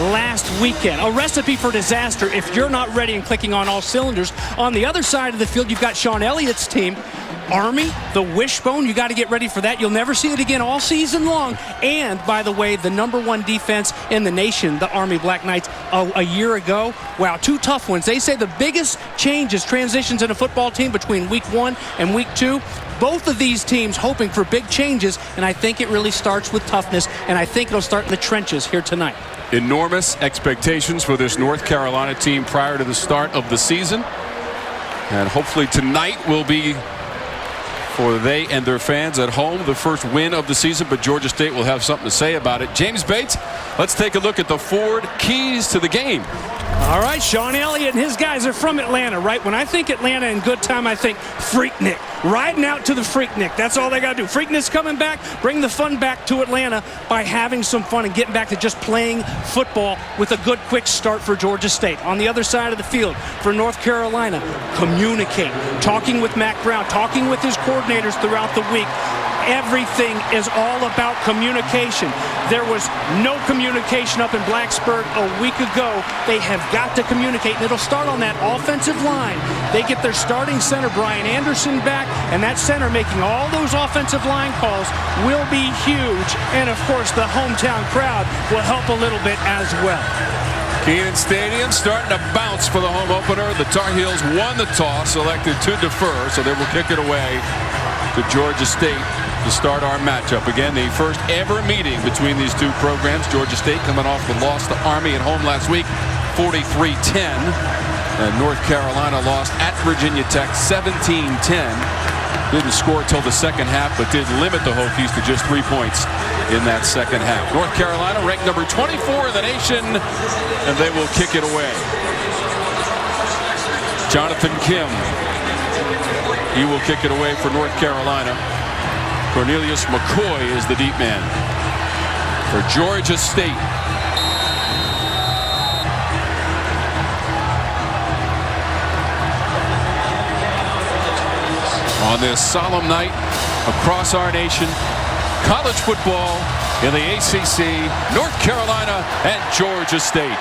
last weekend. A recipe for disaster if you're not ready and clicking on all cylinders. On the other side of the field, you've got Sean Elliott's team. Army, the wishbone, you got to get ready for that. You'll never see it again all season long. And, by the way, the #1 defense in the nation, the Army Black Knights, a year ago. Wow, 2 tough ones. They say the biggest changes, transitions in a football team between week 1 and week 2. Both of these teams hoping for big changes, and I think it really starts with toughness, and I think it'll start in the trenches here tonight. Enormous expectations for this North Carolina team prior to the start of the season. And hopefully tonight will be, for they and their fans at home, the first win of the season, but Georgia State will have something to say about it. James Bates, let's take a look at the Ford keys to the game. All right, Sean Elliott and his guys are from Atlanta, right? When I think Atlanta in good time, I think Freaknik. Riding out to the Freaknik. That's all they got to do. Freaknik's coming back. Bring the fun back to Atlanta by having some fun and getting back to just playing football with a good, quick start for Georgia State. On the other side of the field, for North Carolina, communicate. Talking with Mac Brown, talking with his coordinators throughout the week. Everything is all about communication. There was no communication up in Blacksburg a week ago. They have got to communicate, and it'll start on that offensive line. They get their starting center, Brian Anderson, back, and that center making all those offensive line calls will be huge. And, of course, the hometown crowd will help a little bit as well. Kenan Stadium starting to bounce for the home opener. The Tar Heels won the toss, elected to defer, so they will kick it away to Georgia State to start our matchup. Again, the first ever meeting between these two programs. Georgia State coming off the loss to Army at home last week, 43-10. And North Carolina lost at Virginia Tech 17-10. Didn't score till the second half, but did limit the Hokies to just 3 points in that second half. North Carolina ranked number 24 in the nation, and they will kick it away. Jonathan Kim, he will kick it away for North Carolina. Cornelius McCoy is the deep man for Georgia State. On this solemn night across our nation, college football in the ACC, North Carolina and Georgia State.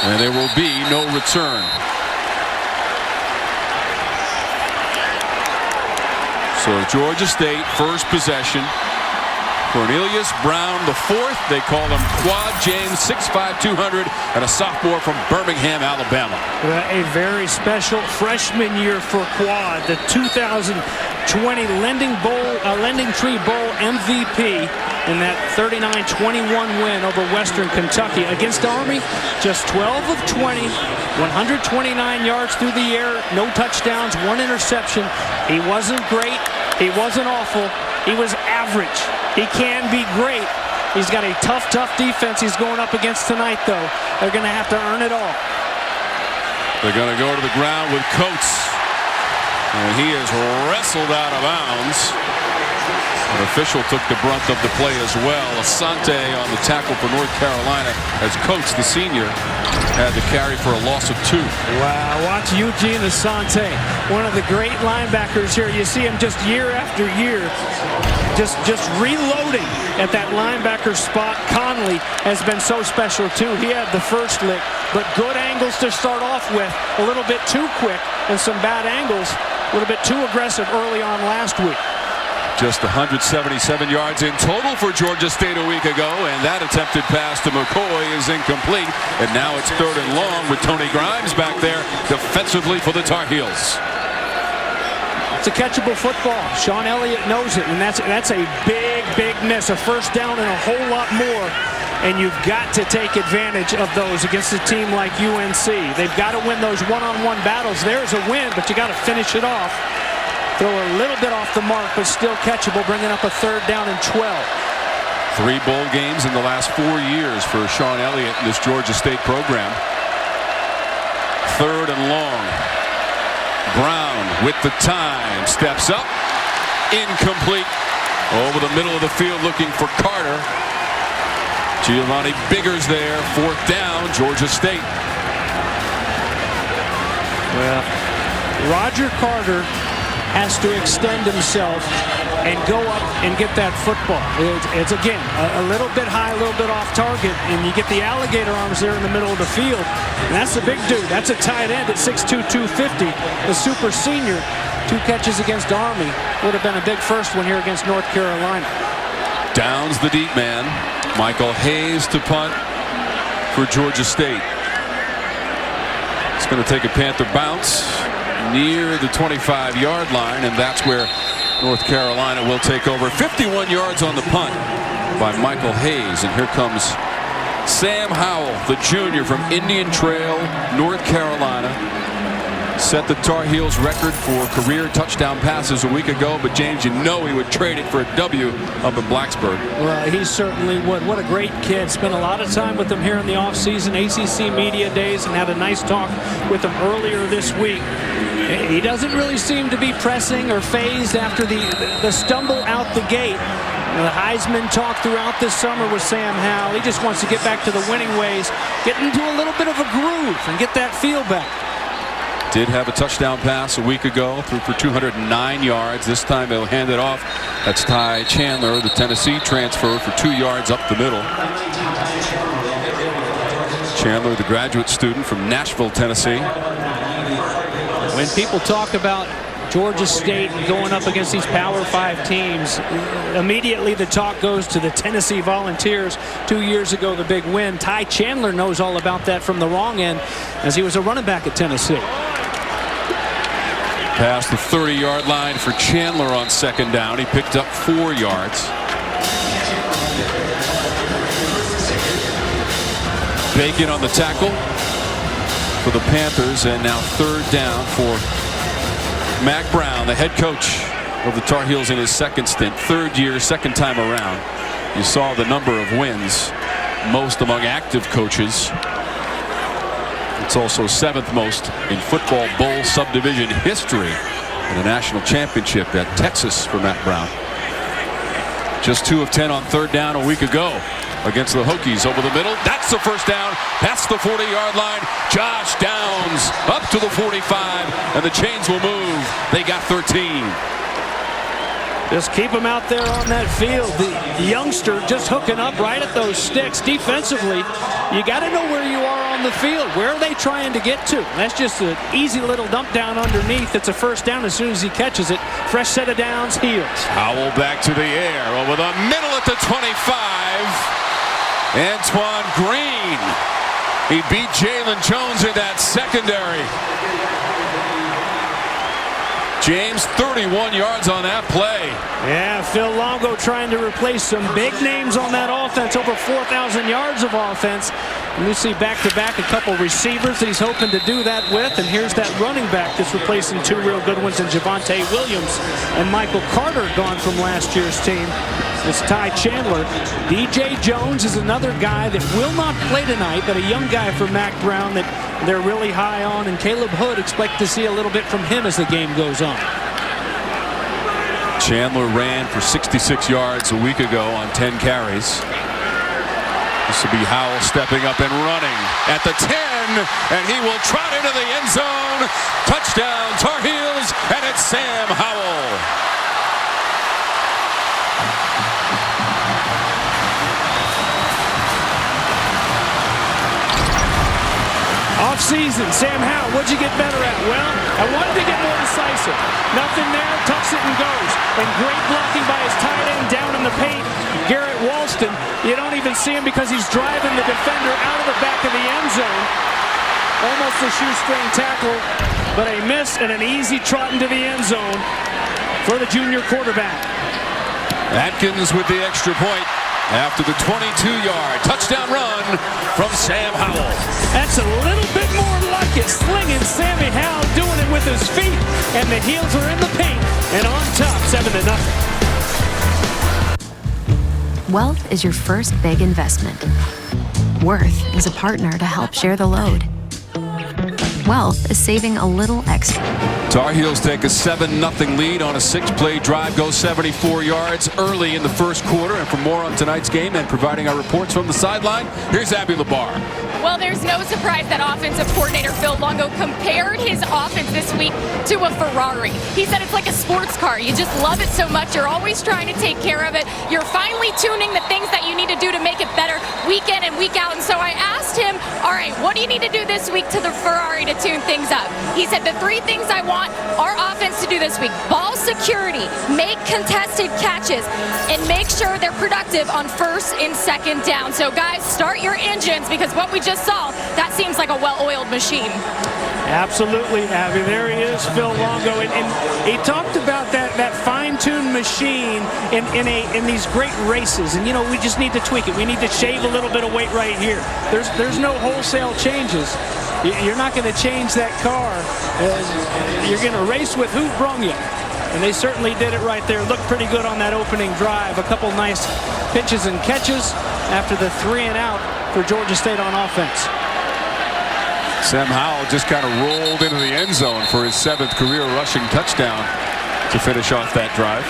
And there will be no return. So Georgia State, first possession. Cornelius Brown, the fourth. They call him Quad James, 6'5", 200, and a sophomore from Birmingham, Alabama. A very special freshman year for Quad, the 2020 Lending Tree Bowl MVP in that 39-21 win over Western Kentucky against Army. Just 12 of 20, 129 yards through the air, no touchdowns, 1 interception. He wasn't great. He wasn't awful. He was average. He can be great. He's got a tough defense he's going up against tonight, though. They're going to have to earn it all. They're going to go to the ground with Coates. And he is wrestled out of bounds. An official took the brunt of the play as well. Asante on the tackle for North Carolina as Coates, the senior, had to carry for a loss of 2. Wow, watch Eugene Asante, one of the great linebackers here. You see him just year after year, just reloading at that linebacker spot. Conley has been so special too. He had the first lick, but good angles to start off with. A little bit too quick and some bad angles. A little bit too aggressive early on last week. Just 177 yards in total for Georgia State a week ago, and that attempted pass to McCoy is incomplete. And now it's 3rd and long with Tony Grimes back there defensively for the Tar Heels. It's a catchable football. Sean Elliott knows it, and that's a big miss. A first down and a whole lot more. And you've got to take advantage of those against a team like UNC. They've got to win those one-on-one battles. There's a win, but you got to finish it off. Throw a little bit off the mark, but still catchable, bringing up a 3rd down and 12. 3 bowl games in the last 4 years for Sean Elliott in this Georgia State program. 3rd and long. Brown with the time. Steps up. Incomplete. Over the middle of the field looking for Carter. Giovanni Biggers there. 4th down, Georgia State. Well, Roger Carter has to extend himself and go up and get that football. It's again, a little bit high, a little bit off target, and you get the alligator arms there in the middle of the field. And that's a big dude. That's a tight end at 6'2", 250, the super senior. 2 catches against Army. Would have been a big first one here against North Carolina. Downs the deep man. Michael Hayes to punt for Georgia State. It's going to take a Panther bounce near the 25-yard line, and that's where North Carolina will take over. 51 yards on the punt by Michael Hayes, and here comes Sam Howell, the junior from Indian Trail, North Carolina. Set the Tar Heels record for career touchdown passes a week ago, but James, you know he would trade it for a W up in Blacksburg. Well, he certainly would. What a great kid. Spent a lot of time with him here in the offseason, ACC media days, and had a nice talk with him earlier this week. He doesn't really seem to be pressing or phased after the stumble out the gate. The Heisman talk throughout this summer with Sam Howell. He just wants to get back to the winning ways, get into a little bit of a groove, and get that feel back. Did have a touchdown pass a week ago, threw for 209 yards. This time he'll hand it off. That's Ty Chandler, the Tennessee transfer, for 2 yards up the middle. Chandler, the graduate student from Nashville, Tennessee. When people talk about Georgia State going up against these Power 5 teams, immediately the talk goes to the Tennessee Volunteers. 2 years ago, the big win. Ty Chandler knows all about that from the wrong end, as he was a running back at Tennessee. Past the 30-yard line for Chandler on second down. He picked up 4 yards. Bacon on the tackle for the Panthers, and now third down for Mack Brown, the head coach of the Tar Heels in his second stint. 3rd year, second time around. You saw the number of wins, most among active coaches. It's also 7th most in football bowl subdivision history, and a national championship at Texas for Mack Brown. Just 2 of 10 on third down a week ago against the Hokies. Over the middle, that's the first down, past the 40-yard line. Josh Downs up to the 45, and the chains will move. They got 13. Just keep him out there on that field. The youngster just hooking up right at those sticks. Defensively, you got to know where you are on the field. Where are they trying to get to? That's just an easy little dump down underneath. It's a first down as soon as he catches it. Fresh set of downs, Heels. Howell back to the air over the middle at the 25. Antoine Green. He beat Jalen Jones in that secondary. James, 31 yards on that play. Yeah, Phil Longo trying to replace some big names on that offense. Over 4,000 yards of offense. And we see back-to-back a couple receivers that he's hoping to do that with. And here's that running back that's replacing 2 real good ones in Javonte Williams and Michael Carter, gone from last year's team. It's Ty Chandler. DJ Jones is another guy that will not play tonight, but a young guy for Mack Brown that they're really high on. And Caleb Hood, expect to see a little bit from him as the game goes on. Chandler ran for 66 yards a week ago on 10 carries. This will be Howell stepping up and running at the 10, and he will trot into the end zone. Touchdown, Tar Heels, and it's Sam Howell. Off-season, Sam Howell, what'd you get better at? Well, I wanted to get more decisive. Nothing there, tucks it and goes. And great blocking by his tight end down in the paint, Garrett Walston. You don't even see him because he's driving the defender out of the back of the end zone. Almost a shoestring tackle, but a miss and an easy trot into the end zone for the junior quarterback. Atkins with the extra point after the 22-yard touchdown run from Sam Howell. That's a little bit more like it. Slinging Sammy Howell, doing it with his feet. And the Heels are in the paint and on top, 7-0. Wealth is your first big investment. Worth is a partner to help share the load. Wealth is saving a little extra. Tar Heels take a 7-0 lead on a 6-play drive, go 74 yards early in the first quarter. And for more on tonight's game and providing our reports from the sideline, here's Abby Labar. Well, there's no surprise that offensive coordinator Phil Longo compared his offense this week to a Ferrari. He said it's like a sports car. You just love it so much. You're always trying to take care of it. You're finely tuning the things that you need to do to make it better week in and week out. And so I asked him, all right, what do you need to do this week to the Ferrari to tune things up? He said the 3 things I want our offense to do this week: ball security, make contested catches, and make sure they're productive on first and second down. So guys, start your engines, because what we just saw, that seems like a well-oiled machine. Absolutely, Abby. There he is, Phil Longo, and he talked about that fine-tuned machine in these great races. And you know, we just need to tweak it. We need to shave a little bit of weight right here. There's no wholesale changes. You're not going to change that car. You're going to race with who brung you. And they certainly did it right there. Looked pretty good on that opening drive. A couple nice pitches and catches after the 3-and-out for Georgia State on offense. Sam Howell just kind of rolled into the end zone for his 7th career rushing touchdown to finish off that drive.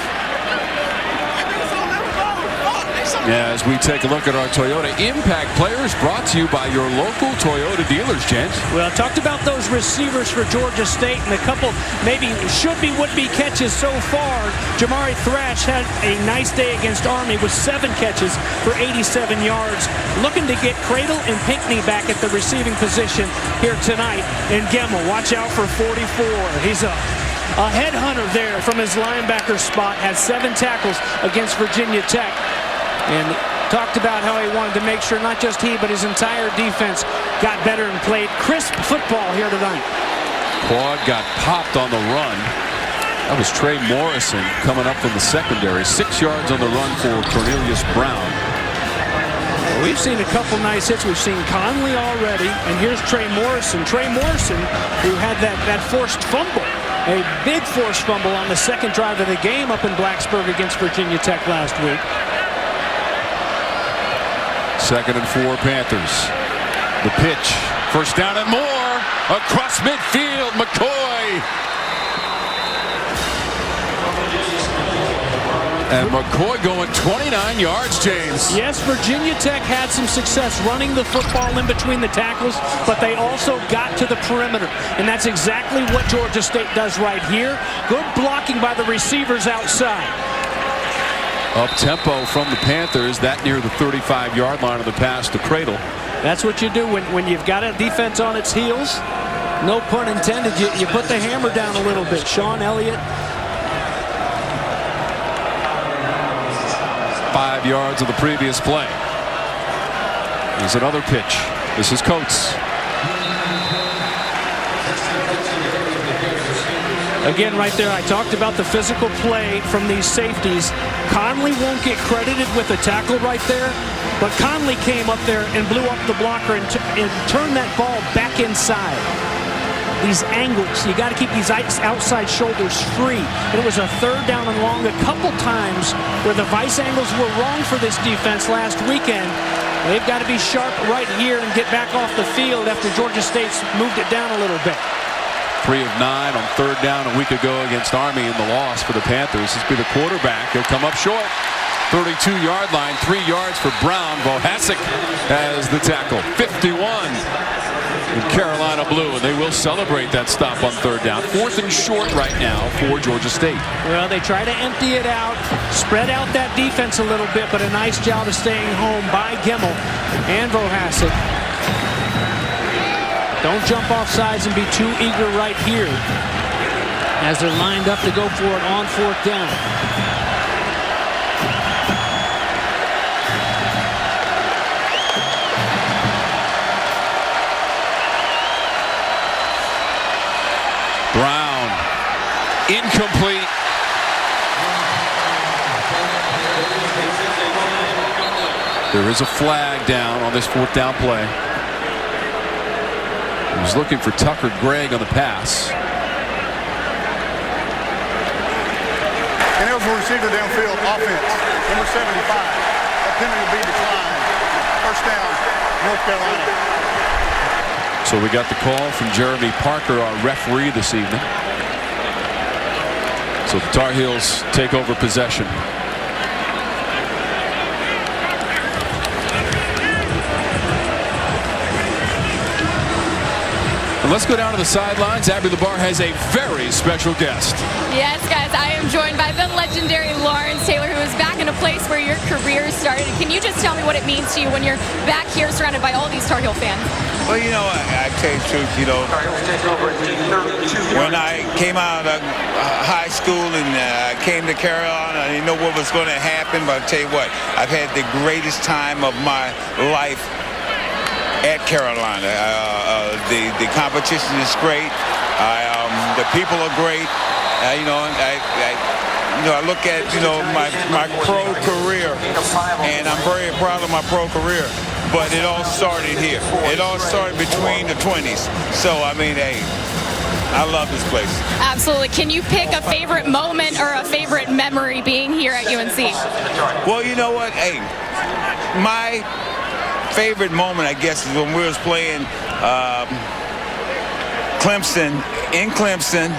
As we take a look at our Toyota Impact Players, brought to you by your local Toyota dealers, James. Well, talked about those receivers for Georgia State and a couple maybe should-be, would-be catches so far. Jamari Thrash had a nice day against Army with 7 catches for 87 yards. Looking to get Cradle and Pinckney back at the receiving position here tonight. And Gemmel, watch out for 44. He's a headhunter there from his linebacker spot. Had 7 tackles against Virginia Tech. And talked about how he wanted to make sure not just he, but his entire defense got better and played crisp football here tonight. Quad got popped on the run. That was Trey Morrison coming up from the secondary. 6 yards on the run for Cornelius Brown. We've seen a couple nice hits. We've seen Conley already, and here's Trey Morrison. Trey Morrison, who had that forced fumble, a big forced fumble on the second drive of the game up in Blacksburg against Virginia Tech last week. 2nd and 4 Panthers. The pitch. First down and more. Across midfield. McCoy. And McCoy going 29 yards, James. Yes, Virginia Tech had some success running the football in between the tackles, but they also got to the perimeter. And that's exactly what Georgia State does right here. Good blocking by the receivers outside. Up-tempo from the Panthers, that near the 35-yard line of the pass to Cradle. That's what you do when you've got a defense on its heels. No pun intended. You put the hammer down a little bit. Sean Elliott. 5 yards of the previous play. Here's another pitch. This is Coates. Again, right there, I talked about the physical play from these safeties. Conley won't get credited with a tackle right there, but Conley came up there and blew up the blocker and turned that ball back inside. These angles, you got to keep these outside shoulders free. And it was a 3rd down and long a couple times where the vice angles were wrong for this defense last weekend. They've got to be sharp right here and get back off the field after Georgia State's moved it down a little bit. 3 of 9 on 3rd down a week ago against Army in the loss for the Panthers. This will be the quarterback. He'll come up short. 32-yard line, 3 yards for Brown. Vohasek has the tackle. 51 in Carolina blue, and they will celebrate that stop on 3rd down. 4th and short right now for Georgia State. Well, they try to empty it out, spread out that defense a little bit, but a nice job of staying home by Gemmel and Vohasek. Don't jump off sides and be too eager right here as they're lined up to go for it on 4th down. Brown, incomplete. There is a flag down on this 4th down play. He was looking for Tucker Gregg on the pass. And it was a receiver downfield offense. Number 75. That penalty will be declined. First down, North Carolina. So we got the call from Jeremy Parker, our referee this evening. So the Tar Heels take over possession. And let's go down to the sidelines. Abby Labar has a very special guest. Yes, guys, I am joined by the legendary Lawrence Taylor, who is back in a place where your career started. Can you just tell me what it means to you when you're back here surrounded by all these Tar Heel fans? Well, you know, I tell you the truth, you know, when I came out of high school and I came to Carolina, I didn't know what was going to happen, but I'll tell you what, I've had the greatest time of my life at Carolina. The competition is great. The people are great. I look at, my pro career, and I'm very proud of my pro career. But it all started here. It all started between the 20s. So, I mean, hey, I love this place. Absolutely. Can you pick a favorite moment or a favorite memory being here at UNC? Well, you know what? Hey, my favorite moment, I guess, is when we was playing Clemson, in Clemson.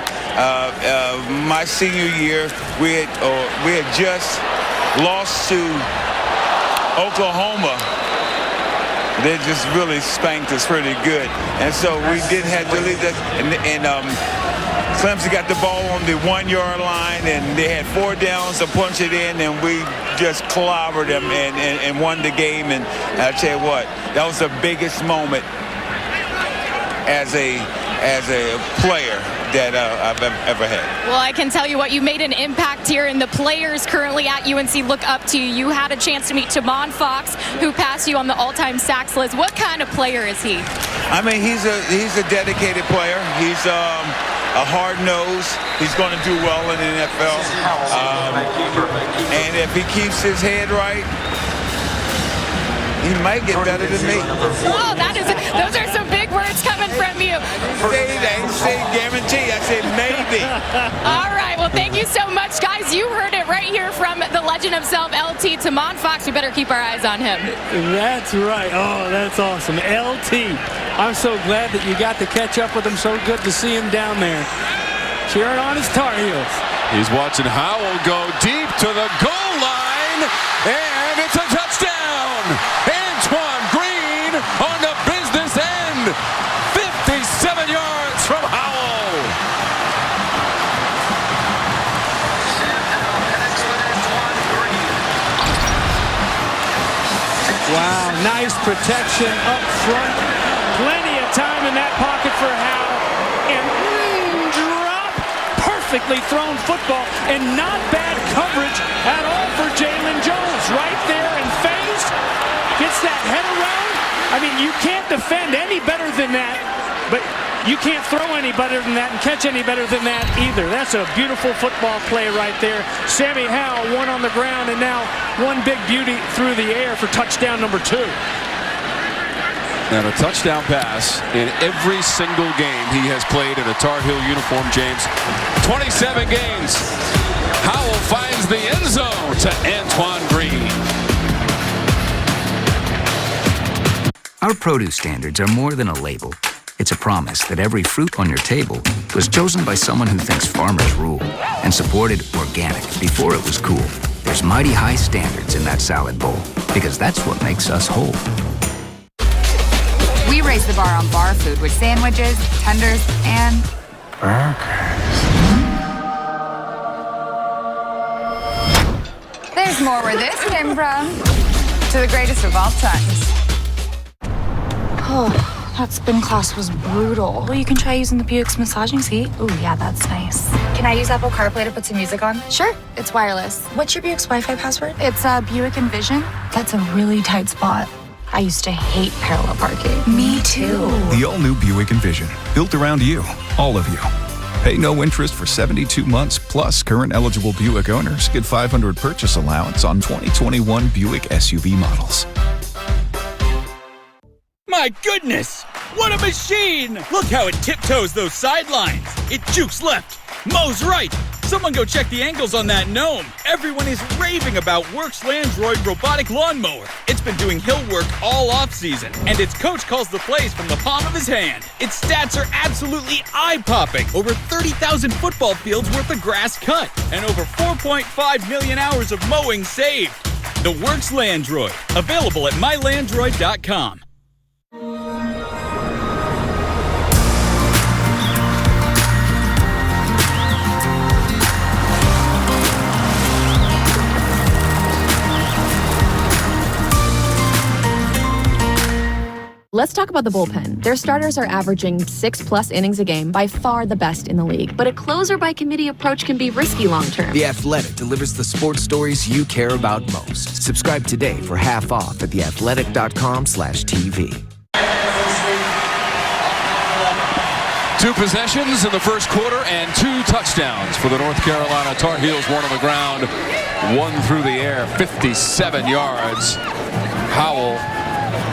My senior year, we had just lost to Oklahoma. They just really spanked us pretty good. And so we didn't have to leave that. And Clemson got the ball on the 1-yard line, and they had 4 downs to punch it in, and we just clobbered them and won the game. And I'll tell you what, that was the biggest moment as a player that I've ever had. Well, I can tell you what, you made an impact here, and the players currently at UNC look up to you. You had a chance to meet Tamon Fox, who passed you on the all-time sacks list. What kind of player is he? I mean, he's a dedicated player. He's a hard nose. He's going to do well in the NFL. And if he keeps his head right, he might get better than me. Oh, those are some big words coming from you. I didn't say guarantee. I said maybe. All right. Well, thank you so much, guys. You heard it right here from the legend himself, LT Tamon Fox. We better keep our eyes on him. That's right. Oh, that's awesome. LT. I'm so glad that you got to catch up with him. So good to see him down there, cheering on his Tar Heels. He's watching Howell go deep to the goal line, and it's a touchdown. Antoine Green on the business end. 57 yards from Howell. Wow, nice protection up front. Plenty of time in that pocket for Howell. And drop. Perfectly thrown football, and not bad coverage at all for Jalen Jones. Right there and phased. Gets that head around. I mean, you can't defend any better than that, but you can't throw any better than that and catch any better than that either. That's a beautiful football play right there. Sammy Howell, one on the ground, and now one big beauty through the air for touchdown number 2. And a touchdown pass in every single game he has played in a Tar Heel uniform, James. 27 games. Howell finds the end zone to Antoine Green. Our produce standards are more than a label. It's a promise that every fruit on your table was chosen by someone who thinks farmers rule and supported organic before it was cool. There's mighty high standards in that salad bowl because that's what makes us whole. We raise the bar on bar food with sandwiches, tenders, and burgers. There's more where this came from. To the greatest of all times. Oh, that spin class was brutal. Well, you can try using the Buick's massaging seat. Ooh, yeah, that's nice. Can I use Apple CarPlay to put some music on? Sure, it's wireless. What's your Buick's Wi-Fi password? It's Buick Envision. That's a really tight spot. I used to hate parallel parking. Me too. The all-new Buick Envision, built around you, all of you. Pay no interest for 72 months, plus current eligible Buick owners get $500 purchase allowance on 2021 Buick SUV models. My goodness! What a machine! Look how it tiptoes those sidelines. It jukes left, mows right, Someone go check the angles on that gnome. Everyone is raving about Works Landroid robotic lawnmower. It's been doing hill work all off-season, and its coach calls the plays from the palm of his hand. Its stats are absolutely eye-popping. Over 30,000 football fields worth of grass cut, and over 4.5 million hours of mowing saved. The Works Landroid, available at mylandroid.com. Let's talk about the bullpen. Their starters are averaging 6+ innings a game, by far the best in the league. But a closer-by-committee approach can be risky long-term. The Athletic delivers the sports stories you care about most. Subscribe today for half off at theathletic.com/TV. 2 possessions in the first quarter and 2 touchdowns for the North Carolina Tar Heels. 1 on the ground, 1 through the air, 57 yards. Howell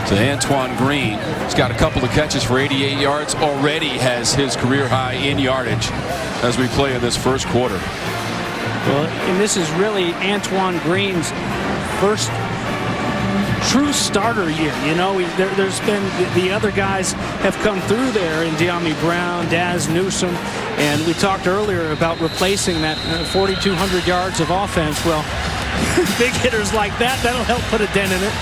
to Antoine Green. He's got a couple of catches for 88 yards. Already has his career high in yardage as we play in this first quarter. Well, and this is really Antoine Green's first true starter year. You know, there's been the other guys have come through there in De'Ami Brown, Daz Newsome, and we talked earlier about replacing that 4,200 yards of offense. Well, big hitters like that'll help put a dent in it.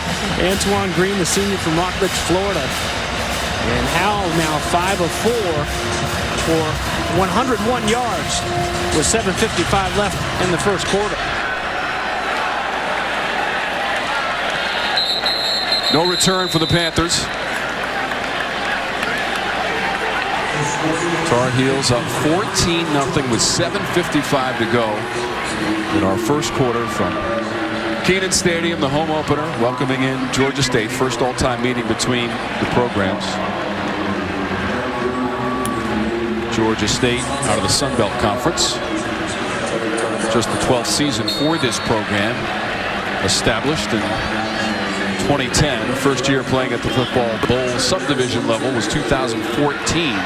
Antoine Green, the senior from Rockledge, Florida. And Howell now 5 of 4 for 101 yards with 7:55 left in the first quarter. No return for the Panthers. Tar Heels up 14-0 with 7:55 to go in our first quarter from Kenan Stadium, the home opener, welcoming in Georgia State. First all-time meeting between the programs. Georgia State out of the Sun Belt Conference. Just the 12th season for this program. Established in 2010. First year playing at the Football Bowl subdivision level was 2014.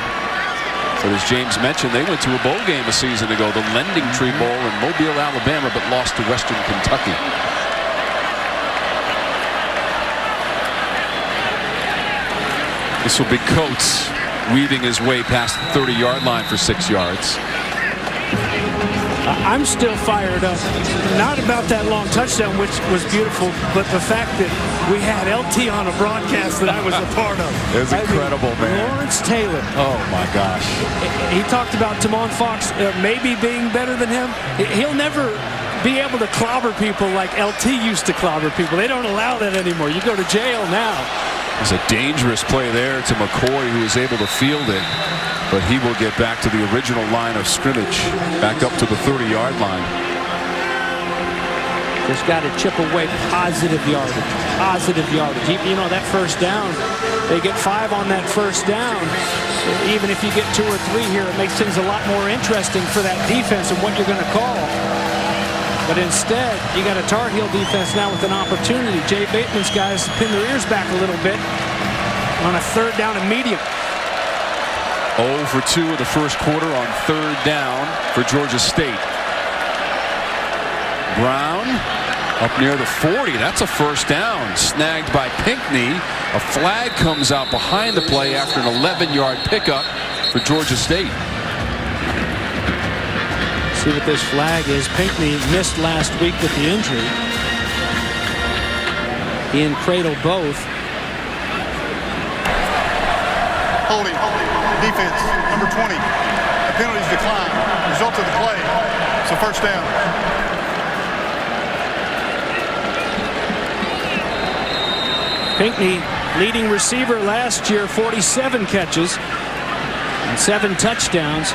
But as James mentioned, they went to a bowl game a season ago, the Lending Tree Bowl in Mobile, Alabama, but lost to Western Kentucky. This will be Coates weaving his way past the 30-yard line for 6 yards. I'm still fired up, not about that long touchdown, which was beautiful, but the fact that we had LT on a broadcast that I was a part of. It was incredible, man. Lawrence Taylor. Oh, my gosh. He talked about Timon Fox maybe being better than him. He'll never be able to clobber people like LT used to clobber people. They don't allow that anymore. You go to jail now. It was a dangerous play there to McCoy, who was able to field it. But he will get back to the original line of scrimmage, back up to the 30-yard line. Just got to chip away positive yardage. Positive yardage. You know, that first down, they get 5 on that first down. Even if you get 2 or 3 here, it makes things a lot more interesting for that defense and what you're going to call. But instead, you got a Tar Heel defense now with an opportunity. Jay Bateman's guys pin their ears back a little bit on a 3rd down and medium. 0 for 2 in the first quarter on 3rd down for Georgia State. Brown up near the 40. That's a first down. Snagged by Pinckney. A flag comes out behind the play after an 11-yard pickup for Georgia State. See what this flag is. Pinckney missed last week with the injury. He and Cradle both. Holding. Defense, number 20. The penalties decline. Result of the play. So first down. Pinckney, leading receiver last year, 47 catches and 7 touchdowns.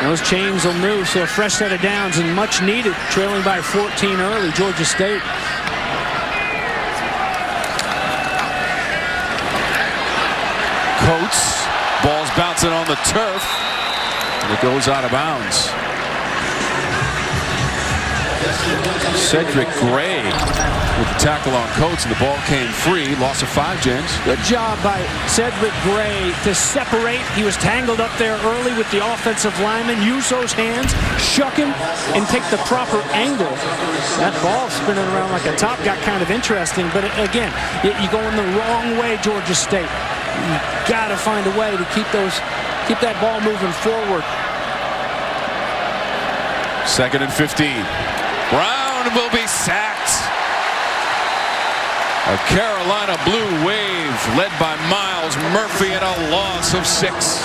Those chains will move, so a fresh set of downs and much needed, trailing by 14 early, Georgia State. Coates. Ball's bouncing on the turf, and it goes out of bounds. Cedric Gray with the tackle on Coates, and the ball came free. Loss of 5, James. Good job by Cedric Gray to separate. He was tangled up there early with the offensive lineman. Use those hands, shuck him, and take the proper angle. That ball spinning around like a top got kind of interesting, but again, you go in the wrong way, Georgia State. You got to find a way to keep that ball moving forward. 2nd and 15. Brown will be sacked. A Carolina Blue Wave led by Miles Murphy at a loss of 6.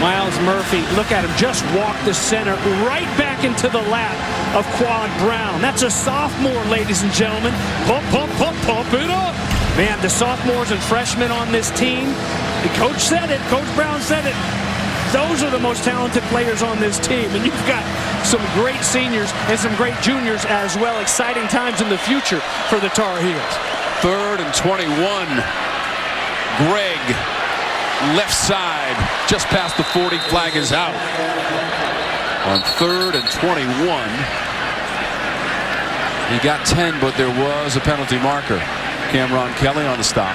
Miles Murphy, look at him, just walk the center right back into the lap of Quad Brown. That's a sophomore, ladies and gentlemen. Pump it up. Man, the sophomores and freshmen on this team, the coach said it, Coach Brown said it. Those are the most talented players on this team, and you've got some great seniors and some great juniors as well. Exciting times in the future for the Tar Heels. 3rd and 21. Greg, left side, just past the 40. Flag is out. On 3rd and 21. He got 10, but there was a penalty marker. Cameron Kelly on the stop.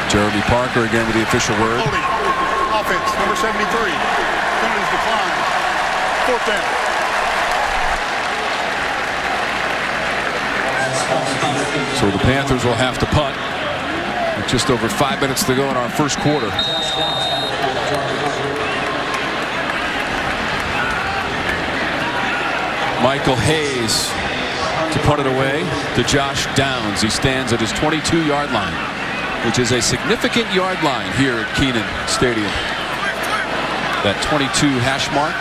Jeremy Parker again with the official word. Holding. Offense, number 73. Penalties decline. 4th down. So the Panthers will have to punt with just over 5 minutes to go in our first quarter. Michael Hayes to punt it away to Josh Downs. He stands at his 22-yard line, which is a significant yard line here at Kenan Stadium. That 22 hash mark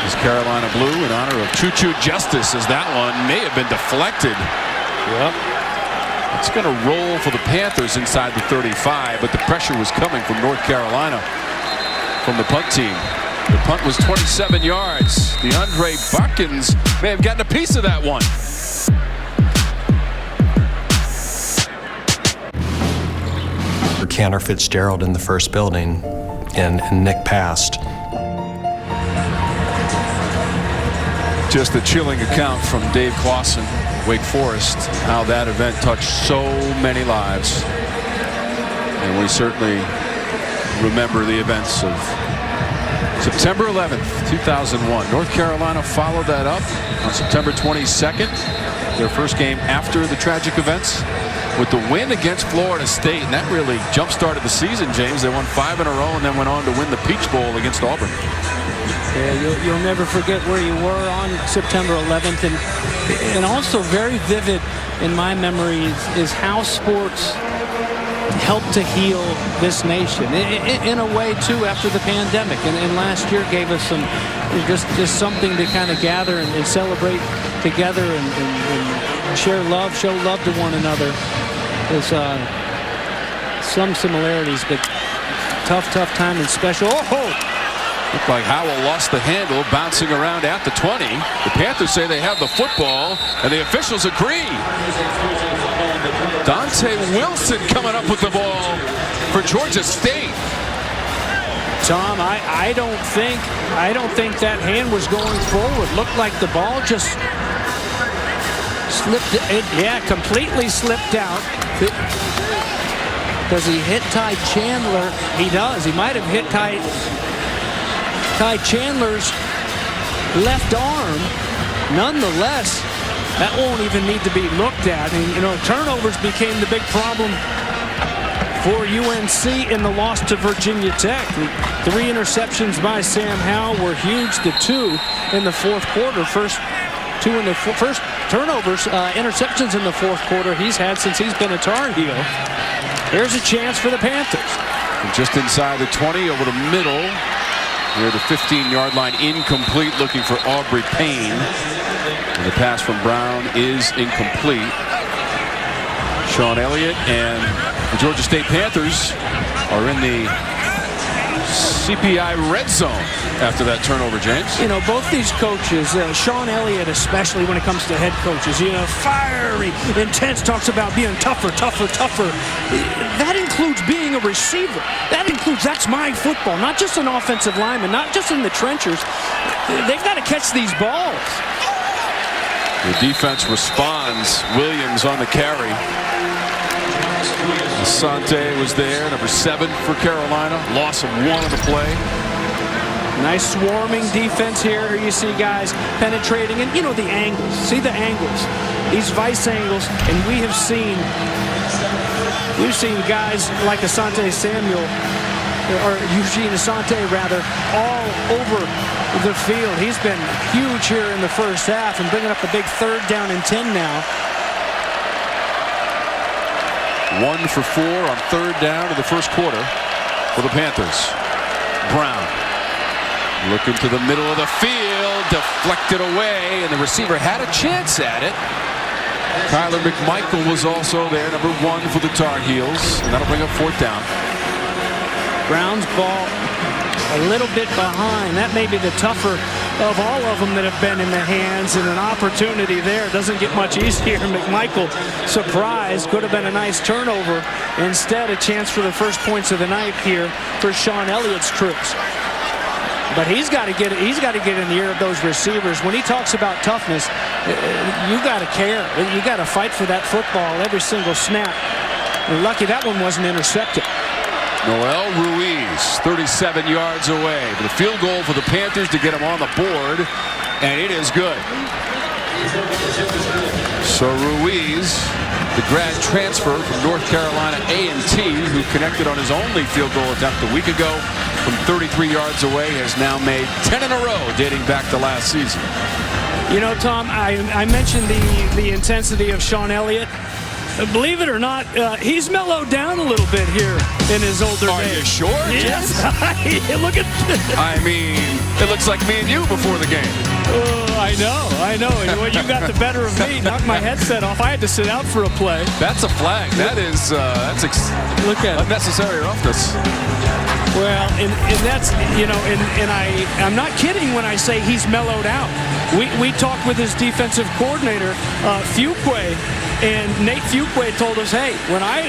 is Carolina Blue in honor of Choo-Choo Justice, as that one may have been deflected. Yep. It's going to roll for the Panthers inside the 35, but the pressure was coming from North Carolina from the punt team. The punt was 27 yards. DeAndre Buckins may have gotten a piece of that one. Cantor Fitzgerald in the first building, and Nick passed. Just a chilling account from Dave Clawson, Wake Forest, how that event touched so many lives. And we certainly remember the events of September 11th, 2001. North Carolina followed that up on September 22nd, their first game after the tragic events, with the win against Florida State, and that really jump-started the season, James. They won 5 in a row and then went on to win the Peach Bowl against Auburn. Yeah, you'll never forget where you were on September 11th, and also very vivid in my memory is how sports helped to heal this nation in a way too after the pandemic, and last year gave us some just something to kind of gather and celebrate together and share love, show love to one another. There's some similarities, but tough time and special. Looked like Howell lost the handle, bouncing around at the 20. The Panthers say they have the football, and the officials agree. Dante Wilson coming up with the ball for Georgia State. Tom, I don't think that hand was going forward. Looked like the ball just slipped. Completely slipped out. Does he hit Ty Chandler? He does. He might have hit Ty Chandler's left arm. Nonetheless, that won't even need to be looked at. And, turnovers became the big problem for UNC in the loss to Virginia Tech. 3 interceptions by Sam Howell were huge. The 2 in the fourth quarter. First turnovers, interceptions in the fourth quarter he's had since he's been a Tar Heel. Here's a chance for the Panthers. And just inside the 20, over the middle, near the 15-yard line, incomplete, looking for Aubrey Payne. And the pass from Brown is incomplete. Sean Elliott and the Georgia State Panthers are in the CPI red zone after that turnover, James. You know, both these coaches, Sean Elliott especially when it comes to head coaches, you know, fiery, intense, talks about being tougher. That includes being a receiver. That's my football, not just an offensive lineman, not just in the trenches. They've got to catch these balls. The defense responds. Williams on the carry. Asante was there, number 7 for Carolina. Loss of 1 on the play. Nice swarming defense here. You see guys penetrating, and you know the angles. See the angles, these vice angles, and we've seen guys like Asante Samuel, or Eugene Asante rather, all over the field. He's been huge here in the first half and bringing up a big 3rd down and 10 now. 1 for 4 on 3rd down in the first quarter for the Panthers. Brown looking to the middle of the field, deflected away, and the receiver had a chance at it. Kyler McMichael was also there, number 1 for the Tar Heels, and that'll bring up 4th down. Brown's ball a little bit behind. That may be the tougher of all of them that have been in the hands, and an opportunity there. Doesn't get much easier. McMichael surprised. Could have been a nice turnover. Instead, a chance for the first points of the night here for Sean Elliott's troops. But he's got to get in the ear of those receivers. When he talks about toughness, you got to care. You got to fight for that football every single snap. And lucky that one wasn't intercepted. Noel Ruiz, 37 yards away. For the field goal for the Panthers to get him on the board, and it is good. So Ruiz, the grad transfer from North Carolina A&T, who connected on his only field goal attempt a week ago from 33 yards away, has now made 10 in a row dating back to last season. You know, Tom, I mentioned the intensity of Sean Elliott. Believe it or not, he's mellowed down a little bit here in his older days. Are you sure? Yes. Look at I mean, it looks like me and you before the game. I know. Well, you got the better of me. Knocked my headset off. I had to sit out for a play. That's a flag. That is look at unnecessary roughness. Well, and that's, you know, and I'm not kidding when I say he's mellowed out. We talked with his defensive coordinator, Fuqua, and Nate Fuqua told us, hey, when I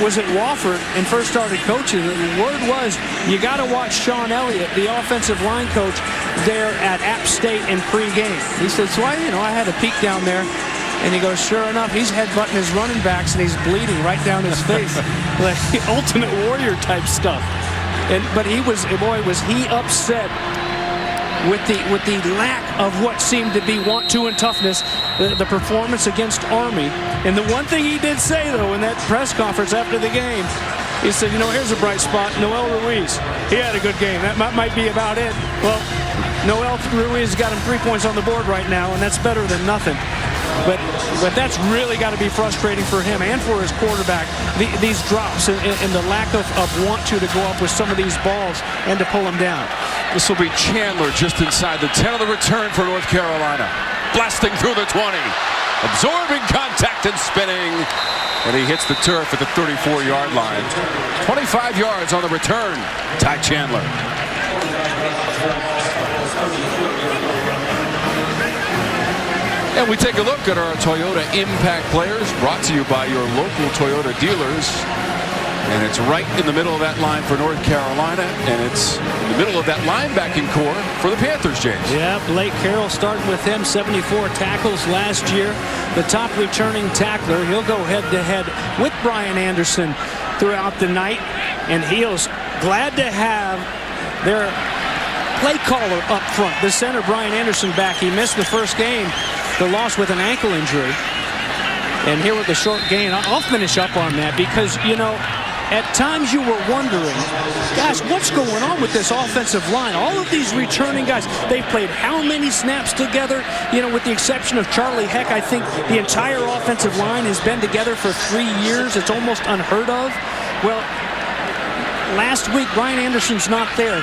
was at Wofford and first started coaching, the word was you got to watch Sean Elliott, the offensive line coach, there at App State in pregame. He said, so I had a peek down there. And he goes, sure enough, he's headbutting his running backs and he's bleeding right down his face. Like Ultimate Warrior type stuff. But was he upset with the lack of what seemed to be want to and toughness, the performance against Army. And the one thing he did say, though, in that press conference after the game, he said, you know, here's a bright spot, Noel Ruiz. He had a good game. That might be about it. Well, Noel Ruiz got him 3 points on the board right now, and that's better than nothing. But that's really got to be frustrating for him and for his quarterback, these drops and the lack of want to go up with some of these balls and to pull them down. This will be Chandler just inside the 10 of the return for North Carolina. Blasting through the 20. Absorbing contact and spinning. And he hits the turf at the 34-yard line. 25 yards on the return. Ty Chandler. And we take a look at our Toyota Impact players, brought to you by your local Toyota dealers. And it's right in the middle of that line for North Carolina, and it's in the middle of that linebacking core for the Panthers, James. Yeah, Blake Carroll starting with him, 74 tackles last year. The top returning tackler. He'll go head-to-head with Brian Anderson throughout the night, and he's glad to have their play caller up front, the center Brian Anderson back. He missed the first game, the loss with an ankle injury. And here with the short gain, I'll finish up on that because, you know, at times you were wondering, gosh, what's going on with this offensive line? All of these returning guys, they've played how many snaps together? You know, with the exception of Charlie Heck, I think the entire offensive line has been together for 3 years. It's almost unheard of. Well, last week, Brian Anderson's not there.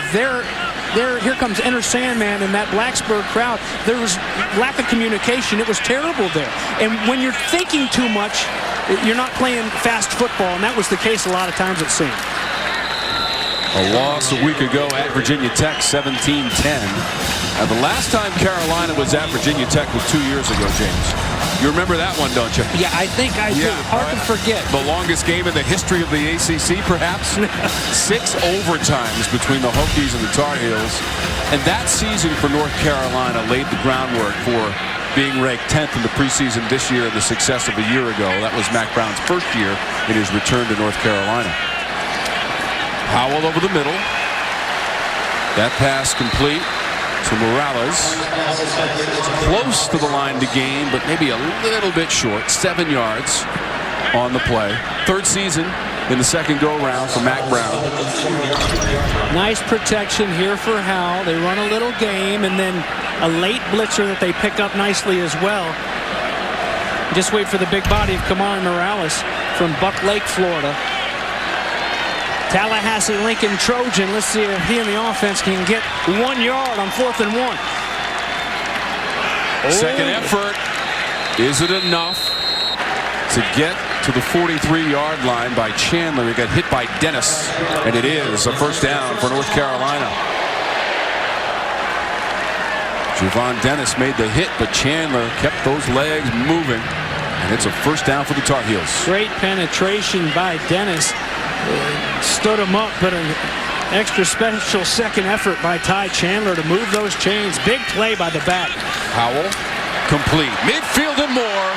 Here comes Enter Sandman and that Blacksburg crowd. There was lack of communication. It was terrible there. And when you're thinking too much, you're not playing fast football, and that was the case a lot of times it seemed. A loss a week ago at Virginia Tech, 17-10. And the last time Carolina was at Virginia Tech was 2 years ago, James. You remember that one, don't you? Yeah, I think I do. Hard to forget. The longest game in the history of the ACC, perhaps. 6 overtimes between the Hokies and the Tar Heels. And that season for North Carolina laid the groundwork for being ranked 10th in the preseason this year and the success of a year ago. That was Mack Brown's first year in his return to North Carolina. Howell over the middle. That pass complete to Morales. Close to the line to gain, but maybe a little bit short. 7 yards on the play. Third season in the second go-round for Mack Brown. Nice protection here for Howell. They run a little game, and then a late blitzer that they pick up nicely as well. Just wait for the big body of Kamari Morales from Buck Lake, Florida. Tallahassee Lincoln Trojan. Let's see if he and the offense can get 1 yard on 4th and 1. Second effort. Is it enough to get to the 43-yard line by Chandler? He got hit by Dennis, and it is a first down for North Carolina. Javon Dennis made the hit, but Chandler kept those legs moving, and it's a first down for the Tar Heels. Great penetration by Dennis. Stood him up, but an extra special second effort by Ty Chandler to move those chains. Big play by the back. Howell, complete. Midfield and more.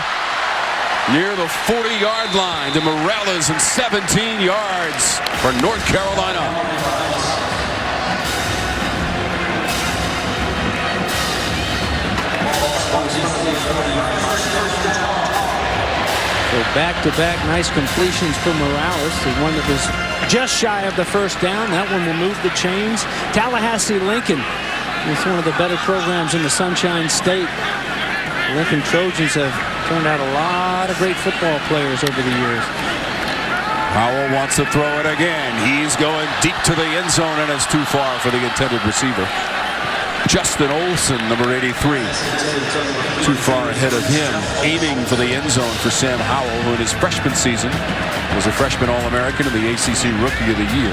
Near the 40-yard line to Morales, and 17 yards for North Carolina. So back-to-back nice completions for Morales. The one that was just shy of the first down. That one will move the chains. Tallahassee Lincoln is one of the better programs in the Sunshine State. The Lincoln Trojans have turned out a lot of great football players over the years. Howell wants to throw it again. He's going deep to the end zone, and it's too far for the intended receiver. Justin Olson, number 83. Too far ahead of him, aiming for the end zone for Sam Howell, who in his freshman season was a freshman All-American and the ACC Rookie of the Year.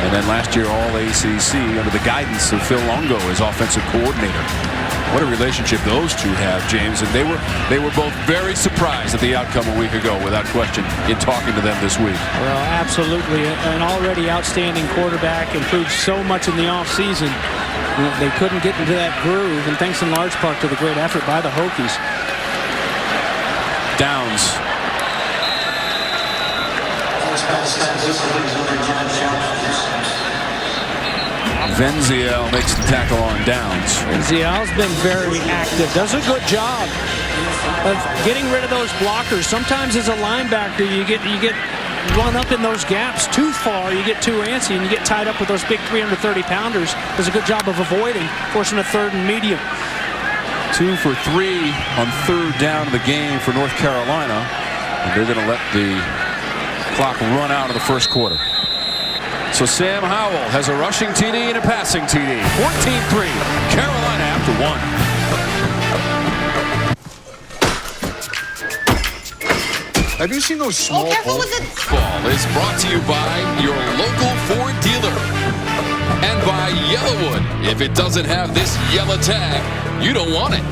And then last year All-ACC under the guidance of Phil Longo as offensive coordinator. What a relationship those two have, James. And they were both very surprised at the outcome a week ago, without question, in talking to them this week. Well, absolutely. An already outstanding quarterback, improved so much in the offseason. They couldn't get into that groove, and thanks in large part to the great effort by the Hokies. Downs. Venziel makes the tackle on Downs. Venziel's been very active. Does a good job of getting rid of those blockers. Sometimes as a linebacker, you get run up in those gaps too far. You get too antsy, and you get tied up with those big 330-pounders. Does a good job of avoiding, forcing a third and medium. 2 for 3 on third down of the game for North Carolina. And they're going to let the clock run out of the first quarter. So Sam Howell has a rushing TD and a passing TD. 14-3. Carolina after 1. Have you seen those small Ball is brought to you by your local Ford dealer and by Yellowwood. If it doesn't have this yellow tag, you don't want it.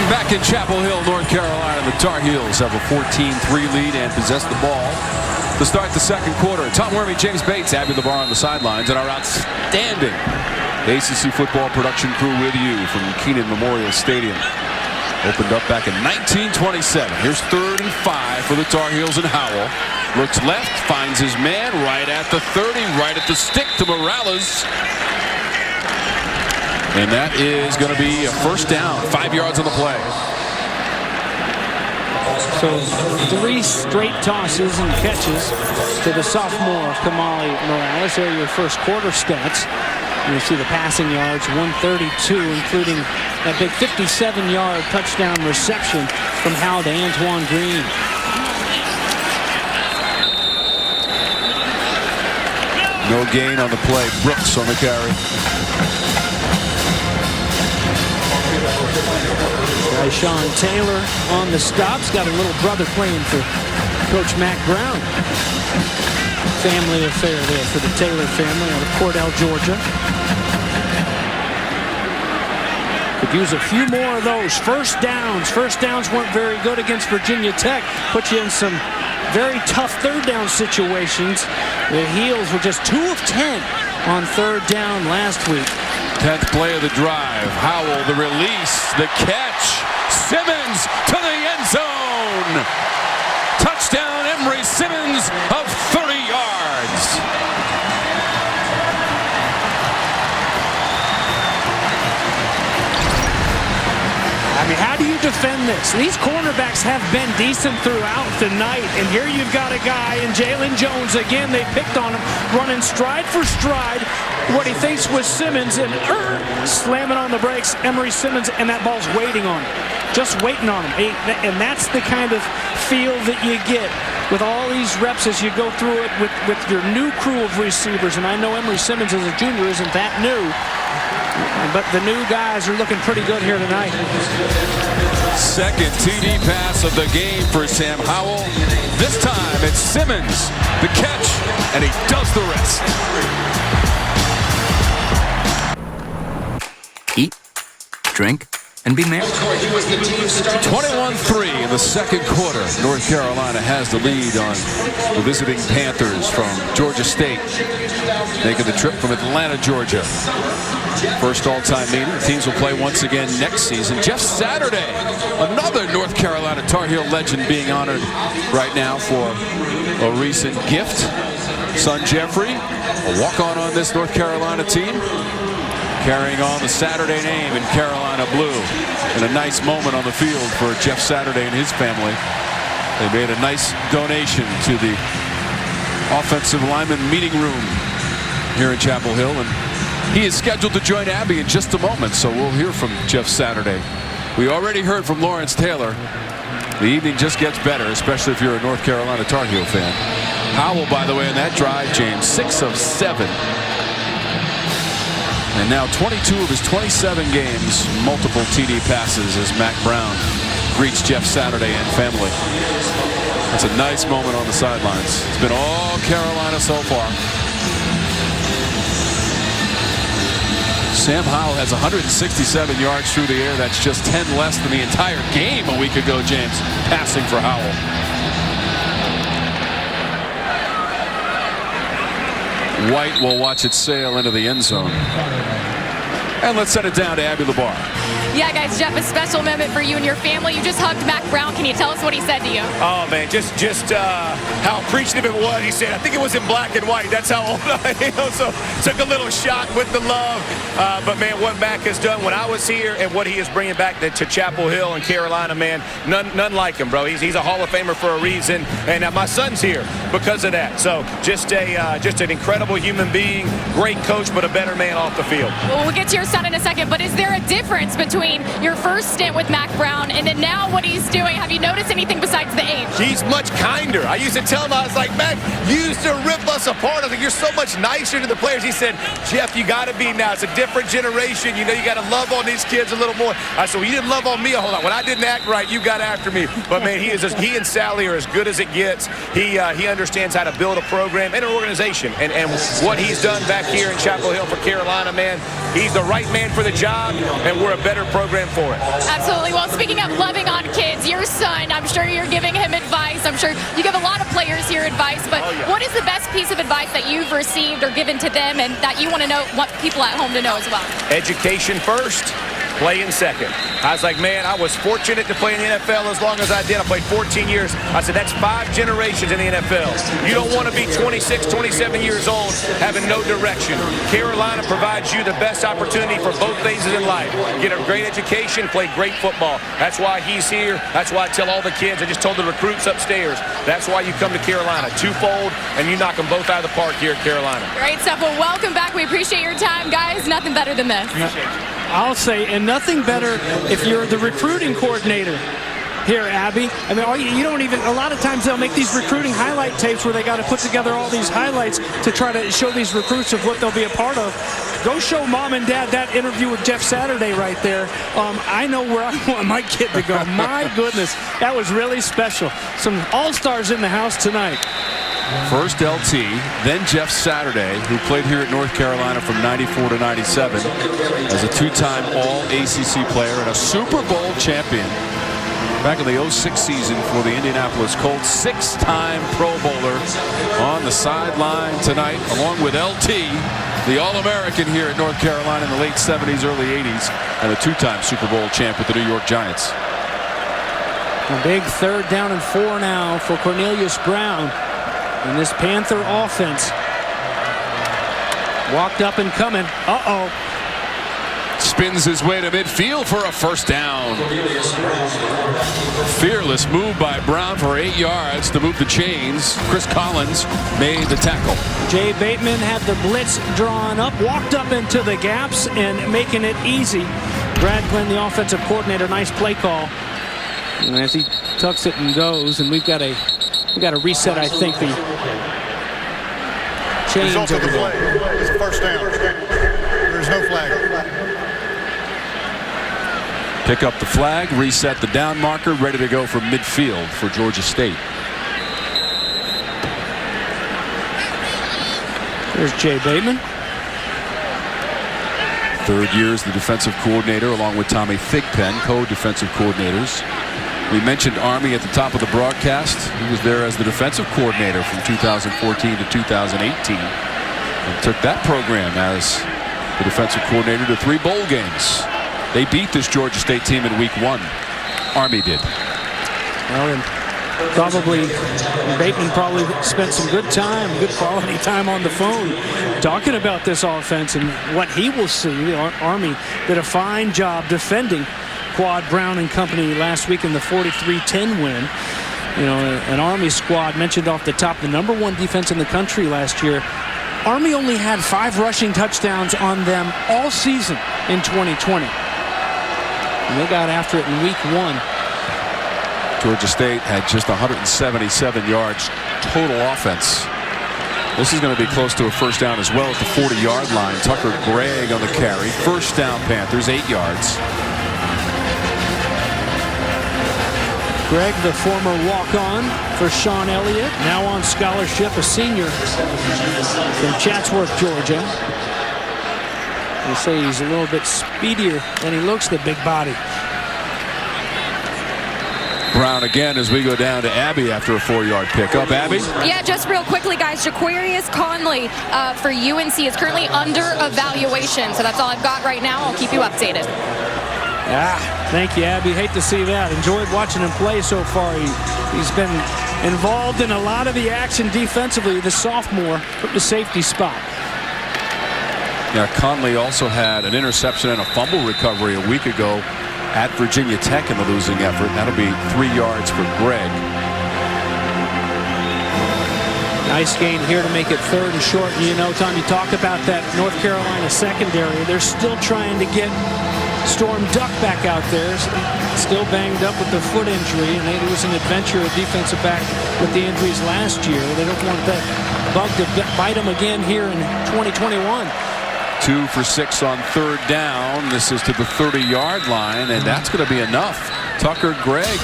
Back in Chapel Hill, North Carolina, the Tar Heels have a 14-3 lead and possess the ball to start the second quarter. Tom Wormy, James Bates, Abby LeBar on the sidelines, and our outstanding ACC football production crew with you from Keenan Memorial Stadium. Opened up back in 1927. Here's 3rd and 5 for the Tar Heels, and Howell looks left, finds his man right at the 30, right at the stick to Morales. And that is going to be a first down, 5 yards on the play. So 3 straight tosses and catches to the sophomore Kamari Morales. There are your first quarter stats. You see the passing yards, 132, including that big 57-yard touchdown reception from Howell to Antoine Green. No gain on the play. Brooks on the carry. by Sean Taylor on the stops. Got a little brother playing for Coach Mac Brown. Family affair there for the Taylor family out of Cordell, Georgia. Could use a few more of those. First downs. First downs weren't very good against Virginia Tech. Put you in some very tough third down situations. The Heels were just 2 of 10 on third down last week. 10th play of the drive. Howell, the release, the catch. Simmons to the end zone. Touchdown, Emery Simmons of 30 yards. I mean, how do you defend this? These cornerbacks have been decent throughout the night, and here you've got a guy in Jalen Jones. Again, they picked on him, running stride for stride, what he thinks was Simmons, and slamming on the brakes, Emery Simmons, and that ball's waiting on him. Just waiting on him. And that's the kind of feel that you get with all these reps as you go through it with your new crew of receivers. And I know Emery Simmons as a junior isn't that new, but the new guys are looking pretty good here tonight. Second TD pass of the game for Sam Howell. This time it's Simmons, the catch, and he does the rest. Eat, drink, and be merry. 21-3 in the second quarter. North Carolina has the lead on the visiting Panthers from Georgia State, making the trip from Atlanta, Georgia. First all-time meeting. Teams will play once again next season. Jeff Saturday, another North Carolina Tar Heel legend, being honored right now for a recent gift. Son Jeffrey, a walk-on on this North Carolina team, carrying on the Saturday name in Carolina blue. And a nice moment on the field for Jeff Saturday and his family. They made a nice donation to the offensive lineman meeting room here in Chapel Hill, and he is scheduled to join Abby in just a moment, so we'll hear from Jeff Saturday. We already heard from Lawrence Taylor. The evening just gets better, especially if you're a North Carolina Tar Heel fan. Howell, by the way, in that drive, James, 6 of 7. And now 22 of his 27 games, multiple TD passes as Mac Brown greets Jeff Saturday and family. That's a nice moment on the sidelines. It's been all Carolina so far. Sam Howell has 167 yards through the air. That's just 10 less than the entire game a week ago, James, passing for Howell. White will watch it sail into the end zone. And let's send it down to Abby LeBar. Yeah, guys, Jeff, a special moment for you and your family. You just hugged Mac Brown. Can you tell us what he said to you? Oh, man, just how appreciative it was. He said, I think it was in black and white. That's how old I am. So took a little shot with the love. But, man, what Mac has done when I was here and what he is bringing back to Chapel Hill and Carolina, man, none like him, bro. He's a Hall of Famer for a reason. And my son's here because of that. So just an incredible human being, great coach, but a better man off the field. Well, we'll get to your son in a second, but is there a difference between your first stint with Mac Brown and then now what he's doing? Have you noticed anything besides the age? He's much kinder. I used to tell him, I was like, Mac, you used to rip us apart. I was like, you're so much nicer to the players. He said, Jeff, you got to be now. It's a different generation. You know, you got to love on these kids a little more. I said, well, you didn't love on me a whole lot. When I didn't act right, you got after me. But, man, he and Sally are as good as it gets. He understands how to build a program and an organization. And what he's done back here in Chapel Hill for Carolina, man, he's the right man for the job, and we're a better program for it. Absolutely. Well, speaking of loving on kids, your son, I'm sure you're giving him advice. I'm sure you give a lot of players here advice, but what is the best piece of advice that you've received or given to them and that you want to know, want people at home to know as well? Education first, playing second. I was like, man, I was fortunate to play in the NFL as long as I did. I played 14 years. I said, that's 5 generations in the NFL. You don't want to be 26, 27 years old having no direction. Carolina provides you the best opportunity for both phases in life. Get a great education, play great football. That's why he's here. That's why I tell all the kids. I just told the recruits upstairs. That's why you come to Carolina. Twofold, and you knock them both out of the park here at Carolina. Great stuff. Well, welcome back. We appreciate your time, guys. Nothing better than this. I'll say, and nothing better if you're the recruiting coordinator. here, Abby. I mean, you don't even, a lot of times they'll make these recruiting highlight tapes where they got to put together all these highlights to try to show these recruits of what they'll be a part of. Go show mom and dad that interview with Jeff Saturday right there. I know where I want my kid to go. My goodness, that was really special. Some all-stars in the house tonight. First LT, then Jeff Saturday, who played here at North Carolina from 94 to 97 as a two-time All-ACC player and a Super Bowl champion back in the 06 season for the Indianapolis Colts. Six-time Pro Bowler on the sideline tonight, along with LT, the All-American here at North Carolina in the late 70s, early 80s, and a two-time Super Bowl champ with the New York Giants. A big 3rd down and 4 now for Cornelius Brown. And this Panther offense walked up and coming. Uh-oh. Spins his way to midfield for a first down. Fearless move by Brown for 8 yards to move the chains. Chris Collins made the tackle. Jay Bateman had the blitz drawn up, walked up into the gaps and making it easy. Brad Glenn, the offensive coordinator, nice play call. And as he tucks it and goes, and we've got to reset, I think, the chains. Result of the play is a first down. There is no flag. Pick up the flag, reset the down marker, ready to go from midfield for Georgia State. There's Jay Bateman. 3rd year as the defensive coordinator, along with Tommy Thigpen, co-defensive coordinators. We mentioned Army at the top of the broadcast. He was there as the defensive coordinator from 2014 to 2018 and took that program as the defensive coordinator to 3 bowl games. They beat this Georgia State team in week 1. Army did. Well, and Bateman probably spent some good quality time on the phone talking about this offense and what he will see. The Army did a fine job defending Quad Brown and company last week in the 43-10 win. You know, an Army squad mentioned off the top, the #1 defense in the country last year. Army only had 5 rushing touchdowns on them all season in 2020. And they got after it in week 1. Georgia State had just 177 yards total offense. This is going to be close to a first down as well at the 40-yard line. Tucker Gregg on the carry. First down Panthers, 8 yards. Gregg, the former walk-on for Sean Elliott, now on scholarship, a senior from Chatsworth, Georgia. They say he's a little bit speedier than he looks, the big body. Brown again as we go down to Abby after a 4-yard pickup. Abby? Yeah, just real quickly, guys. Jaquarius Conley for UNC is currently under evaluation. So that's all I've got right now. I'll keep you updated. Thank you, Abby. Hate to see that. Enjoyed watching him play so far. He's been involved in a lot of the action defensively. The sophomore from the safety spot. Yeah, Conley also had an interception and a fumble recovery a week ago at Virginia Tech in the losing effort. That'll be 3 yards for Gregg. Nice gain here to make it 3rd and short. And you know, Tom, you talk about that North Carolina secondary. They're still trying to get Storm Duck back out there. Still banged up with the foot injury, and it was an adventure, a defensive back with the injuries last year. They don't want that bug to bite them again here in 2021. 2 for 6 on 3rd down. This is to the 30-yard line, and that's going to be enough. Tucker Gregg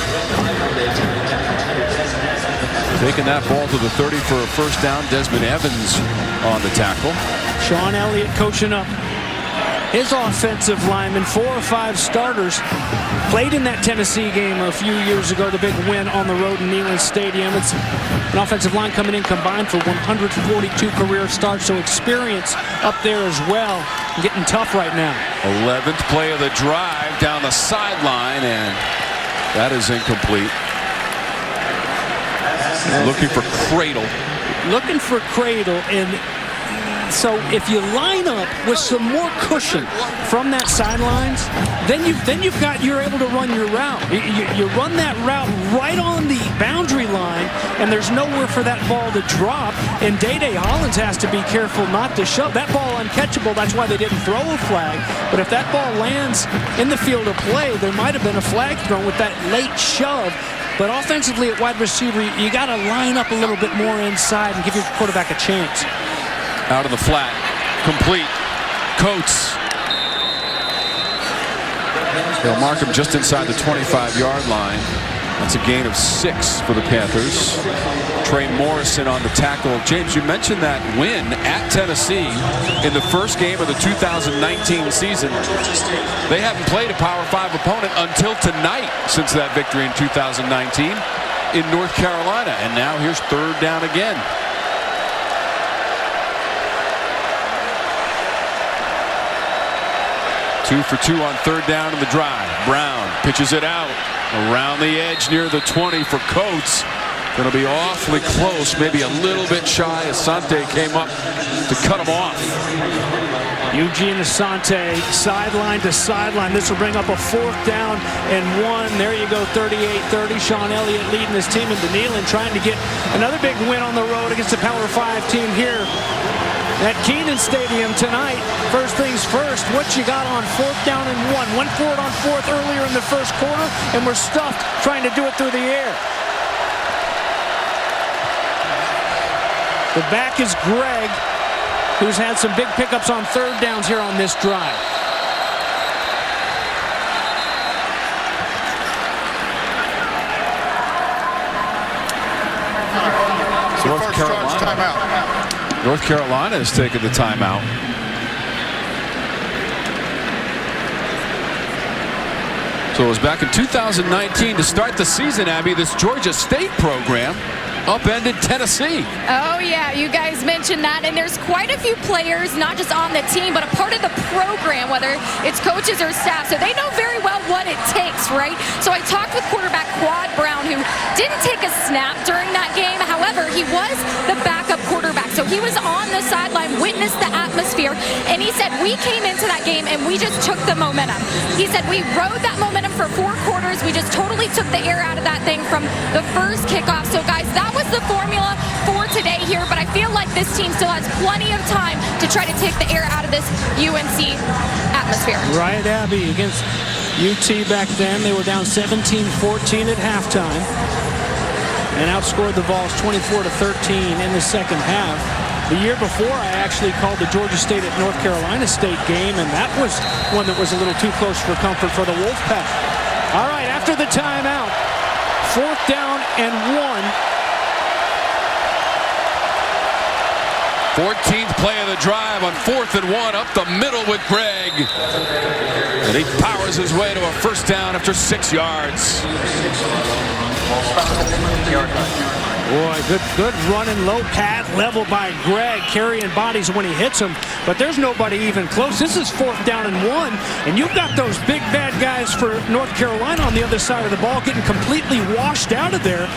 taking that ball to the 30 for a first down. Desmond Evans on the tackle. Sean Elliott coaching up his offensive linemen, 4 or 5 starters. Played in that Tennessee game a few years ago, the big win on the road in Neyland Stadium. It's an offensive line coming in combined for 142 career starts, so experience up there as well. Getting tough right now. 11th play of the drive down the sideline, and that is incomplete. Looking for Cradle. Looking for Cradle, and so if you line up with some more cushion from that sidelines, then you're able to run your route. You run that route right on the boundary line, and there's nowhere for that ball to drop. And Day-Day Hollins has to be careful not to shove that ball uncatchable. That's why they didn't throw a flag. But if that ball lands in the field of play, there might have been a flag thrown with that late shove. But offensively at wide receiver, you got to line up a little bit more inside and give your quarterback a chance. Out of the flat, complete. Coates. They'll mark him just inside the 25-yard line. That's a gain of 6 for the Panthers. Trey Morrison on the tackle. James, you mentioned that win at Tennessee in the first game of the 2019 season. They haven't played a Power 5 opponent until tonight since that victory in 2019 in North Carolina. And now here's third down again. Two for 2 on third down in the drive. Brown pitches it out around the edge near the 20 for Coates. Going to be awfully close, maybe a little bit shy. Asante came up to cut him off. Eugene Asante, sideline to sideline. This will bring up a 4th down and 1. There you go, 38-30. Sean Elliott leading his team into Neyland, trying to get another big win on the road against the Power 5 team here at Kenan Stadium tonight. First things first, what you got on 4th down and 1? Went for it on 4th earlier in the first quarter, and we're stuffed trying to do it through the air. The back is Greg, who's had some big pickups on third downs here on this drive. North Carolina has taken the timeout. So it was back in 2019 to start the season, Abby. This Georgia State program upended Tennessee. Oh, yeah, you guys mentioned that. And there's quite a few players, not just on the team, but a part of the program, whether it's coaches or staff. So they know very well what it takes, right? So I talked with quarterback Quad Brown, who didn't take a snap during that game. However, he was the backup quarterback. So he was on the sideline, witnessed the atmosphere, and he said, we came into that game and we just took the momentum. He said, we rode that momentum for 4 quarters. We just totally took the air out of that thing from the first kickoff. So, guys, that was the formula for today here, but I feel like this team still has plenty of time to try to take the air out of this UNC atmosphere. Right, Abby, against UT back then. They were down 17-14 at halftime and outscored the Vols 24-13 in the second half. The year before, I actually called the Georgia State at North Carolina State game, and that was one that was a little too close for comfort for the Wolfpack. All right, after the timeout, 4th down and 1. 14th play of the drive on 4th and 1 up the middle with Greg. And he powers his way to a first down after 6 yards. Boy, good running, low pad level by Greg, carrying bodies when he hits them. But there's nobody even close. This is 4th down and 1, and you've got those big bad guys for North Carolina on the other side of the ball getting completely washed out of there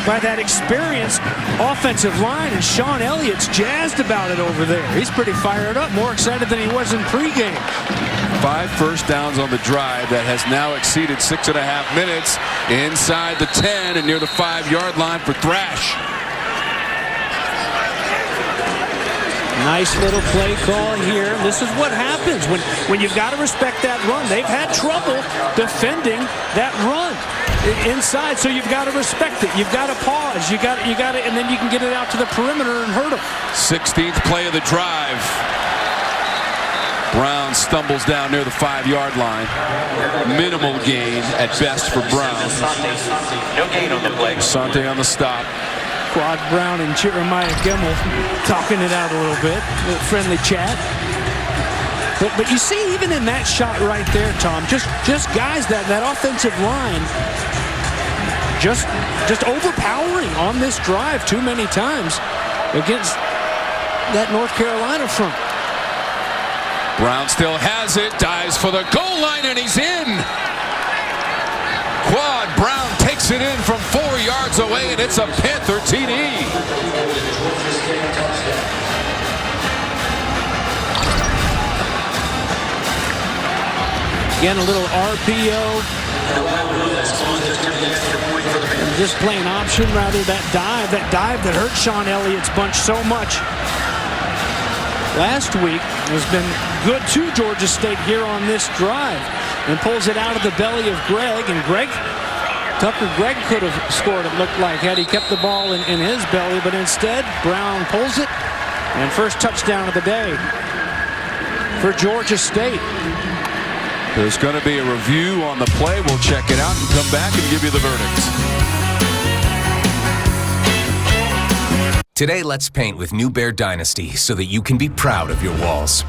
by that experienced offensive line. And Sean Elliott's jazzed about it over there. He's pretty fired up, more excited than he was in pregame. 5 first downs on the drive that has now exceeded 6.5 minutes inside the 10 and near the 5-yard line for Thrash. Nice little play call here. This is what happens when you've got to respect that run. They've had trouble defending that run inside, so you've got to respect it. You've got to pause. You got to, and then you can get it out to the perimeter and hurt them. 16th play of the drive. Brown stumbles down near the 5-yard line. Minimal gain at best for Brown. No gain on the play. Asante on the stop. Quad Brown and Jeremiah Gemmel talking it out a little bit. A friendly chat. But you see, even in that shot right there, Tom, just guys, that offensive line just overpowering on this drive too many times against that North Carolina front. Brown still has it, dives for the goal line, and he's in. Quad Brown takes it in from 4 yards away, and it's a Panther TD. Again, a little RPO. Just playing option rather that dive that hurt Sean Elliott's bunch so much last week has been good to Georgia State here on this drive, and pulls it out of the belly of Gregg, and Gregg could have scored, it looked like, had he kept the ball in his belly, but instead Brown pulls it, and first touchdown of the day for Georgia State. There's going to be a review on the play. We'll check it out and come back and give you the verdict. Today, let's paint with New Bear Dynasty so that you can be proud of your walls.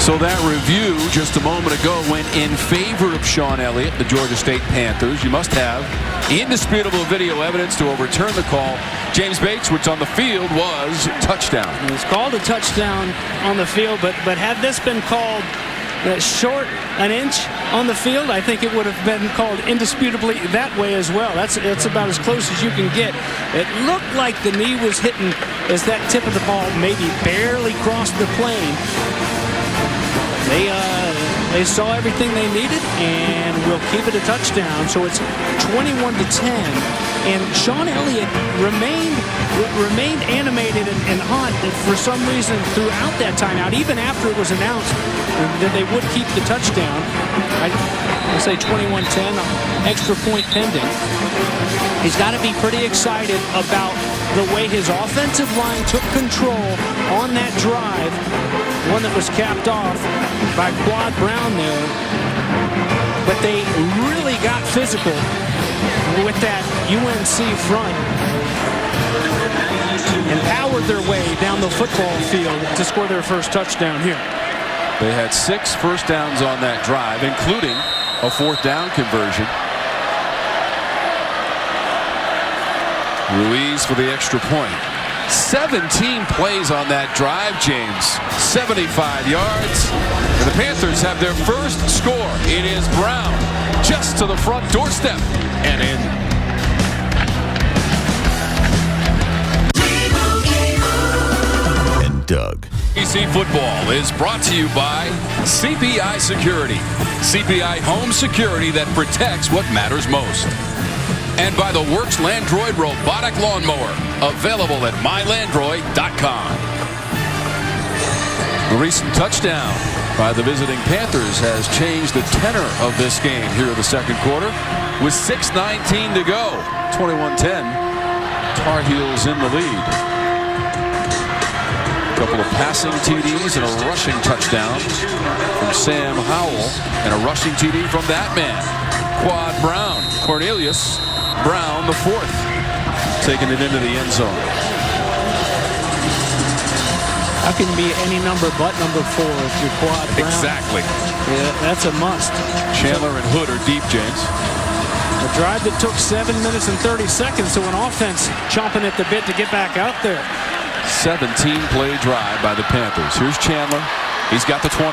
So that review just a moment ago went in favor of Sean Elliott, the Georgia State Panthers. You must have indisputable video evidence to overturn the call. James Bates, which on the field was touchdown. It was called a touchdown on the field, but had this been called short an inch on the field, I think it would have been called indisputably that way as well. That's about as close as you can get. It looked like the knee was hitting as that tip of the ball maybe barely crossed the plane. They saw everything they needed and will keep it a touchdown. So it's 21-10, and Sean Elliott remained animated and hot for some reason throughout that timeout, even after it was announced that they would keep the touchdown. I say 21-10, extra point pending. He's got to be pretty excited about the way his offensive line took control on that drive, one that was capped off by Quad Brown there. But they really got physical with that UNC front and powered their way down the football field to score their first touchdown here. They had 6 first downs on that drive, including a 4th down conversion. Ruiz for the extra point. 17 plays on that drive, James. 75 yards. And the Panthers have their first score. It is Brown just to the front doorstep and in. And Doug. EC Football is brought to you by CPI Security. CPI home security that protects what matters most. And by the Works Landroid robotic lawnmower, available at mylandroid.com. The recent touchdown by the visiting Panthers has changed the tenor of this game here in the second quarter with 6:19 to go. 21-10. Tar Heels in the lead. A couple of passing TDs and a rushing touchdown from Sam Howell, and a rushing TD from that man, Quad Brown. Cornelius Brown, the 4th, taking it into the end zone. How can you be any number but number 4 if you're Quad Brown? Exactly. Yeah, that's a must. Chandler and Hood are deep, James. A drive that took 7 minutes and 30 seconds, so an offense chomping at the bit to get back out there. 17-play drive by the Panthers. Here's Chandler. He's got the 20.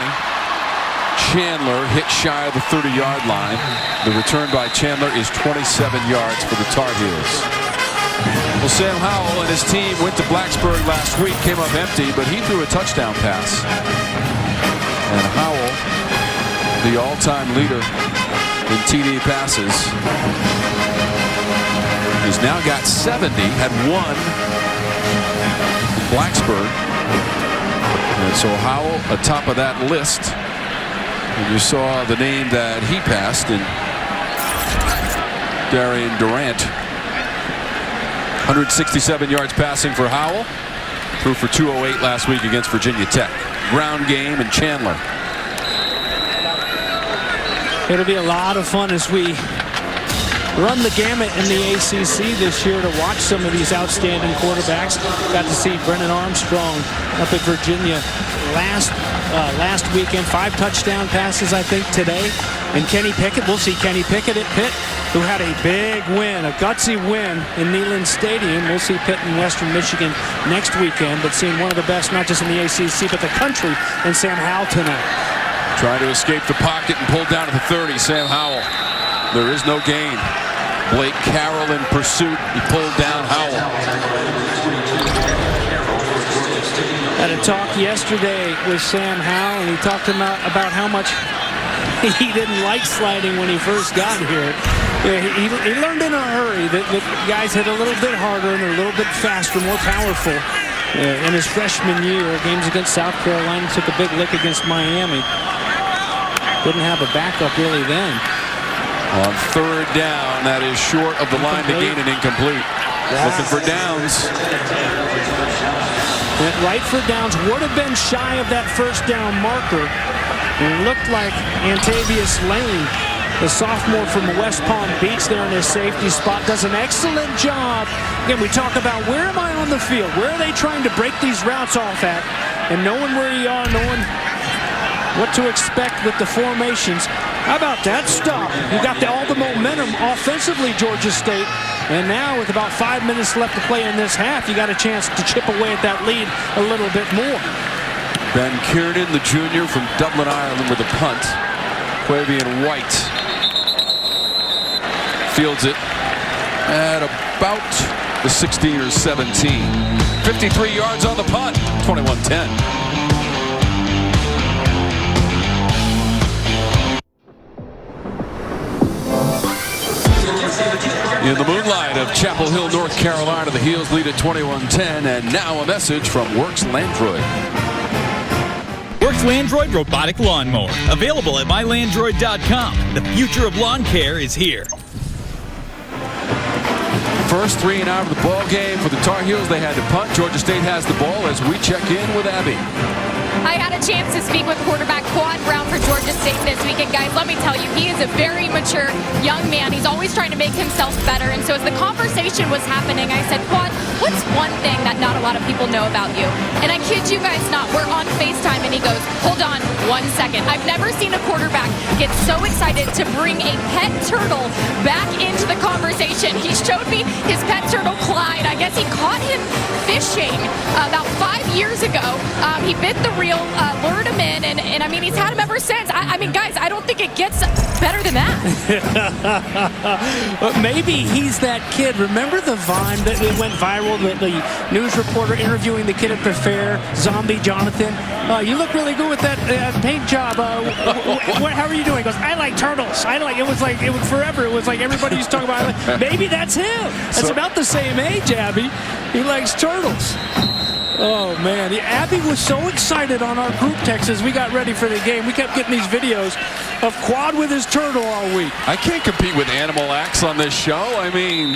Chandler hit shy of the 30-yard line. The return by Chandler is 27 yards for the Tar Heels. Well, Sam Howell and his team went to Blacksburg last week, came up empty, but he threw a touchdown pass. And Howell, the all-time leader in TD passes, he's now got 70, had 1 in Blacksburg. And so Howell atop of that list. And you saw the name that he passed in Darian Durant. 167 yards passing for Howell. Threw for 208 last week against Virginia Tech. Ground game and Chandler. It'll be a lot of fun as we run the gamut in the ACC this year to watch some of these outstanding quarterbacks. Got to see Brennan Armstrong up at Virginia last weekend. 5 touchdown passes, I think, today. And Kenny Pickett, we'll see Kenny Pickett at Pitt, who had a big win, a gutsy win in Neyland Stadium. We'll see Pitt in Western Michigan next weekend, but seeing one of the best, not just in the ACC, but the country, in Sam Howell tonight. Trying to escape the pocket and pulled down to the 30, Sam Howell. There is no gain. Blake Carroll in pursuit. He pulled down Howell. Had a talk yesterday with Sam Howell, and he talked about how much He didn't like sliding when he first got here. He learned in a hurry that guys hit a little bit harder and they're a little bit faster, more powerful. In his freshman year, games against South Carolina, took a big lick against Miami. Didn't have a backup really then. On third down, that is short of the line to gain and incomplete. Looking for downs. Went right for downs. Would have been shy of that first down marker. And it looked like Antavius Lane, the sophomore from West Palm Beach there in his safety spot, does an excellent job. Again, we talk about where am I on the field? Where are they trying to break these routes off at? And knowing where you are, knowing what to expect with the formations. How about that stop? You got all the momentum offensively, Georgia State. And now with about 5 minutes left to play in this half, you got a chance to chip away at that lead a little bit more. Ben Kiernan, the junior from Dublin, Ireland, with a punt. Quavian White fields it at about the 16 or 17. 53 yards on the punt, 21-10. In the moonlight of Chapel Hill, North Carolina, the Heels lead at 21-10, and now a message from Works Landroid. Works Landroid Robotic Lawnmower, available at mylandroid.com. The future of lawn care is here. First 3 and out of the ball game for the Tar Heels. They had to punt. Georgia State has the ball as we check in with Abby. I had a chance to speak with quarterback Quad Brown for Georgia State this weekend. Guys, let me tell you, he is a very mature young man. He's always trying to make himself better. And so as the conversation was happening, I said, Quad, what's one thing that not a lot of people know about you? And I kid you guys not, we're on FaceTime and he goes, hold on 1 second. I've never seen a quarterback get so excited to bring a pet turtle back into the conversation. He showed me his pet turtle, Clyde. I guess he caught him fishing about 5 years ago. He bit the reel, lured him in, and I mean, he's had him ever since. I mean, guys, I don't think it gets better than that. But maybe he's that kid. Remember the Vine that went viral, the news reporter interviewing the kid at the fair, Zombie Jonathan? You look really good with that paint job. How are you doing? He goes, I like turtles. It was forever. It was like everybody used to talk about, maybe that's him. That's about the same age, Abby. He likes turtles. Oh, man. Abby was so excited on our group text as we got ready for the game. We kept getting these videos of Quad with his turtle all week. I can't compete with animal acts on this show. I mean,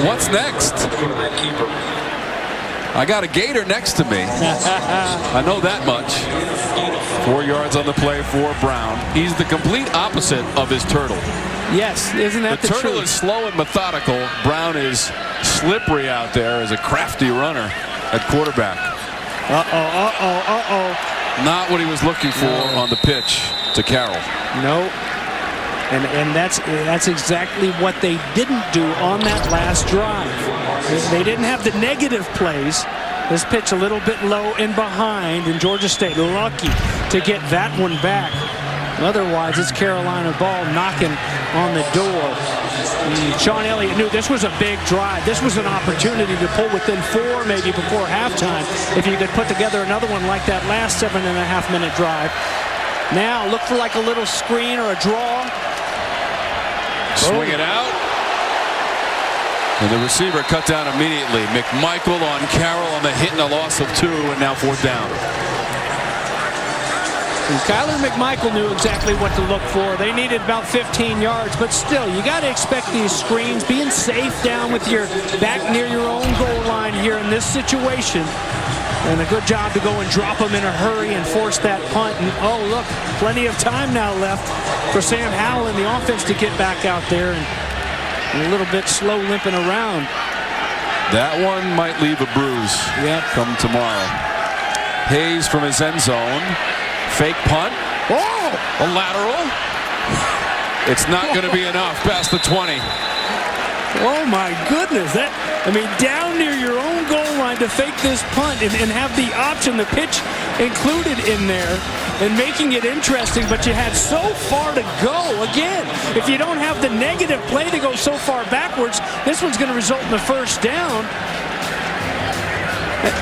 what's next? I got a gator next to me. I know that much. 4 yards on the play for Brown. He's the complete opposite of his turtle. Yes, isn't that the truth? The turtle is slow and methodical. Brown is slippery out there as a crafty runner at quarterback. Not what he was looking for on the pitch to Carroll. No. And that's exactly what they didn't do on that last drive. They didn't have the negative plays. This pitch a little bit low and behind, and Georgia State lucky to get that one back. Otherwise, it's Carolina ball knocking on the door. Sean Elliott knew this was a big drive. This was an opportunity to pull within 4 maybe before halftime if you could put together another one like that last 7.5-minute drive. Now look for like a little screen or a draw. Swing it out. And the receiver cut down immediately. McMichael on Carroll on the hit and a loss of 2, and now 4th down. And Kyler McMichael knew exactly what to look for. They needed about 15 yards, but still, you got to expect these screens, being safe down with your back near your own goal line here in this situation. And a good job to go and drop them in a hurry and force that punt. And oh, look, plenty of time now left for Sam Howell and the offense to get back out there and a little bit slow limping around. That one might leave a bruise come tomorrow. Hayes from his end zone. Fake punt. Oh! A lateral. It's not going to be enough past the 20. Oh, my goodness. Down near your own goal line to fake this punt and have the option, the pitch included in there and making it interesting, but you had so far to go. Again, if you don't have the negative play to go so far backwards, this one's going to result in the first down.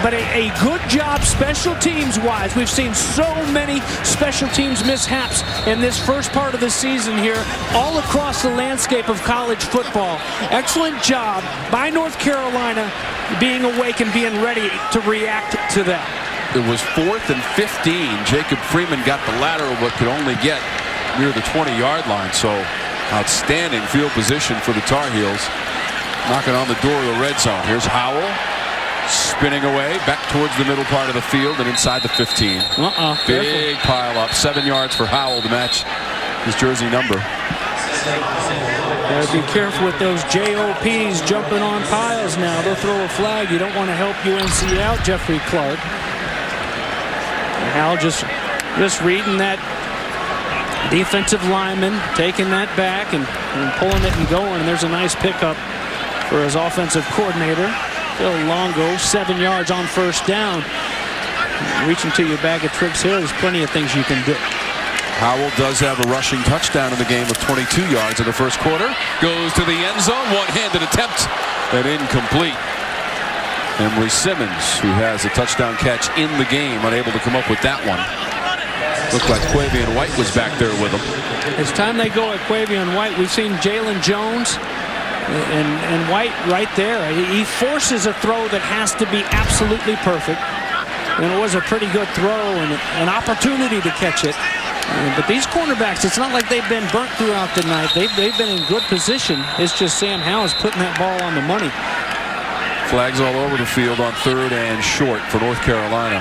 But a good job special teams-wise. We've seen so many special teams mishaps in this first part of the season here, all across the landscape of college football. Excellent job by North Carolina being awake and being ready to react to that. It was 4th and 15. Jacob Freeman got the lateral, but could only get near the 20-yard line. So outstanding field position for the Tar Heels. Knocking on the door of the red zone. Here's Howell. Spinning away back towards the middle part of the field and inside the 15. Big pile up. 7 yards for Howell to match his jersey number. Gotta be careful with those JOPs jumping on piles now. They'll throw a flag. You don't want to help UNC out, Jeffrey Clark. Hal just reading that defensive lineman, taking that back and pulling it and going. And there's a nice pickup for his offensive coordinator, Phil Longo. 7 yards on first down. Reaching to your bag of tricks here. There's plenty of things you can do. Howell does have a rushing touchdown in the game of 22 yards in the first quarter. Goes to the end zone. One-handed attempt and incomplete. Emery Simmons, who has a touchdown catch in the game, unable to come up with that one. Looked like Quavian White was back there with him. It's time they go at Quavian White. We've seen Jalen Jones and White right there. He forces a throw that has to be absolutely perfect. And it was a pretty good throw and an opportunity to catch it. But these cornerbacks, it's not like they've been burnt throughout the night. They've been in good position. It's just Sam Howell's putting that ball on the money. Flags all over the field on 3rd and short for North Carolina.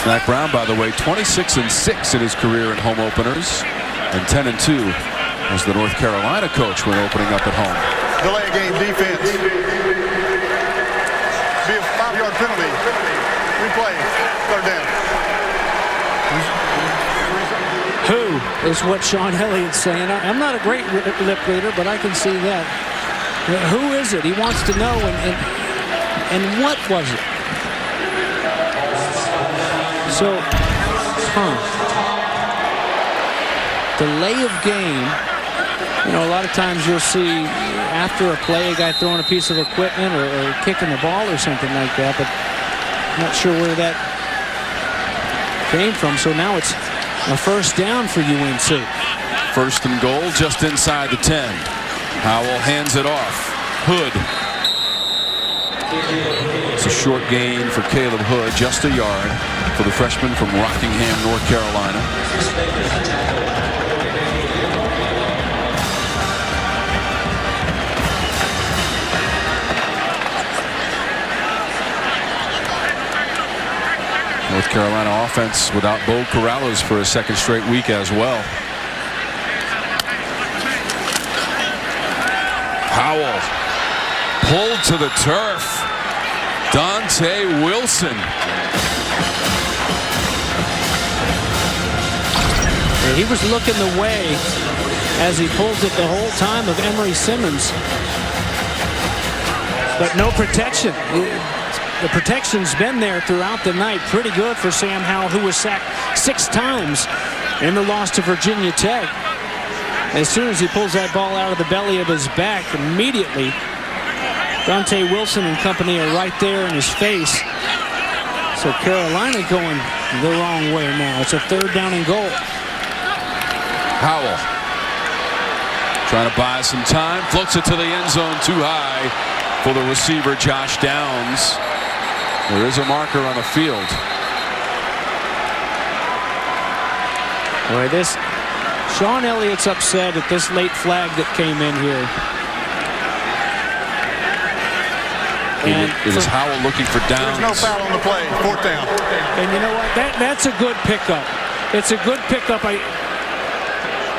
Mack Brown, by the way, 26-6 in his career in home openers, and 10-2 as the North Carolina coach when opening up at home. Delay game defense. Be a 5-yard penalty. Replay. 3rd down. Who is what Sean Elliott's saying. I'm not a great lip reader, but I can see that. Who is it? He wants to know, and what was it? So, delay of game. You know, a lot of times you'll see after a play a guy throwing a piece of equipment or kicking the ball or something like that, but I'm not sure where that came from. So now it's a first down for UNC. 1st and goal just inside the 10. Howell hands it off. Hood. It's a short gain for Caleb Hood, just a yard for the freshman from Rockingham, North Carolina. North Carolina offense without Bo Corrales for a 2nd straight week as well. Howell pulled to the turf. Dante Wilson. Yeah, he was looking the way as he pulls it the whole time of Emery Simmons. But no protection. The protection's been there throughout the night. Pretty good for Sam Howell, who was sacked 6 times in the loss to Virginia Tech. As soon as he pulls that ball out of the belly of his back, immediately Dante Wilson and company are right there in his face. So Carolina going the wrong way now. It's a 3rd down and goal. Howell trying to buy some time. Floats it to the end zone too high for the receiver Josh Downs. There is a marker on the field. Boy, Sean Elliott's upset at this late flag that came in here. And it was Howell looking for Downs. There's no foul on the play. 4th down. And you know what? That's a good pickup. It's a good pickup.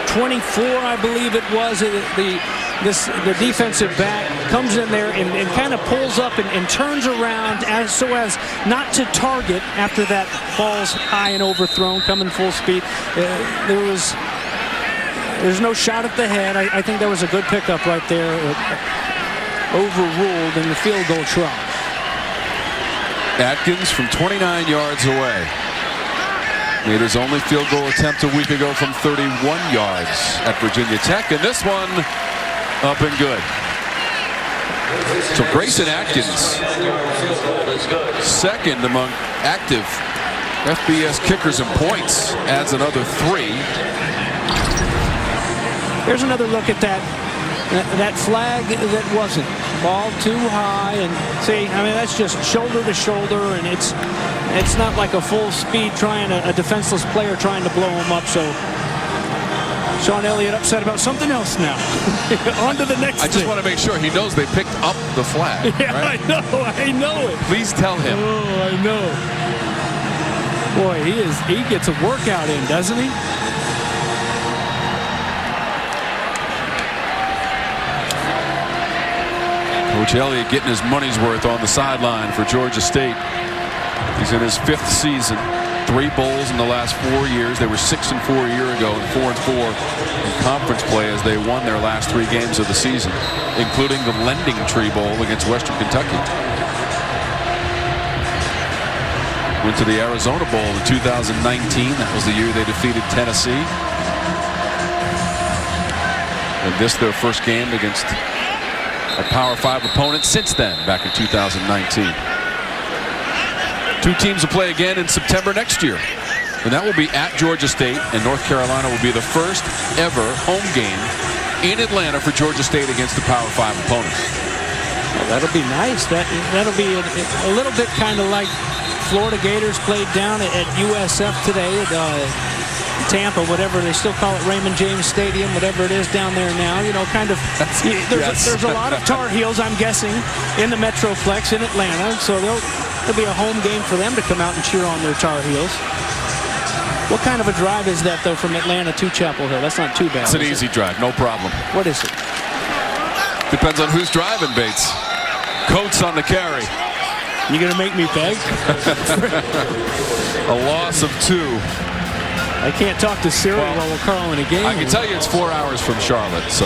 24, I believe it was. The defensive back comes in there and kind of pulls up and turns around so as not to target after that ball's high and overthrown, coming full speed. There's no shot at the head. I think that was a good pickup right there. Overruled in the field goal try. Atkins from 29 yards away. Made his only field goal attempt a week ago from 31 yards at Virginia Tech, and this one up and good. So Grayson Atkins, second among active FBS kickers and points, adds another 3. Here's another look at that flag that wasn't. Ball too high, and see, I mean, that's just shoulder to shoulder, and it's not like a full speed a defenseless player trying to blow him up. So Sean Elliott upset about something else now. On to the next I just want to make sure he knows they picked up the flag. Yeah, right? I know it. Please tell him. Oh, I know. Boy, he gets a workout in, doesn't he? Coach Elliott getting his money's worth on the sideline for Georgia State. He's in his 5th season. 3 bowls in the last 4 years. They were 6-4 a year ago and 4-4 in conference play as they won their last 3 games of the season, including the Lending Tree Bowl against Western Kentucky. Went to the Arizona Bowl in 2019. That was the year they defeated Tennessee. And this their first game against a Power 5 opponent since then, back in 2019. 2 teams will play again in September next year. And that will be at Georgia State, and North Carolina will be the first ever home game in Atlanta for Georgia State against the Power 5 opponent. Well, that'll be nice. That'll be a little bit kind of like Florida Gators played down at USF today at Tampa, whatever they still call it, Raymond James Stadium, whatever it is down there now. You know, kind of. There's a lot of Tar Heels, I'm guessing, in the Metroplex in Atlanta, so there'll be a home game for them to come out and cheer on their Tar Heels. What kind of a drive is that, though, from Atlanta to Chapel Hill? That's not too bad. It's an easy drive, no problem. What is it? Depends on who's driving, Bates. Coates on the carry. You gonna make me beg? A loss of 2. I can't talk to Siri while we're calling a game. I can tell you it's 4 hours from Charlotte, so.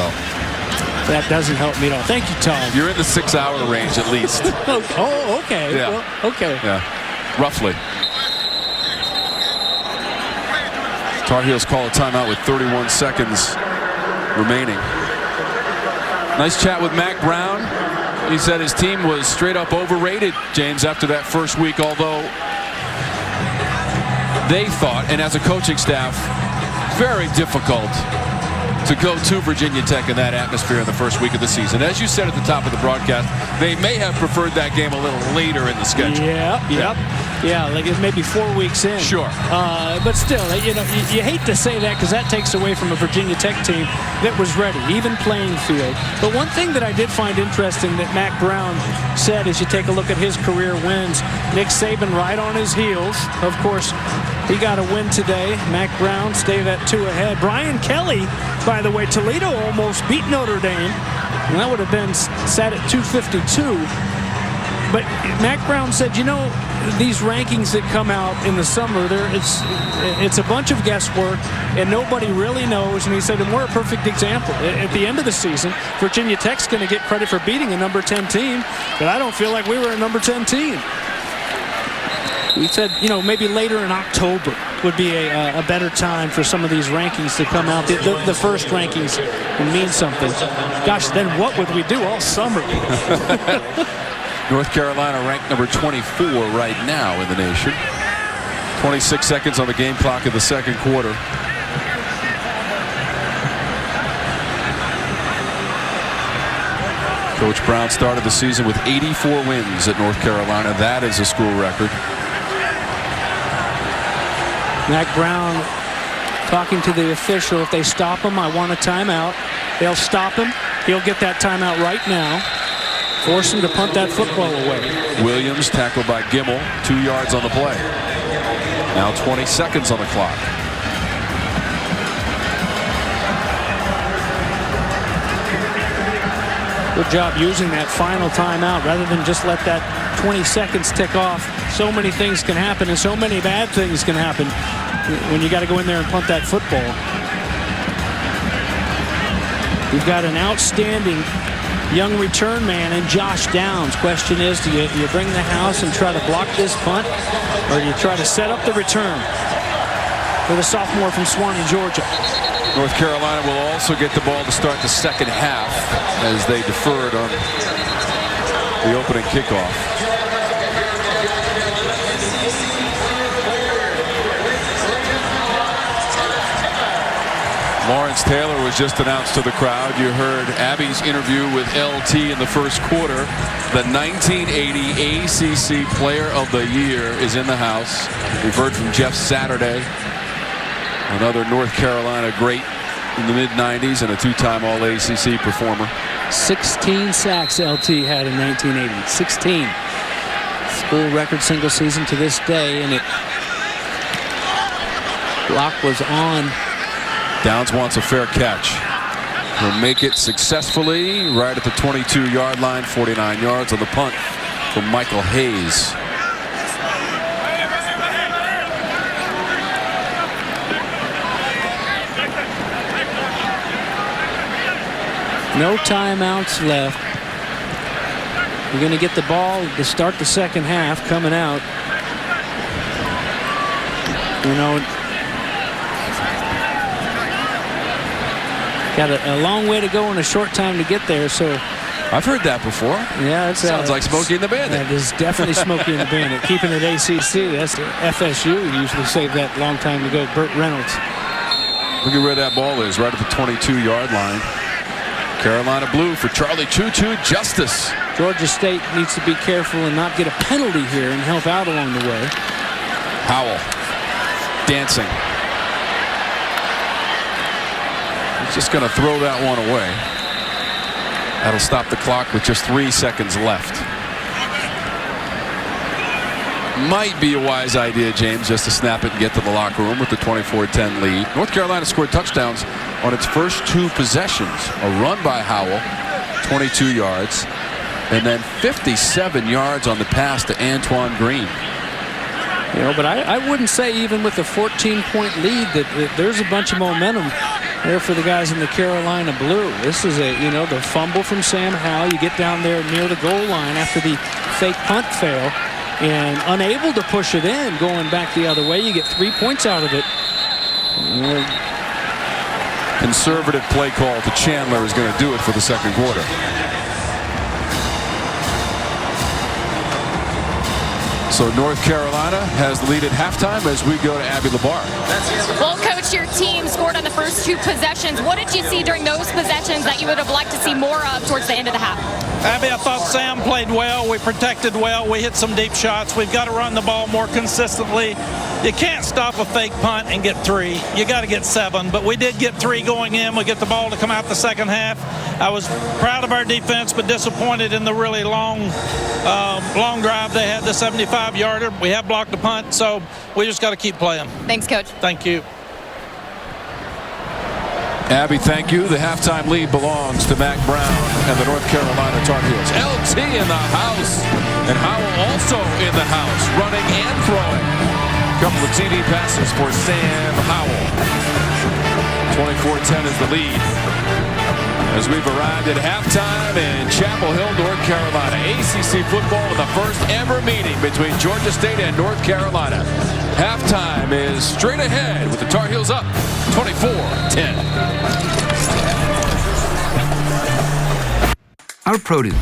That doesn't help me at all. Thank you, Tom. You're in the 6-hour range at least. Oh, okay. Yeah. Well, okay. Yeah, roughly. Tar Heels call a timeout with 31 seconds remaining. Nice chat with Mack Brown. He said his team was straight up overrated, James, after that first week, although they thought, and as a coaching staff, very difficult to go to Virginia Tech in that atmosphere in the first week of the season. As you said at the top of the broadcast, they may have preferred that game a little later in the schedule. Yeah, like it maybe 4 weeks in. Sure. But still, you know, you hate to say that because that takes away from a Virginia Tech team that was ready, even playing field. But one thing that I did find interesting that Mack Brown said as you take a look at his career wins, Nick Saban right on his heels. Of course, he got a win today. Mack Brown stayed at 2 ahead. Brian Kelly, by the way, Toledo almost beat Notre Dame. And that would have been sat at 252. But Mack Brown said, you know, these rankings that come out in the summer, it's a bunch of guesswork, and nobody really knows. And he said, and we're a perfect example. At the end of the season, Virginia Tech's going to get credit for beating a number 10 team, but I don't feel like we were a number 10 team. He said, you know, maybe later in October would be a better time for some of these rankings to come out. The first rankings would mean something. Gosh, then what would we do all summer? North Carolina ranked number 24 right now in the nation. 26 seconds on the game clock of the second quarter. Coach Brown started the season with 84 wins at North Carolina. That is a school record. Mack Brown talking to the official. If they stop him, I want a timeout. They'll stop him. He'll get that timeout right now. Force him to punt that football away. Williams tackled by Gimmel, 2 yards on the play. Now 20 seconds on the clock. Good job using that final timeout rather than just let that 20 seconds tick off. So many things can happen, and so many bad things can happen when you got to go in there and punt that football. You've got an outstanding young return man in Josh Downs. Question is, do you bring the house and try to block this punt, or do you try to set up the return? for the sophomore from Swanee, Georgia. North Carolina will also get the ball to start the second half as they deferred on the opening kickoff. Lawrence Taylor was just announced to the crowd. You heard Abby's interview with LT in the first quarter. The 1980 ACC Player of the Year is in the house. We've heard from Jeff Saturday, another North Carolina great in the mid-90s and a two-time All-ACC performer. 16 sacks LT had in 1980. 16. School record single season to this day, and it block was on. Downs wants a fair catch. He'll make it successfully right at the 22-yard line, 49 yards on the punt from Michael Hayes. No timeouts left. We're going to get the ball to start the second half coming out. You know, got a long way to go and a short time to get there, so I've heard that before. Yeah, it sounds like Smokey and the Bandit. That is definitely Smokey and the Bandit. Keeping it ACC, that's FSU. Usually save that long time to go. Burt Reynolds. Look at where that ball is, right at the 22-yard line. Carolina blue for Charlie Choo-Choo Justice. Georgia State needs to be careful and not get a penalty here and help out along the way. Howell dancing. He's just going to throw that one away. That'll stop the clock with just 3 seconds left. Might be a wise idea, James, just to snap it and get to the locker room with the 24-10 lead. North Carolina scored touchdowns on its first 2 possessions. A run by Howell, 22 yards, and then 57 yards on the pass to Antoine Green. You know, but I wouldn't say even with a 14-point lead that there's a bunch of momentum there for the guys in the Carolina blue. This is the fumble from Sam Howell. You get down there near the goal line after the fake punt fail and unable to push it in going back the other way. You get 3 points out of it. Conservative play call to Chandler is going to do it for the second quarter. So North Carolina has the lead at halftime as we go to Abby Labar. Well, Coach, your team scored on the first 2 possessions. What did you see during those possessions that you would have liked to see more of towards the end of the half? Abby, I thought Sam played well. We protected well. We hit some deep shots. We've got to run the ball more consistently. You can't stop a fake punt and get 3. You got to get 7. But we did get 3 going in. We get the ball to come out the second half. I was proud of our defense, but disappointed in the really long drive they had, the 75-yarder. We have blocked the punt, so we just got to keep playing. Thanks, Coach. Thank you. Abby, thank you. The halftime lead belongs to Mac Brown and the North Carolina Tar Heels. LT in the house, and Howell also in the house, running and throwing. Couple of TD passes for Sam Howell. 24-10 is the lead as we've arrived at halftime in Chapel Hill, North Carolina. ACC football in the first ever meeting between Georgia State and North Carolina. Halftime is straight ahead with the Tar Heels up 24-10. Our produce.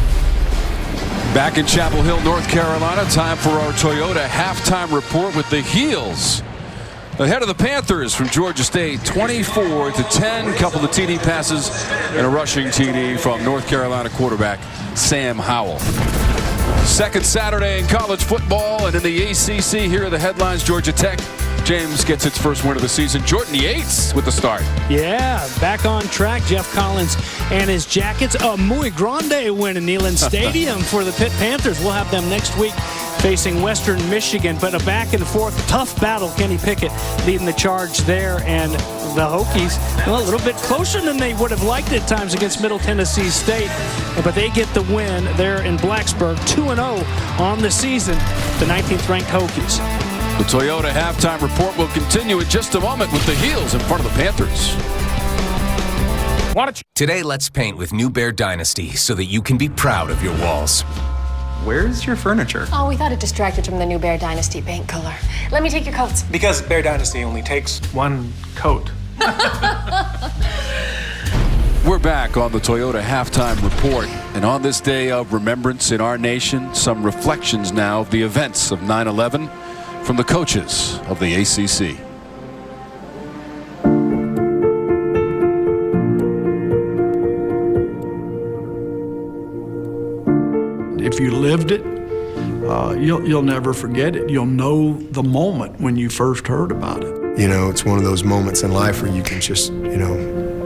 Back in Chapel Hill, North Carolina, time for our Toyota halftime report with the Heels ahead of the Panthers from Georgia State, 24-10. Couple of TD passes and a rushing TD from North Carolina quarterback Sam Howell. Second Saturday in college football, and in the ACC, here are the headlines. Georgia Tech, James, gets its first win of the season. Jordan Yates with the start. Yeah, back on track. Jeff Collins and his Jackets. A muy grande win in Neyland Stadium for the Pitt Panthers. We'll have them next week facing Western Michigan, but a back and forth tough battle. Kenny Pickett leading the charge there, and the Hokies a little bit closer than they would have liked at times against Middle Tennessee State, but they get the win there in Blacksburg, 2-0 on the season, the 19th ranked Hokies. The Toyota halftime report will continue in just a moment with the Heels in front of the Panthers. Today, let's paint with New Bear Dynasty so that you can be proud of your walls. Where's your furniture? Oh, we thought it distracted from the new Bear Dynasty paint color. Let me take your coats. Because Bear Dynasty only takes one coat. We're back on the Toyota Halftime Report. And on this day of remembrance in our nation, some reflections now of the events of 9/11 from the coaches of the ACC. If you lived it, you'll never forget it. You'll know the moment when you first heard about it. You know, it's one of those moments in life where you can just,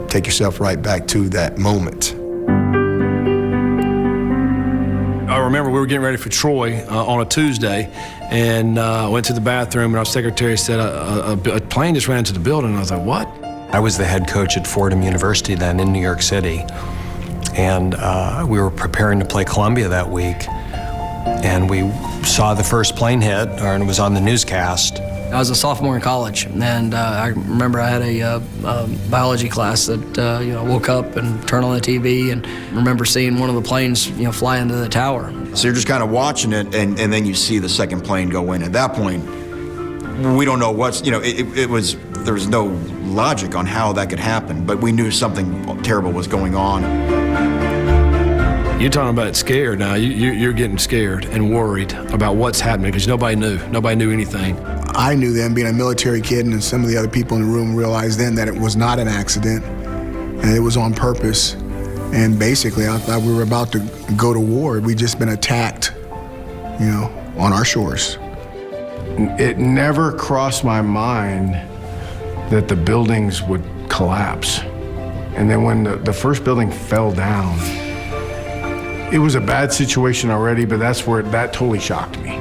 take yourself right back to that moment. I remember we were getting ready for Troy on a Tuesday, and I went to the bathroom, and our secretary said, a plane just ran into the building. And I was like, what? I was the head coach at Fordham University then in New York City, and we were preparing to play Columbia that week, and we saw the first plane hit, and it was on the newscast. I was a sophomore in college, and I remember I had a biology class that woke up and turned on the TV, and remember seeing one of the planes fly into the tower. So you're just kind of watching it, and then you see the second plane go in. At that point, we don't know what's there was no logic on how that could happen, but we knew something terrible was going on. You're talking about scared now. You're getting scared and worried about what's happening because nobody knew anything. I knew then, being a military kid, and some of the other people in the room realized then that it was not an accident, and it was on purpose. And basically, I thought we were about to go to war. We'd just been attacked, on our shores. It never crossed my mind that the buildings would collapse. And then when the first building fell down, it was a bad situation already, but that's where that totally shocked me.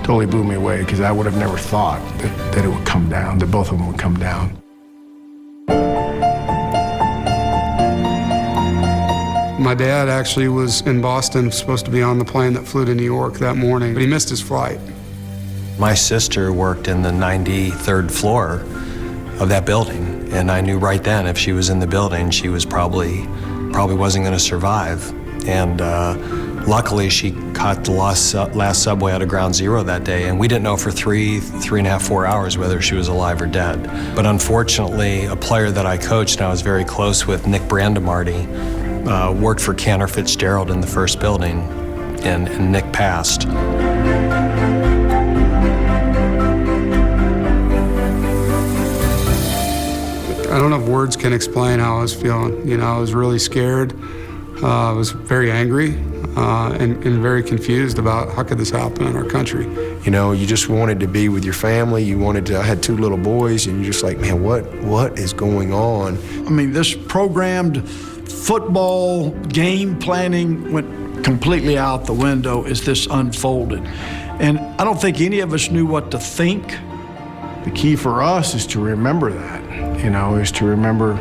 Totally blew me away, because I would have never thought that it would come down, that both of them would come down. My dad actually was in Boston, supposed to be on the plane that flew to New York that morning, but he missed his flight. My sister worked in the 93rd floor of that building, and I knew right then if she was in the building, she was probably wasn't going to survive. And luckily, she caught the last subway out of Ground Zero that day, and we didn't know for 3.5, 4 hours whether she was alive or dead. But unfortunately, a player that I coached and I was very close with, Nick Brandemarty, worked for Cantor Fitzgerald in the first building, and Nick passed. I don't know if words can explain how I was feeling. I was really scared. I was very angry and very confused about how could this happen in our country. You just wanted to be with your family. I had 2 little boys, and you're just like, man, what is going on? I mean, this programmed football game planning went completely out the window as this unfolded. And I don't think any of us knew what to think. The key for us is to remember that, is to remember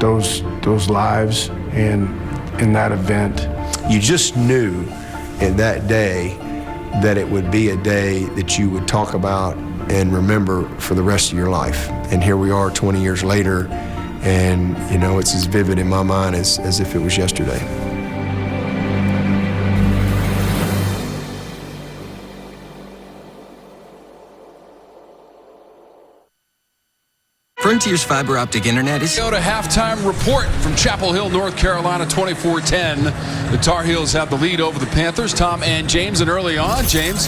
those lives and in that event. You just knew in that day that it would be a day that you would talk about and remember for the rest of your life. And here we are 20 years later, and it's as vivid in my mind as if it was yesterday. Frontier's fiber optic internet is... Go to halftime report from Chapel Hill, North Carolina, 24-10. The Tar Heels have the lead over the Panthers. Tom and James, and early on, James,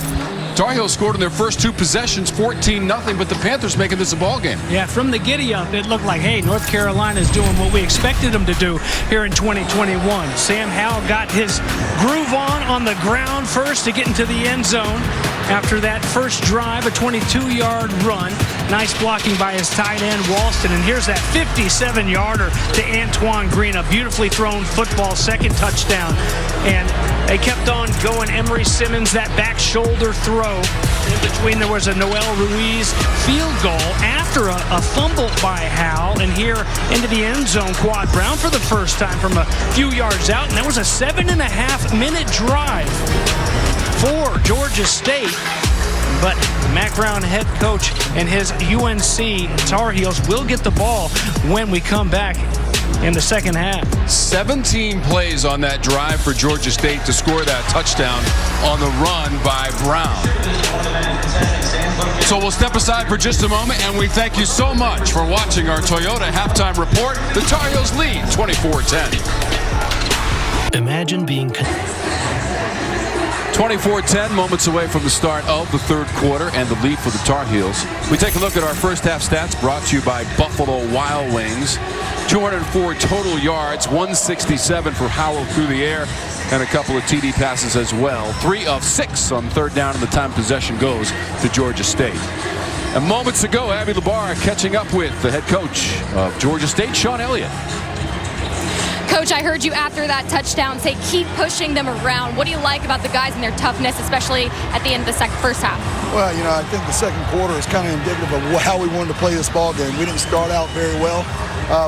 Tar Heels scored in their first 2 possessions, 14-0, but the Panthers making this a ball game. Yeah, from the giddy-up, it looked like, hey, North Carolina's doing what we expected them to do here in 2021. Sam Howell got his groove on the ground first to get into the end zone. After that first drive, a 22-yard run. Nice blocking by his tight end, Walston. And here's that 57-yarder to Antoine Green. A beautifully thrown football, second touchdown. And they kept on going. Emery Simmons, that back shoulder throw. In between, there was a Noel Ruiz field goal after a fumble by Howell. And here into the end zone, Quad Brown for the first time from a few yards out. And that was a 7.5-minute drive for Georgia State. But Mack Brown, head coach, and his UNC Tar Heels will get the ball when we come back in the second half. 17 plays on that drive for Georgia State to score that touchdown on the run by Brown. So we'll step aside for just a moment, and we thank you so much for watching our Toyota Halftime Report. The Tar Heels lead 24-10. Imagine being 24-10, moments away from the start of the third quarter and the lead for the Tar Heels. We take a look at our first half stats brought to you by Buffalo Wild Wings. 204 total yards, 167 for Howell through the air, and a couple of TD passes as well. 3 of 6 on third down, and the time possession goes to Georgia State. And moments ago, Abby Labar catching up with the head coach of Georgia State, Sean Elliott. Coach, I heard you after that touchdown say keep pushing them around. What do you like about the guys and their toughness, especially at the end of the first half? Well, you know, I think the second quarter is kind of indicative of how we wanted to play this ball game. We didn't start out very well,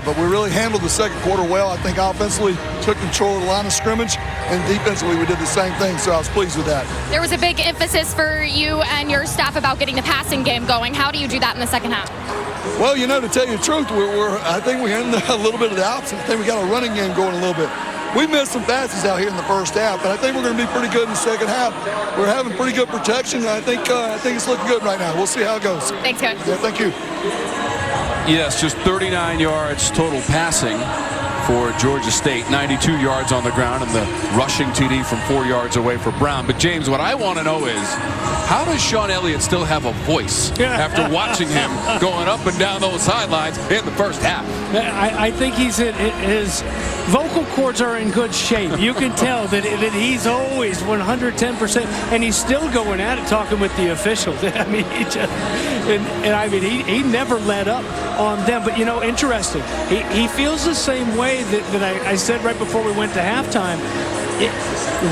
but we really handled the second quarter well. I think offensively took control of the line of scrimmage, and defensively we did the same thing, so I was pleased with that. There was a big emphasis for you and your staff about getting the passing game going. How do you do that in the second half? Well, you know, to tell you the truth, I think we're in a little bit of the opposite. I think we got a running game going a little bit. We missed some passes out here in the first half, but I think we're going to be pretty good in the second half. We're having pretty good protection, and I think it's looking good right now. We'll see how it goes. Thanks, Coach. Yeah, thank you. Yes, just 39 yards total passing for Georgia State, 92 yards on the ground, and the rushing TD from 4 yards away for Brown. But James, what I want to know is, how does Sean Elliott still have a voice after watching him going up and down those sidelines in the first half? I think his vocal cords are in good shape. You can tell that he's always 110%, and he's still going at it, talking with the officials. I mean, he never let up on them. But, you know, interesting. He feels the same way that I said right before we went to halftime.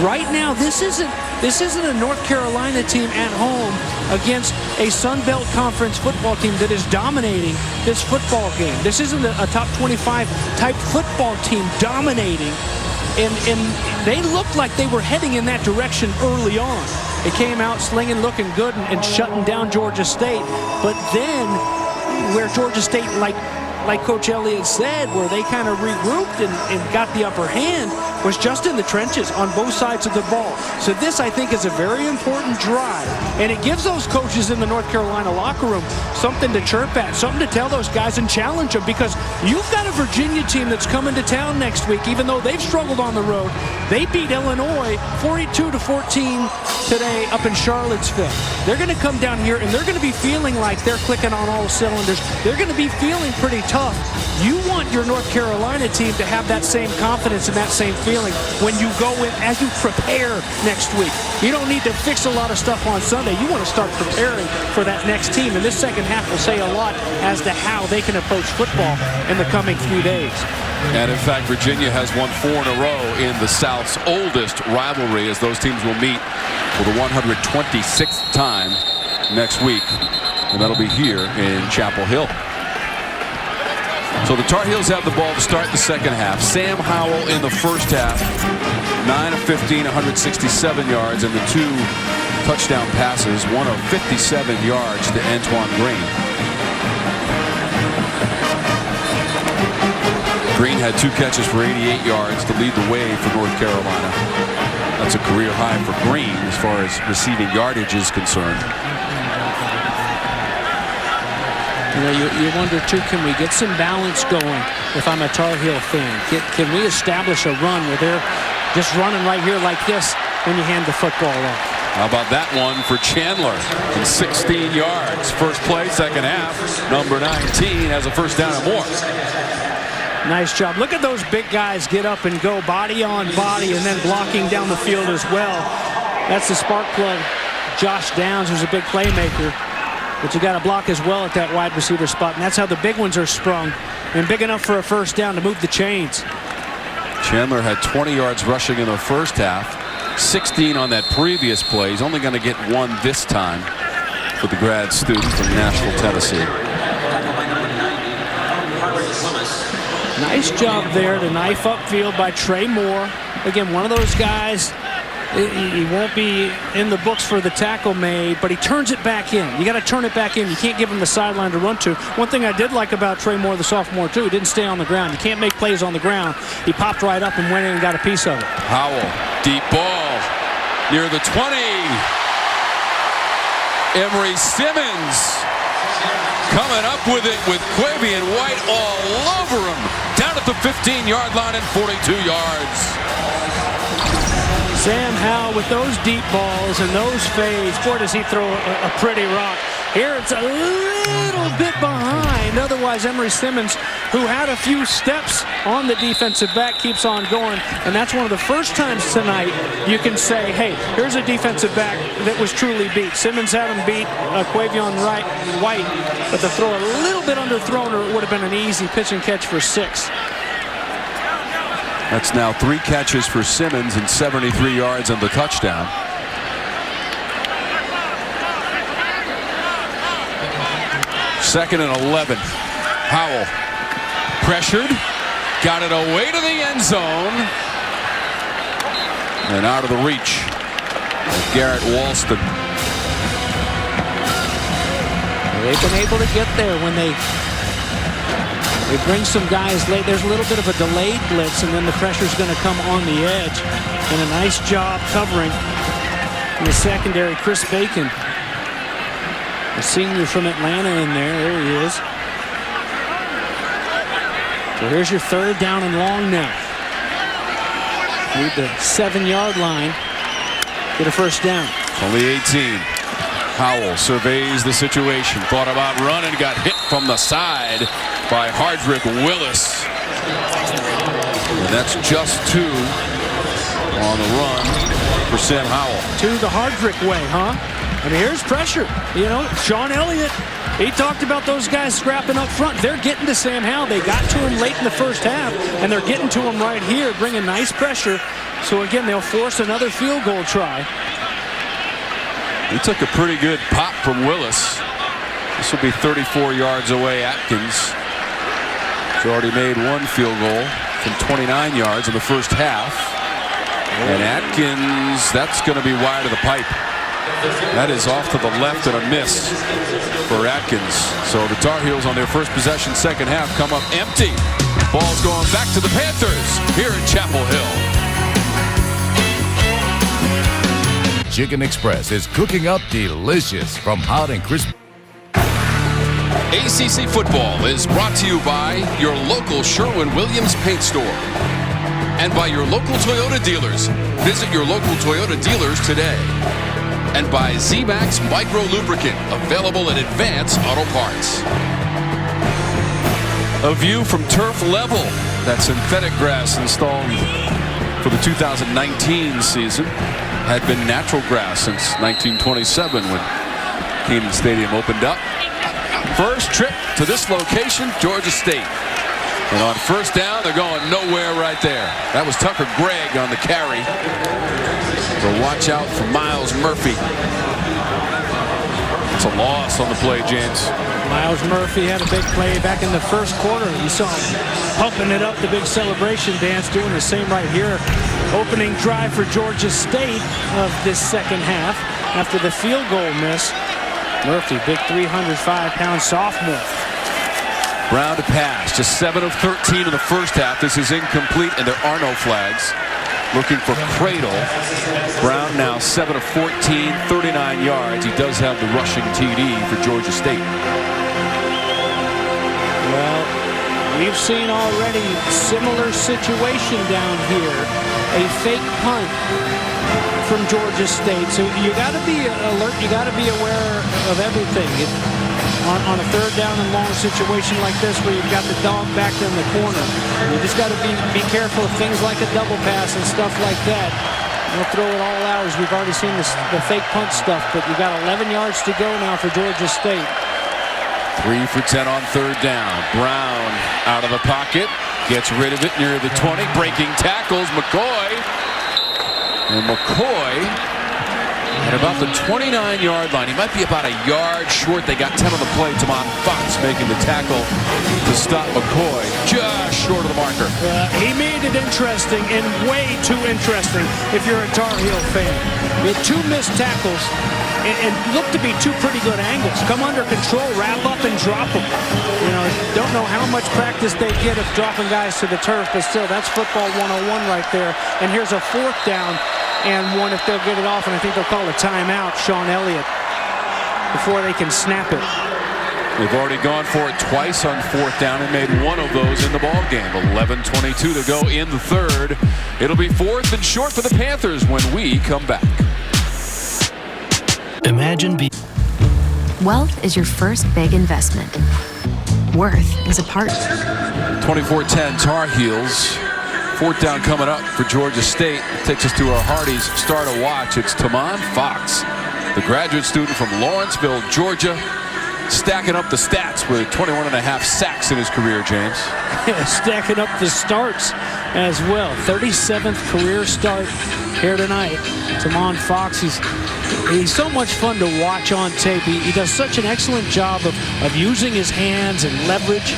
Right now, this isn't a North Carolina team at home against a Sun Belt Conference football team that is dominating this football game. This isn't a top 25 type football team dominating, and they looked like they were heading in that direction early on. They came out slinging, looking good, and shutting down Georgia State. But then, where Georgia State, like Coach Elliott said, where they kind of regrouped and got the upper hand, was just in the trenches on both sides of the ball. So this, I think, is a very important drive, and it gives those coaches in the North Carolina locker room something to chirp at, something to tell those guys and challenge them, because you've got a Virginia team that's coming to town next week. Even though they've struggled on the road, they beat Illinois 42-14 today up in Charlottesville. They're going to come down here, and they're going to be feeling like they're clicking on all cylinders. They're going to be feeling pretty tough. You want your North Carolina team to have that same confidence and that same feeling when you go in as you prepare next week. You don't need to fix a lot of stuff on Sunday. You want to start preparing for that next team, and this second half will say a lot as to how they can approach football in the coming few days. And in fact, Virginia has won 4 in a row in the South's oldest rivalry, as those teams will meet for the 126th time next week, and that'll be here in Chapel Hill. So the Tar Heels have the ball to start the second half. Sam Howell in the first half, 9 of 15, 167 yards, and the 2 touchdown passes, 1 of 57 yards to Antoine Green. Green had 2 catches for 88 yards to lead the way for North Carolina. That's a career high for Green as far as receiving yardage is concerned. You know, you wonder, too, can we get some balance going if I'm a Tar Heel fan? Can we establish a run where they're just running right here like this when you hand the football off? How about that one for Chandler? And 16 yards. First play, second half. Number 19 has a first down and more. Nice job. Look at those big guys get up and go body on body and then blocking down the field as well. That's the spark plug. Josh Downs, who's a big playmaker. But you got to block as well at that wide receiver spot. And that's how the big ones are sprung. And big enough for a first down to move the chains. Chandler had 20 yards rushing in the first half. 16 on that previous play. He's only going to get 1 this time for the grad student from Nashville, Tennessee. Nice job there to knife upfield by Trey Moore. Again, one of those guys He won't be in the books for the tackle made, but he turns it back in. You got to turn it back in. You can't give him the sideline to run to. One thing I did like about Trey Moore, the sophomore, too, he didn't stay on the ground. You can't make plays on the ground. He popped right up and went in and got a piece of it. Howell, deep ball near the 20. Emery Simmons coming up with it with Quavian White all over him. Down at the 15-yard line and 42 yards. Sam Howell with those deep balls and those fades. Boy, does he throw a pretty rock. Here it's a little bit behind. Otherwise, Emery Simmons, who had a few steps on the defensive back, keeps on going. And that's one of the first times tonight you can say, hey, here's a defensive back that was truly beat. Simmons had him beat, Quavion White, but the throw a little bit underthrown, or it would have been an easy pitch and catch for 6. That's now 3 catches for Simmons and 73 yards on the touchdown. Second and 11. Howell pressured, got it away to the end zone, and out of the reach of Garrett Walston. They've been able to get there when they bring some guys late. There's a little bit of a delayed blitz, and then the pressure's going to come on the edge. And a nice job covering in the secondary. Chris Bacon, a senior from Atlanta, in there. There he is. So here's your 3rd down and long now. Need the 7-yard line. Get a first down. Only 18. Howell surveys the situation. Thought about running. Got hit from the side by Hardrick Willis. And that's just 2 on the run for Sam Howell. To the Hardrick way, huh? I mean, here's pressure. You know, Sean Elliott, he talked about those guys scrapping up front. They're getting to Sam Howell. They got to him late in the first half, and they're getting to him right here, bringing nice pressure. So, again, they'll force another field goal try. He took a pretty good pop from Willis. This will be 34 yards away. Atkins has already made 1 field goal from 29 yards in the first half. And Atkins, that's going to be wide of the pipe. That is off to the left and a miss for Atkins. So the Tar Heels on their first possession, second half, come up empty. Ball's going back to the Panthers here at Chapel Hill. Chicken Express is cooking up delicious from hot and crispy. ACC football is brought to you by your local Sherwin-Williams paint store and by your local Toyota dealers. Visit your local Toyota dealers today. And by Z-Max Micro Lubricant, available at Advance Auto Parts. A view from turf level. That synthetic grass installed for the 2019 season had been natural grass since 1927 when Kenan Stadium opened up. First trip to this location, Georgia State. And on first down, they're going nowhere right there. That was Tucker Gregg on the carry. So watch out for Miles Murphy. It's a loss on the play, James. Miles Murphy had a big play back in the first quarter. You saw him pumping it up, the big celebration dance, doing the same right here. Opening drive for Georgia State of this second half after the field goal miss. Murphy, big 305-pound sophomore. Brown to pass, just 7 of 13 in the first half. This is incomplete, and there are no flags. Looking for Cradle. Brown now 7 of 14, 39 yards. He does have the rushing TD for Georgia State. Well, we've seen already similar situation down here. A fake punt from Georgia State. So you got to be alert. You got to be aware of everything. On a third down and long situation like this where you've got the dog back in the corner, you just got to be careful of things like a double pass and stuff like that. We'll throw it all out as we've already seen the fake punt stuff, but you've got 11 yards to go now for Georgia State. 3 for 10 on third down. Brown out of the pocket, gets rid of it near the 20, breaking tackles. McCoy. And McCoy At about the 29-yard line, he might be about a yard short. They got 10 on the play. Tamon Fox making the tackle to stop McCoy, just short of the marker. He made it interesting, and way too interesting if you're a Tar Heel fan. With 2 missed tackles and looked to be 2 pretty good angles. Come under control, wrap up and drop them. You know, don't know how much practice they get of dropping guys to the turf, but still, that's football 101 right there. And here's a 4th down and 1 if they'll get it off, and I think they'll call a timeout, Sean Elliott, before they can snap it. They've already gone for it twice on 4th down and made 1 of those in the ball game. 11:22 to go in the 3rd. It'll be 4th and short for the Panthers when we come back. Imagine being... Wealth is your first big investment. Worth is a partner. 24-10 Tar Heels. 4th down coming up for Georgia State. Takes us to our Hardee's Star to Watch. It's Tamon Fox, the graduate student from Lawrenceville, Georgia, stacking up the stats with 21.5 sacks in his career, James. Stacking up the starts as well. 37th career start here tonight. Tamon Fox, he's so much fun to watch on tape. He does such an excellent job of using his hands and leverage.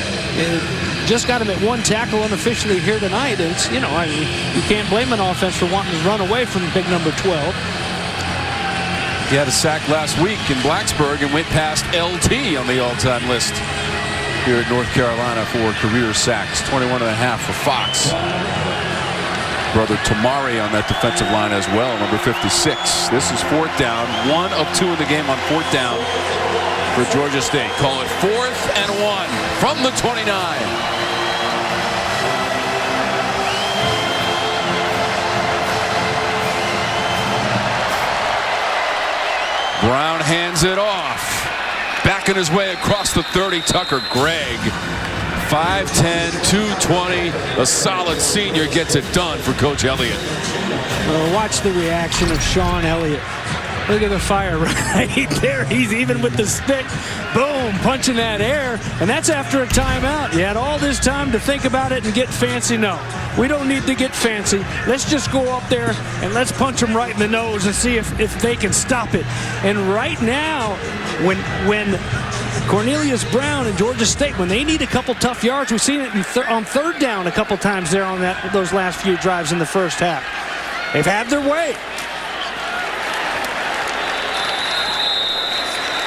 Just got him at 1 tackle unofficially here tonight. It's, you know, you can't blame an offense for wanting to run away from big number 12. He had a sack last week in Blacksburg and went past LT on the all-time list here at North Carolina for career sacks. 21.5 for Fox. Brother Tamari on that defensive line as well, number 56. This is 4th down. 1 of 2 in the game on 4th down for Georgia State. Call it 4th and 1 from the 29. Brown hands it off. Backing his way across the 30, Tucker Gregg. 5'10", 220. A solid senior gets it done for Coach Elliott. Well, watch the reaction of Sean Elliott. Look at the fire right there. He's even with the stick. Boom, punching that air. And that's after a timeout. You had all this time to think about it and get fancy. No, we don't need to get fancy. Let's just go up there and let's punch them right in the nose and see if they can stop it. And right now, when Cornelius Brown and Georgia State, when they need a couple tough yards, we've seen it on 3rd down a couple times there on those last few drives in the first half. They've had their way.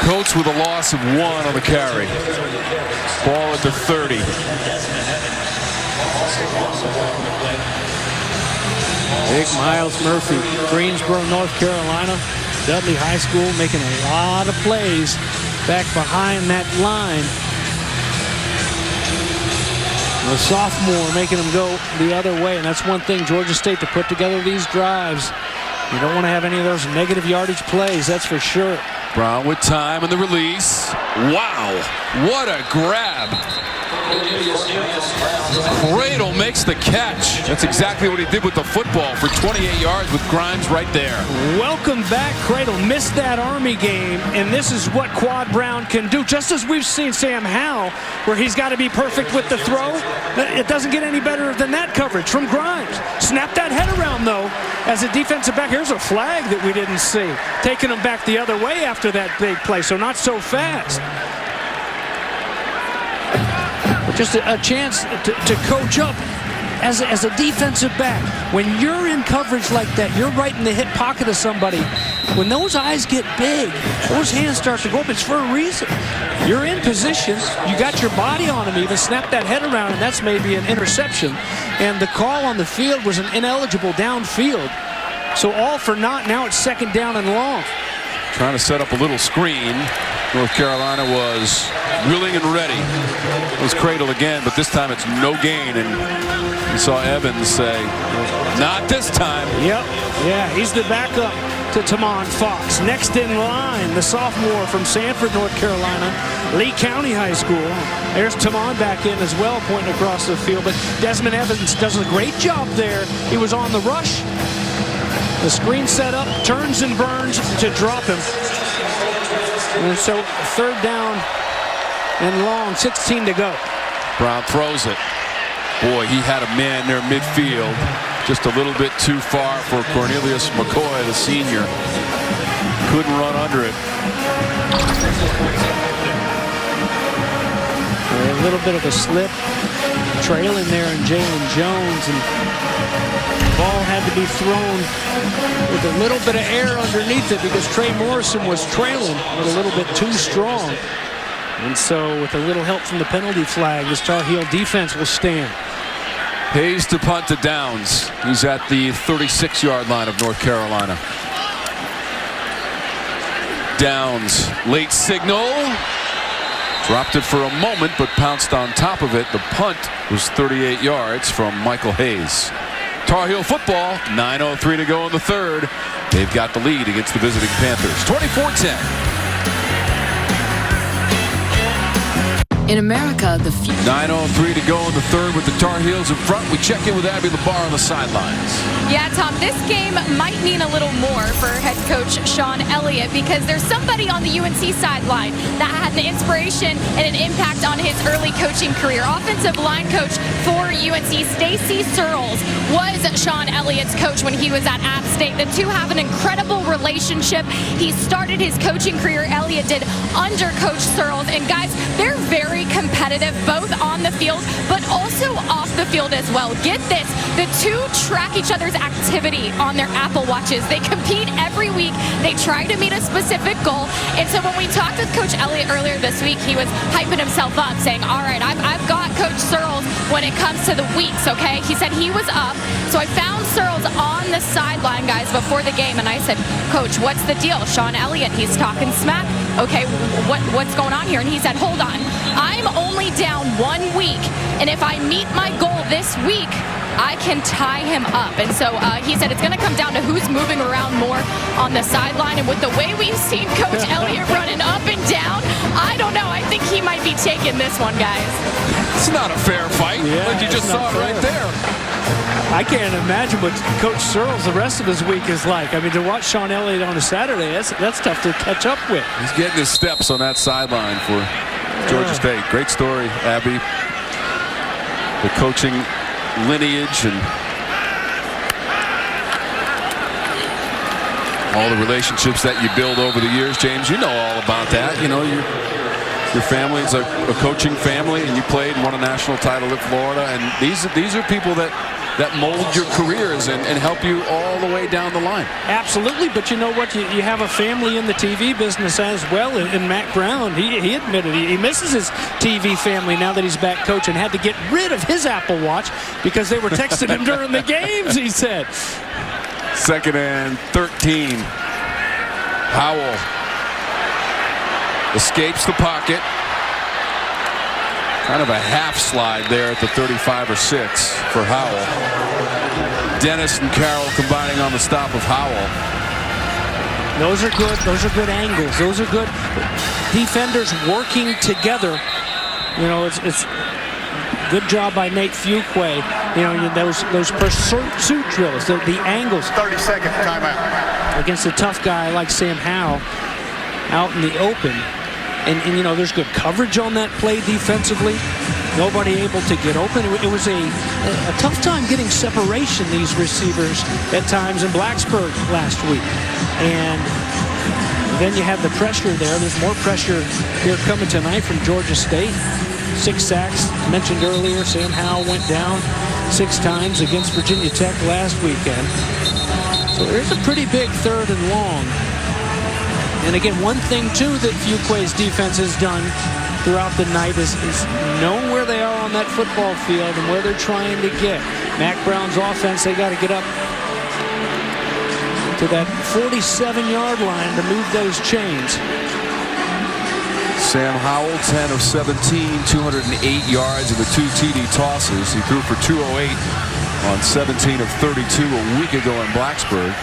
Coates with a loss of 1 on the carry. Ball at the 30. Big Miles Murphy, Greensboro, North Carolina, Dudley High School, making a lot of plays back behind that line. The sophomore making them go the other way, and that's one thing, Georgia State, to put together these drives. You don't want to have any of those negative yardage plays, that's for sure. Brown with time and the release. Wow, what a grab. Cradle makes the catch. That's exactly what he did with the football for 28 yards with Grimes right there. Welcome back, Cradle. Missed that Army game, and this is what Quad Brown can do. Just as we've seen Sam Howell, where he's got to be perfect with the throw, it doesn't get any better than that coverage from Grimes. Snap that head around, though, as a defensive back. Here's a flag that we didn't see. Taking him back the other way after that big play, so not so fast. Just a chance to coach up as a defensive back. When you're in coverage like that, you're right in the hip pocket of somebody. When those eyes get big, those hands start to go up. It's for a reason. You're in position. You got your body on him even. Snap that head around, and that's maybe an interception. And the call on the field was an ineligible downfield. So all for naught. Now it's 2nd down and long. Trying to set up a little screen. North Carolina was willing and ready. It was Cradle again, but this time it's no gain. And you saw Evans say, not this time. Yep. Yeah, he's the backup to Tamon Fox. Next in line, the sophomore from Sanford, North Carolina, Lee County High School. There's Tamon back in as well, pointing across the field. But Desmond Evans does a great job there. He was on the rush. The screen set up, turns and burns to drop him. And so 3rd down and long, 16 to go. Brown throws it. Boy, he had a man there midfield. Just a little bit too far for Cornelius McCoy, the senior. couldn't run under it. A little bit of a slip, trailing there in Jalen Jones, and the ball had to be thrown with a little bit of air underneath it because Trey Morrison was trailing, but a little bit too strong. And so with a little help from the penalty flag, this Tar Heel defense will stand. Hayes to punt to Downs. He's at the 36-yard line of North Carolina. Downs, late signal. Dropped it for a moment, but pounced on top of it. The punt was 38 yards from Michael Hayes. Tar Heel football, 9:03 to go in the third. They've got the lead against the visiting Panthers, 24-10. In America, the 9:03 to go in the third with the Tar Heels in front. We check in with Abby LaBar on the sidelines. Yeah, Tom, this game might mean a little more for head coach Sean Elliott because there's somebody on the UNC sideline that had an inspiration and an impact on his early coaching career. Offensive line coach for UNC, Stacy Searles, was Sean Elliott's coach when he was at App State. The two have an incredible relationship. He started his coaching career, Elliott did, under Coach Searles. And guys, they're very competitive, both on the field, but also off the field as well. Get this, the two track each other's activity on their Apple Watches. They compete every week. They try to meet a specific goal. And so when we talked with Coach Elliott earlier this week, he was hyping himself up, saying, all right, I've got Coach Searles when it comes to the weeks, okay? He said he was up. So I found Searles on the sideline, guys, before the game, and I said, Coach, what's the deal? Sean Elliott, he's talking smack. Okay, what's going on here? And he said, hold on. I'm only down 1 week, and if I meet my goal this week, I can tie him up. And so he said it's going to come down to who's moving around more on the sideline. And with the way we've seen Coach Elliott running up and down, I don't know. I think he might be taking this one, guys. It's not a fair fight, but you just saw it right there. I can't imagine what Coach Searles the rest of his week is like. I mean, to watch Sean Elliott on a Saturday, that's tough to catch up with. He's getting his steps on that sideline for Georgia State. Great story, Abby. The coaching lineage and all the relationships that you build over the years. James, you know all about that. You know, your family is a coaching family, and you played and won a national title at Florida. And these are people that mold your careers and help you all the way down the line. Absolutely, but you know what? You have a family in the TV business as well. And Matt Brown, he admitted he misses his TV family now that he's back coaching. Had to get rid of his Apple Watch because they were texting him during the games, he said. 2nd and 13. Howell escapes the pocket. Kind of a half slide there at the 35 or 6 for Howell. Dennis and Carroll combining on the stop of Howell. Those are good. Those are good angles. Those are good defenders working together. You know, it's good job by Nate Fuqua. You know, those pursuit drills, the angles. 30-second timeout. Against a tough guy like Sam Howell out in the open. And you know, there's good coverage on that play defensively. Nobody able to get open. It was a tough time getting separation, these receivers, at times in Blacksburg last week. And then you have the pressure there. There's more pressure here coming tonight from Georgia State. 6 sacks, mentioned earlier. Sam Howell went down 6 times against Virginia Tech last weekend. So there's a pretty big 3rd and long. And again, one thing, too, that Fuqua's defense has done throughout the night is knowing where they are on that football field and where they're trying to get. Mac Brown's offense, they got to get up to that 47-yard line to move those chains. Sam Howell, 10 of 17, 208 yards and the 2 TD tosses. He threw for 208 on 17 of 32 a week ago in Blacksburg.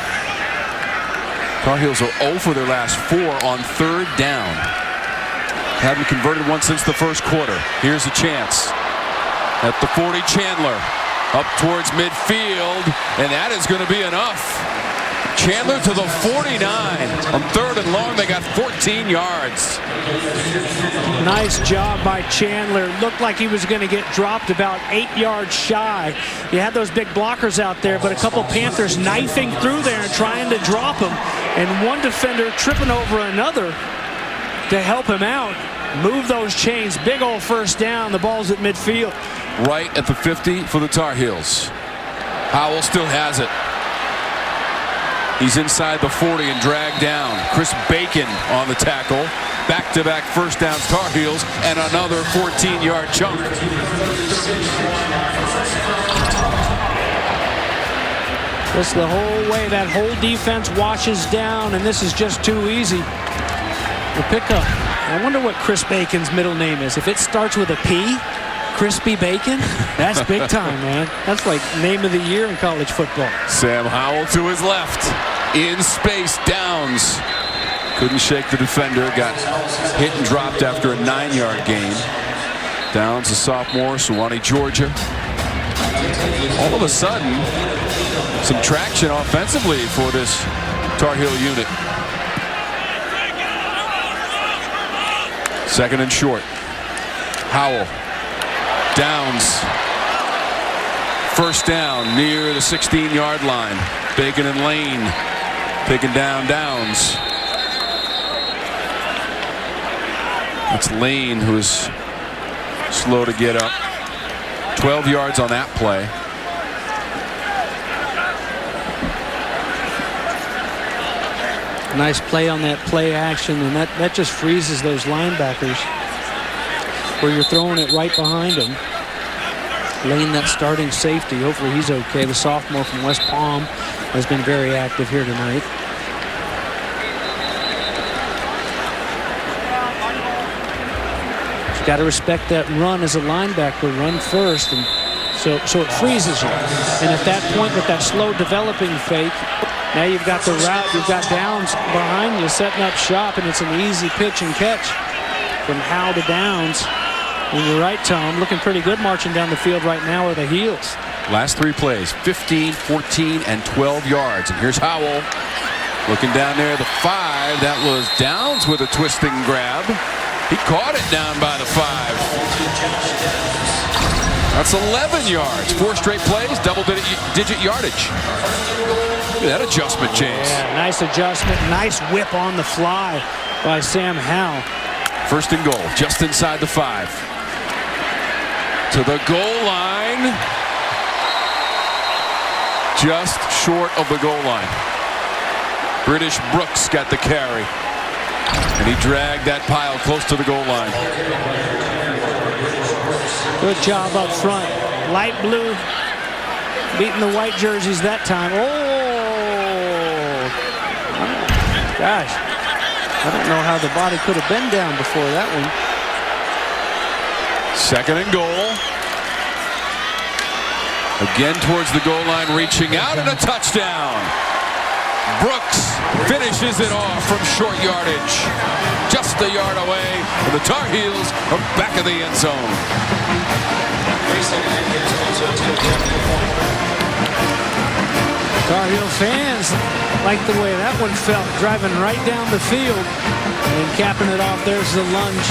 Tar Heels are 0 for their last 4 on 3rd down. Haven't converted one since the first quarter. Here's a chance. At the 40, Chandler up towards midfield, and that is going to be enough. Chandler to the 49. On 3rd and long, they got 14 yards. Nice job by Chandler. Looked like he was going to get dropped about 8 yards shy. You had those big blockers out there, but a couple Panthers knifing through there and trying to drop him. and one defender tripping over another to help him out. Move those chains. Big old first down. The ball's at midfield. Right at the 50 for the Tar Heels. Howell still has it. He's inside the 40 and dragged down. Chris Bacon on the tackle. Back-to-back first downs, Tar Heels, and another 14-yard chunk. Just the whole way, that whole defense washes down, and this is just too easy. The pickup. I wonder what Chris Bacon's middle name is. If it starts with a P, Crispy Bacon, that's big time, man. That's like name of the year in college football. Sam Howell to his left. In space, Downs. Couldn't shake the defender. Got hit and dropped after a 9-yard gain. Downs, a sophomore, Sewanee, Georgia. All of a sudden, some traction offensively for this Tar Heel unit. Second and short. Howell. Downs. First down near the 16-yard line. Bacon and Lane taking down Downs. That's Lane, who is slow to get up. 12 yards on that play. Nice play on that play action, and that just freezes those linebackers where you're throwing it right behind them. Lane, that starting safety, hopefully he's okay. The sophomore from West Palm has been very active here tonight. You got to respect that run as a linebacker, run first, and so it freezes you. And at that point, with that slow developing fake, now you've got the route, you've got Downs behind you setting up shop, and it's an easy pitch and catch from Howell to Downs. And you're right, Tom, looking pretty good marching down the field right now are the Heels. Last 3 plays, 15, 14, and 12 yards. And here's Howell looking down there, the 5. That was Downs with a twisting grab. He caught it down by the 5. That's 11 yards. 4 straight plays, double-digit yardage. Look at that adjustment, James. Yeah, nice adjustment. Nice whip on the fly by Sam Howell. First and goal, just inside the 5. To the goal line. Just short of the goal line. British Brooks got the carry. And he dragged that pile close to the goal line. Good job up front. Light blue beating the white jerseys that time. Oh! Gosh. I don't know how the body could have been down before that one. Second and goal. Again towards the goal line, reaching out, and a touchdown. Brooks finishes it off from short yardage. Just a yard away, and the Tar Heels are back in the end zone. Tar Heel fans like the way that one felt, driving right down the field and capping it off. There's the lunge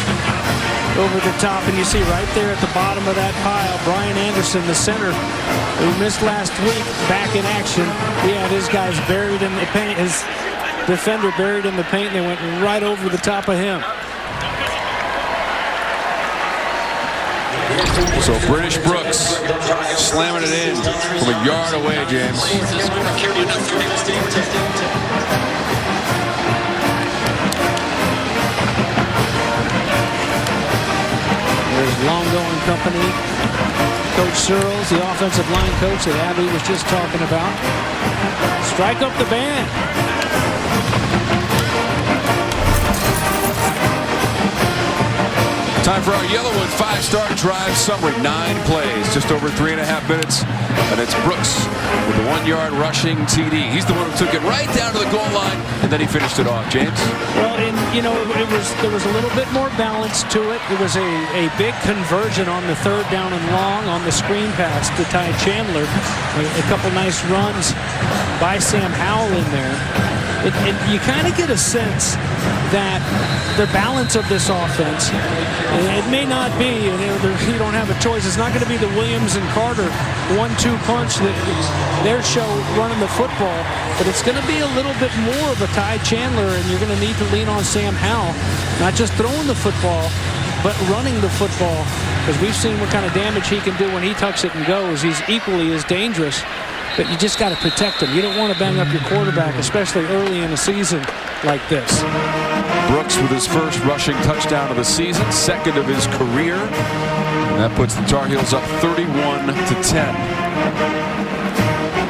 over the top, and you see right there at the bottom of that pile, Brian Anderson, the center, who missed last week, back in action. He had his guys buried in the paint, his defender buried in the paint, and they went right over the top of him. So British Brooks slamming it in from a yard away, James. There's Longo and company. Coach Searles, the offensive line coach that Abby was just talking about. Strike up the band. Time for our Yellowwood 5-star drive summary. 9 plays, just over 3.5 minutes. And it's Brooks with the 1-yard rushing TD. He's the one who took it right down to the goal line, and then he finished it off. James? Well, there was a little bit more balance to it. It was a big conversion on the 3rd down and long on the screen pass to Ty Chandler. A couple nice runs by Sam Howell in there. you kind of get a sense that the balance of this offense, it may not be, and you don't have a choice. It's not going to be the Williams and Carter 1-2 punch that their show running the football, but it's going to be a little bit more of a Ty Chandler, and you're going to need to lean on Sam Howell, not just throwing the football, but running the football, because we've seen what kind of damage he can do when he tucks it and goes. He's equally as dangerous, but you just got to protect him. You don't want to bang up your quarterback, especially early in a season like this. Brooks with his first rushing touchdown of the season, second of his career. And that puts the Tar Heels up 31-10.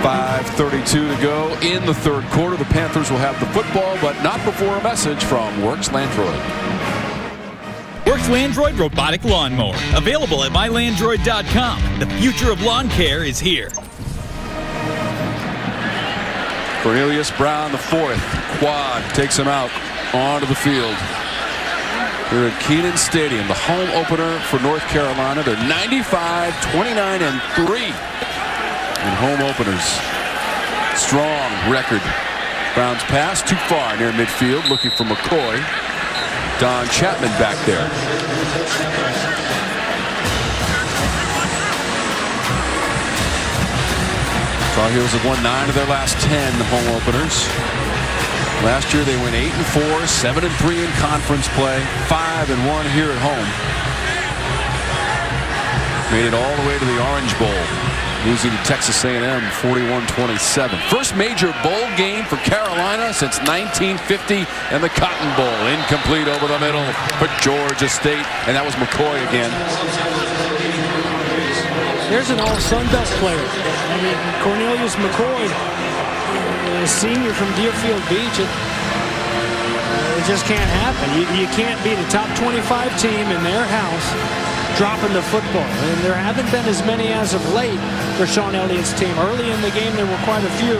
5:32 to go in the third quarter. The Panthers will have the football, but not before a message from Works Landroid. Works Landroid Robotic Lawnmower. Available at mylandroid.com. The future of lawn care is here. Cornelius Brown, the fourth. Quad takes him out onto the field. Here at Kenan Stadium, the home opener for North Carolina. They're 95-29-3 in home openers. Strong record. Brown's pass too far near midfield, looking for McCoy. Don Chapman back there. Tar Heels have won 9 of their last 10 home openers. Last year they went 8-4, 7-3 in conference play, 5-1 here at home. Made it all the way to the Orange Bowl, losing to Texas A&M 41-27. First major bowl game for Carolina since 1950 and the Cotton Bowl. Incomplete over the middle for Georgia State, and that was McCoy again. There's an all-Sun Belt player. I mean, Cornelius McCoy, a senior from Deerfield Beach. It just can't happen. You can't beat a top 25 team in their house dropping the football. And there haven't been as many as of late for Sean Elliott's team. Early in the game, there were quite a few.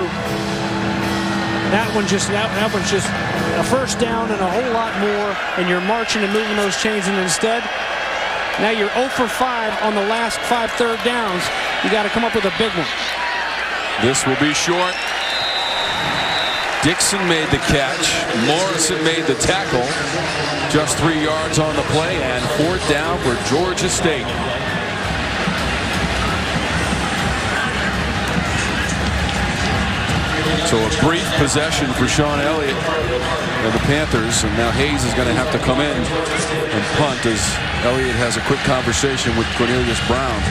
That one's just a first down and a whole lot more, and you're marching and moving those chains, and instead, now you're 0 for 5 on the last 5 third downs. You got to come up with a big one. This will be short. Dixon made the catch. Morrison made the tackle. Just 3 yards on the play, and 4th down for Georgia State. So a brief possession for Sean Elliott and the Panthers, and now Hayes is going to have to come in and punt as Elliott has a quick conversation with Cornelius Brown.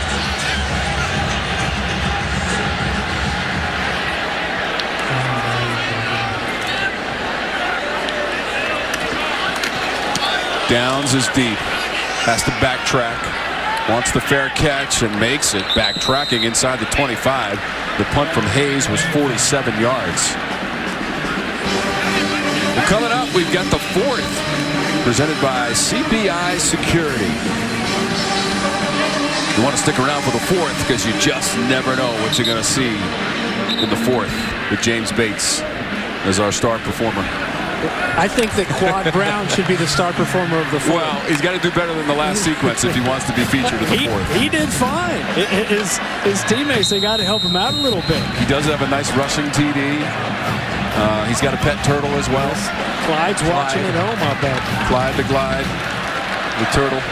Downs is deep, has to backtrack, wants the fair catch and makes it, backtracking inside the 25. The punt from Hayes was 47 yards. Well, coming up, we've got the 4th, presented by CPI Security. You want to stick around for the 4th because you just never know what you're going to see in the 4th with James Bates as our star performer. I think that Quad Brown should be the star performer of the 4th. Well, he's got to do better than the last sequence if he wants to be featured in the 4th. He did fine. His teammates, they got to help him out a little bit. He does have a nice rushing TD. He's got a pet turtle as well. Clyde's watching at home, I bet. Clyde the Glide, the turtle.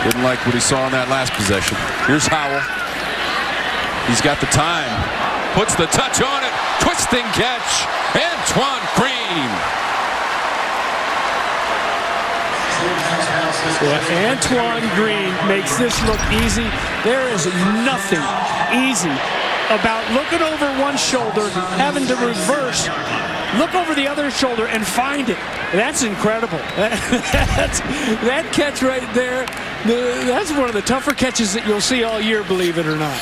Didn't like what he saw in that last possession. Here's Howell. He's got the time. Puts the touch on it. Twisting catch. Antoine Green. Yeah, Antoine Green makes this look easy. There is nothing easy about looking over one shoulder, having to reverse, look over the other shoulder, and find it. That's incredible. That catch right there, that's one of the tougher catches that you'll see all year, believe it or not.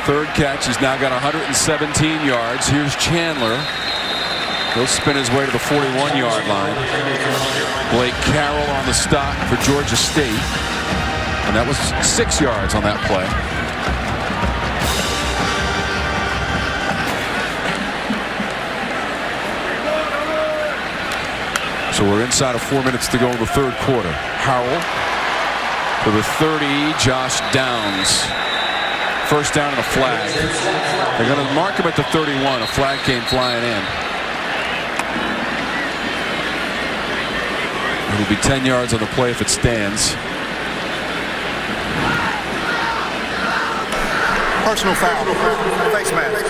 3rd catch. He's now got 117 yards. Here's Chandler. He'll spin his way to the 41-yard line. Blake Carroll on the stop for Georgia State. And that was 6 yards on that play. So we're inside of 4 minutes to go in the 3rd quarter. Howell to the 30, Josh Downs. First down and a flag. They're going to mark him at the 31. A flag came flying in. It'll be 10 yards on the play if it stands. Personal foul. Face mask.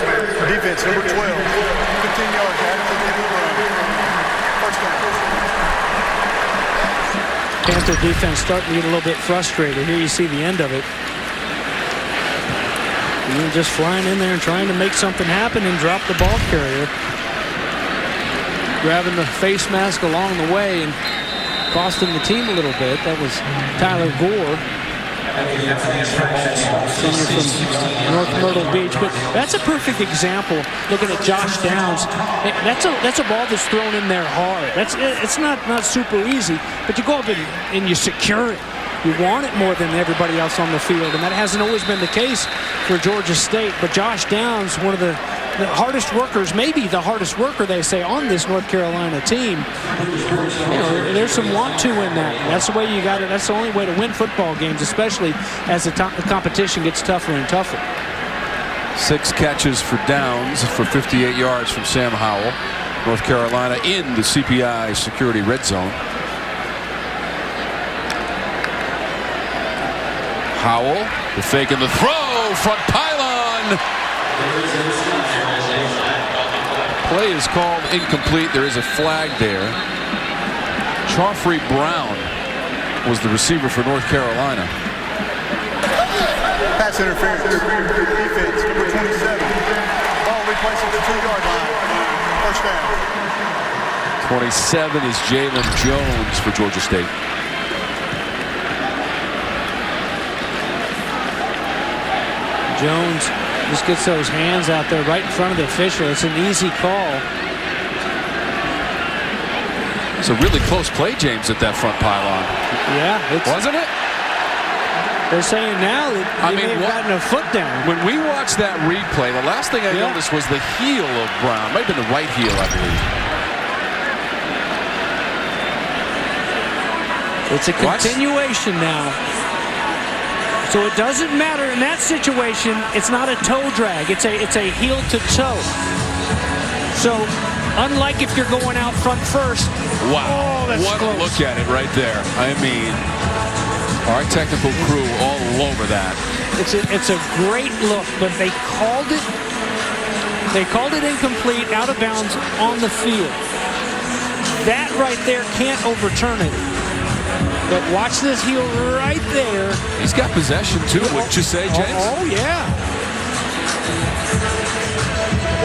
Defense, number 12. 15 yards. First down. Panther defense starting to get a little bit frustrated. Here you see the end of it. You're just flying in there and trying to make something happen and drop the ball carrier. Grabbing the face mask along the way and costing the team a little bit. That was Tyler Gore, senior from North Myrtle Beach. But that's a perfect example. Looking at Josh Downs, that's a ball that's thrown in there hard. It's not super easy, but you go up and you secure it. You want it more than everybody else on the field, and that hasn't always been the case for Georgia State. But Josh Downs, one of the hardest workers, maybe the hardest worker, they say, on this North Carolina team. You know, there's some want-to in that. That's the way you got it. That's the only way to win football games, especially as the competition gets tougher and tougher. 6 catches for Downs for 58 yards from Sam Howell. North Carolina in the CPI security red zone. Howell, the fake and the throw, front pylon. Play is called incomplete. There is a flag there. Joffrey Brown was the receiver for North Carolina. Pass interference. Defense, number 27. Ball replaced at the 2-yard line. First down. 27 is Jalen Jones for Georgia State. Jones just gets those hands out there right in front of the official. It's an easy call. It's a really close play, James, at that front pylon. Yeah. Wasn't it? They're saying now that they may have gotten a foot down. When we watched that replay, the last thing I noticed was the heel of Brown. Might have been the right heel, I believe. It's a continuation now. So it doesn't matter in that situation. It's not a toe drag. It's a heel to toe. So unlike if you're going out front first. Wow. Oh, that's what close. a look at it right there. I mean, our technical crew all over that. It's a great look, but they called it incomplete, out of bounds on the field. That right there can't overturn it. But watch this heel right there. He's got possession too, wouldn't you say, James? Oh, yeah.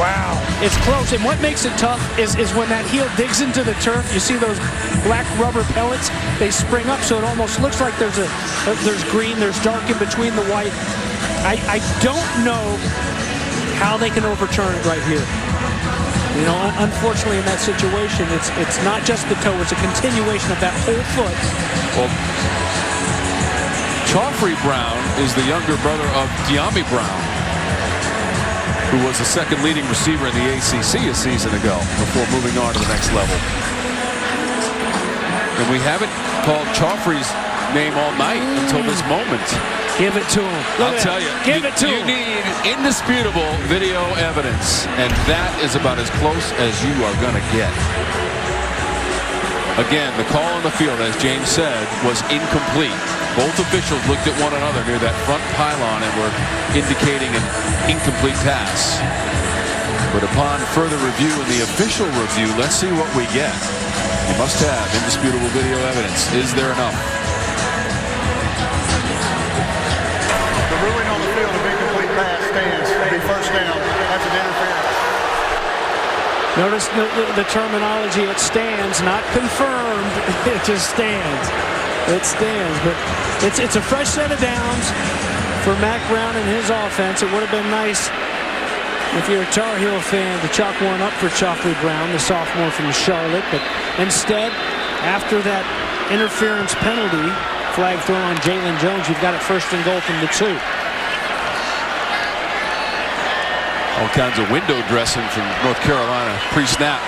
Wow. It's close. And what makes it tough is when that heel digs into the turf, you see those black rubber pellets, they spring up, so it almost looks like there's green, there's dark in between the white. I don't know how they can overturn it right here. You know, unfortunately in that situation, it's not just the toe, it's a continuation of that whole foot. Well, Joffrey Brown is the younger brother of De'Ami Brown, who was the second leading receiver in the ACC a season ago before moving on to the next level. And we haven't called Joffrey's name all night until this moment. Give it to him. I'll tell you, Give it to him. You need indisputable video evidence, and that is about as close as you are going to get. Again, the call on the field, as James said, was incomplete. Both officials looked at one another near that front pylon and were indicating an incomplete pass. But upon further review in the official review, let's see what we get. You must have indisputable video evidence. Is there enough? The ruling on the field of incomplete pass stands. It'll be first down. That's an interference. Notice the terminology. It stands, not confirmed. It just stands. It stands. But it's a fresh set of downs for Mack Brown and his offense. It would have been nice if you're a Tar Heel fan to chalk one up for Joffrey Brown, the sophomore from Charlotte. But instead, after that interference penalty, flag thrown on Jalen Jones, you've got it first and goal from the 2. All kinds of window dressing from North Carolina pre-snap.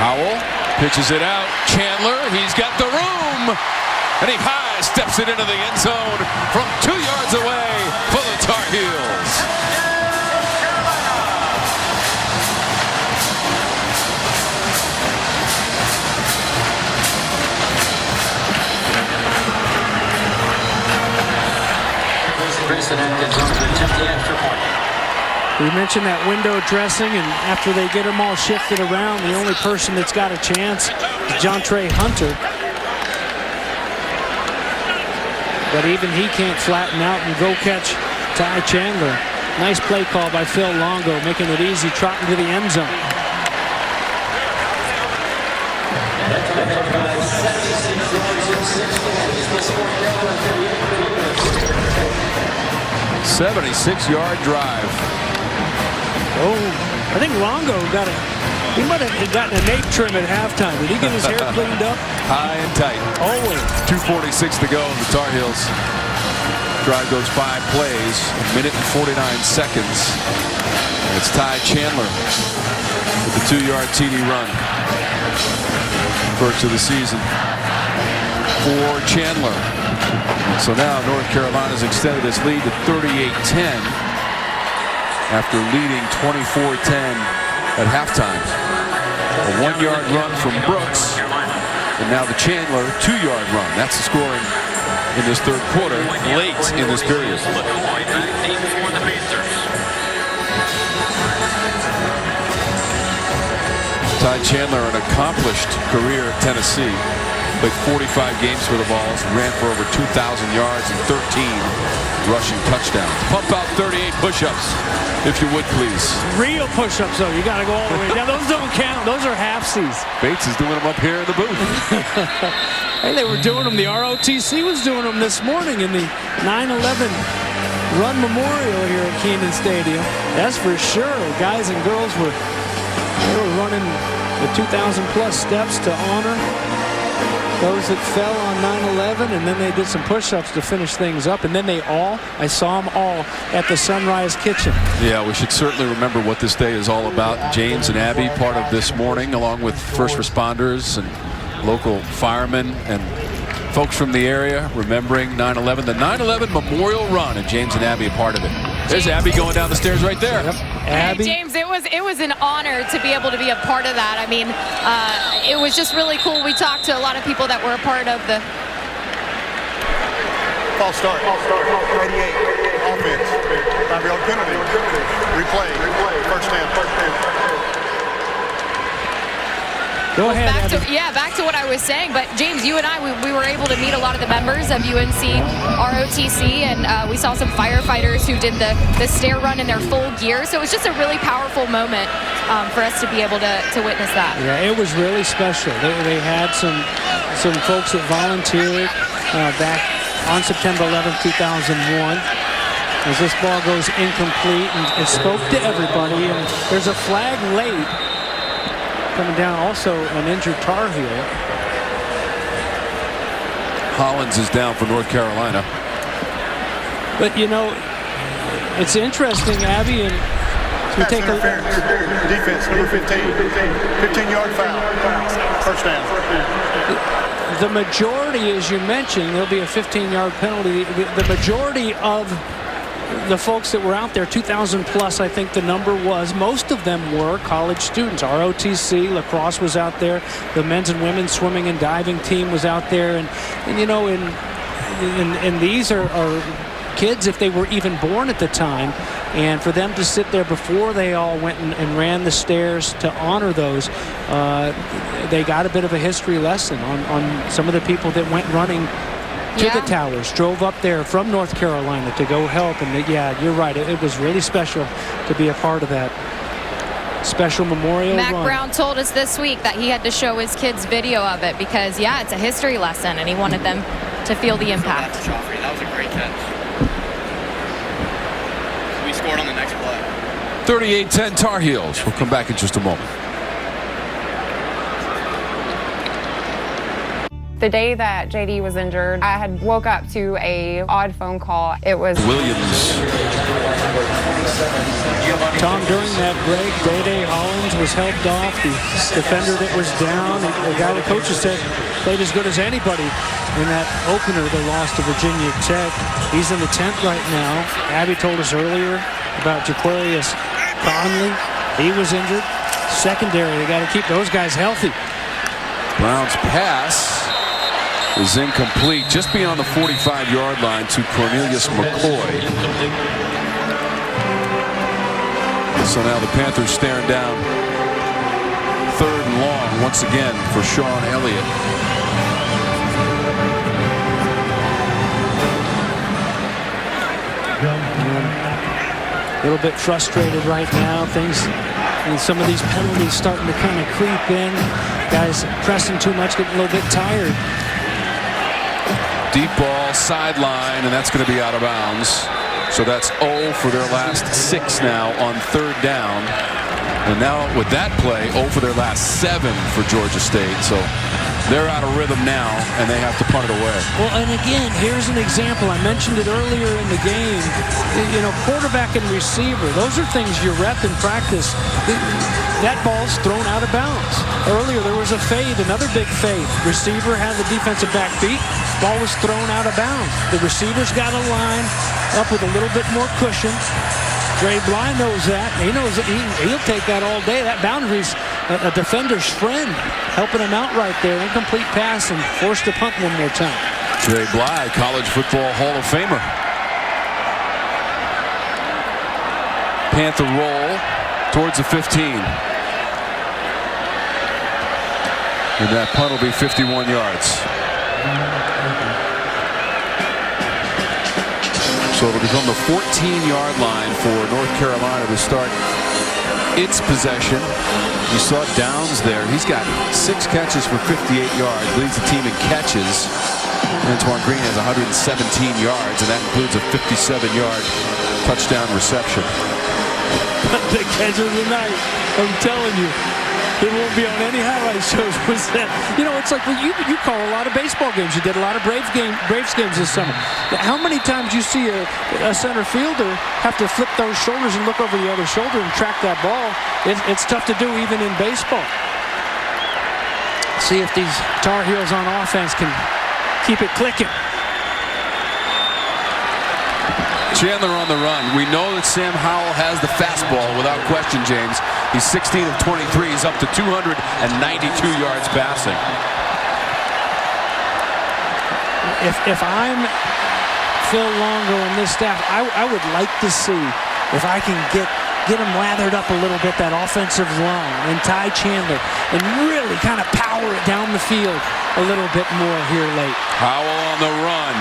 Howell pitches it out. Chandler, he's got the room. And he high steps it into the end zone from 2 yards away for the Tar Heels. We mentioned that window dressing, and after they get them all shifted around, the only person that's got a chance is Jontre Hunter. But even he can't flatten out and go catch Ty Chandler. Nice play call by Phil Longo, making it easy, trotting to the end zone. 76-yard drive. Oh, I think Longo he might have gotten a nape trim at halftime. Did he get his hair cleaned up? High and tight. Always. 2:46 to go, and the Tar Heels drive goes 5 plays, a minute and 49 seconds. And it's Ty Chandler with the 2-yard TD run. First of the season for Chandler. So now North Carolina's extended its lead to 38-10 after leading 24-10 at halftime. A 1-yard run from Brooks, and now the Chandler 2-yard run. That's the scoring in this third quarter, late in this period. Ty Chandler, an accomplished career at Tennessee. Played 45 games for the Vols, ran for over 2,000 yards and 13 rushing touchdowns. Pump out 38 push-ups, if you would, please. Real push-ups, though. You got to go all the way down. Those don't count. Those are halfsies. Bates is doing them up here in the booth. Hey, they were doing them. The ROTC was doing them this morning in the 9/11 Run Memorial here at Kenan Stadium. That's for sure. Guys and girls were running the 2,000-plus steps to honor those that fell on 9/11, and then they did some push-ups to finish things up, and then I saw them all at the Sunrise Kitchen. Yeah, we should certainly remember what this day is all about. James and Abby, part of this morning, along with first responders and local firemen and folks from the area, remembering 9/11, the 9/11 Memorial Run, and James and Abby a part of it. There's Abby going down the stairs right there. Yep. Abby. Hey, James, it was an honor to be able to be a part of that. I mean, it was just really cool. We talked to a lot of people that were a part of the False start. 88. Offense. 5-yard penalty. Replay. First down. Go ahead, back to what I was saying. But James, you and I, we were able to meet a lot of the members of UNC ROTC, and we saw some firefighters who did the stair run in their full gear. So it was just a really powerful moment for us to be able to witness that. Yeah, it was really special. They had some folks that volunteered back on September 11th, 2001. As this ball goes incomplete, and it spoke to everybody. And there's a flag late. Coming down, also an injured Tar Heel. Hollins is down for North Carolina. But you know, it's interesting, Abby, and we take a defense, number 15, 15-yard foul, first down. The majority, as you mentioned, there'll be a 15-yard penalty. The majority of the folks that were out there, 2,000 plus, I think the number was, most of them were college students. ROTC, lacrosse was out there. The men's and women's swimming and diving team was out there. And you know, and these are kids, if they were even born at the time. And for them to sit there before they all went and ran the stairs to honor those, they got a bit of a history lesson on some of the people that went running to the towers, drove up there from North Carolina to go help. And yeah, you're right. It was really special to be a part of that special memorial Mac run. Brown told us this week that he had to show his kids video of it because, yeah, it's a history lesson, and he wanted them to feel the impact. That was a great catch. We scored on the next play. 38-10 Tar Heels. We'll come back in just a moment. The day that JD was injured, I had woke up to a odd phone call. It was Williams. Tom, during that break, Day Hollins was helped off. The defender that was down, the guy the coaches said played as good as anybody in that opener they lost to Virginia Tech. He's in the tent right now. Abby told us earlier about Jaquarius Conley. He was injured. Secondary, they got to keep those guys healthy. Brown's pass is incomplete, just beyond the 45-yard line to Cornelius McCoy. So now the Panthers staring down 3rd and long once again for Sean Elliott. A little bit frustrated right now. And some of these penalties starting to kind of creep in. Guys pressing too much, getting a little bit tired. Deep ball, sideline, and that's going to be out of bounds. So that's 0 for their last 6 now on 3rd down. And now with that play, 0 for their last 7 for Georgia State. So they're out of rhythm now, and they have to punt it away. Well, and again, here's an example. I mentioned it earlier in the game. You know, quarterback and receiver, those are things you rep in practice. That ball's thrown out of bounds. Earlier, there was a fade, another big fade. Receiver had the defensive back beat. Ball was thrown out of bounds. The receiver's got to line up with a little bit more cushion. Dre Bly knows that. He knows that he'll take that all day. That boundary's a defender's friend, helping him out right there. Incomplete pass and forced to punt one more time. Dre Bly, college football Hall of Famer. Panther roll towards the 15. And that punt will be 51 yards. So it'll become the 14-yard line for North Carolina to start its possession. You saw Downs there. He's got 6 catches for 58 yards. Leads the team in catches. Antoine Green has 117 yards, and that includes a 57-yard touchdown reception. The catch of the night, I'm telling you. It won't be on any highlight shows. Was that, you know, it's like, well, you call a lot of baseball games. You did a lot of Braves games this summer. How many times you see a center fielder have to flip those shoulders and look over the other shoulder and track that ball? It's tough to do even in baseball. See if these Tar Heels on offense can keep it clicking. Chandler on the run. We know that Sam Howell has the fastball without question, James. He's 16 of 23. He's up to 292 yards passing. If I'm Phil Longo and this staff, I would like to see if I can get him lathered up a little bit, that offensive line, and Ty Chandler, and really kind of power it down the field a little bit more here late. Howell on the run.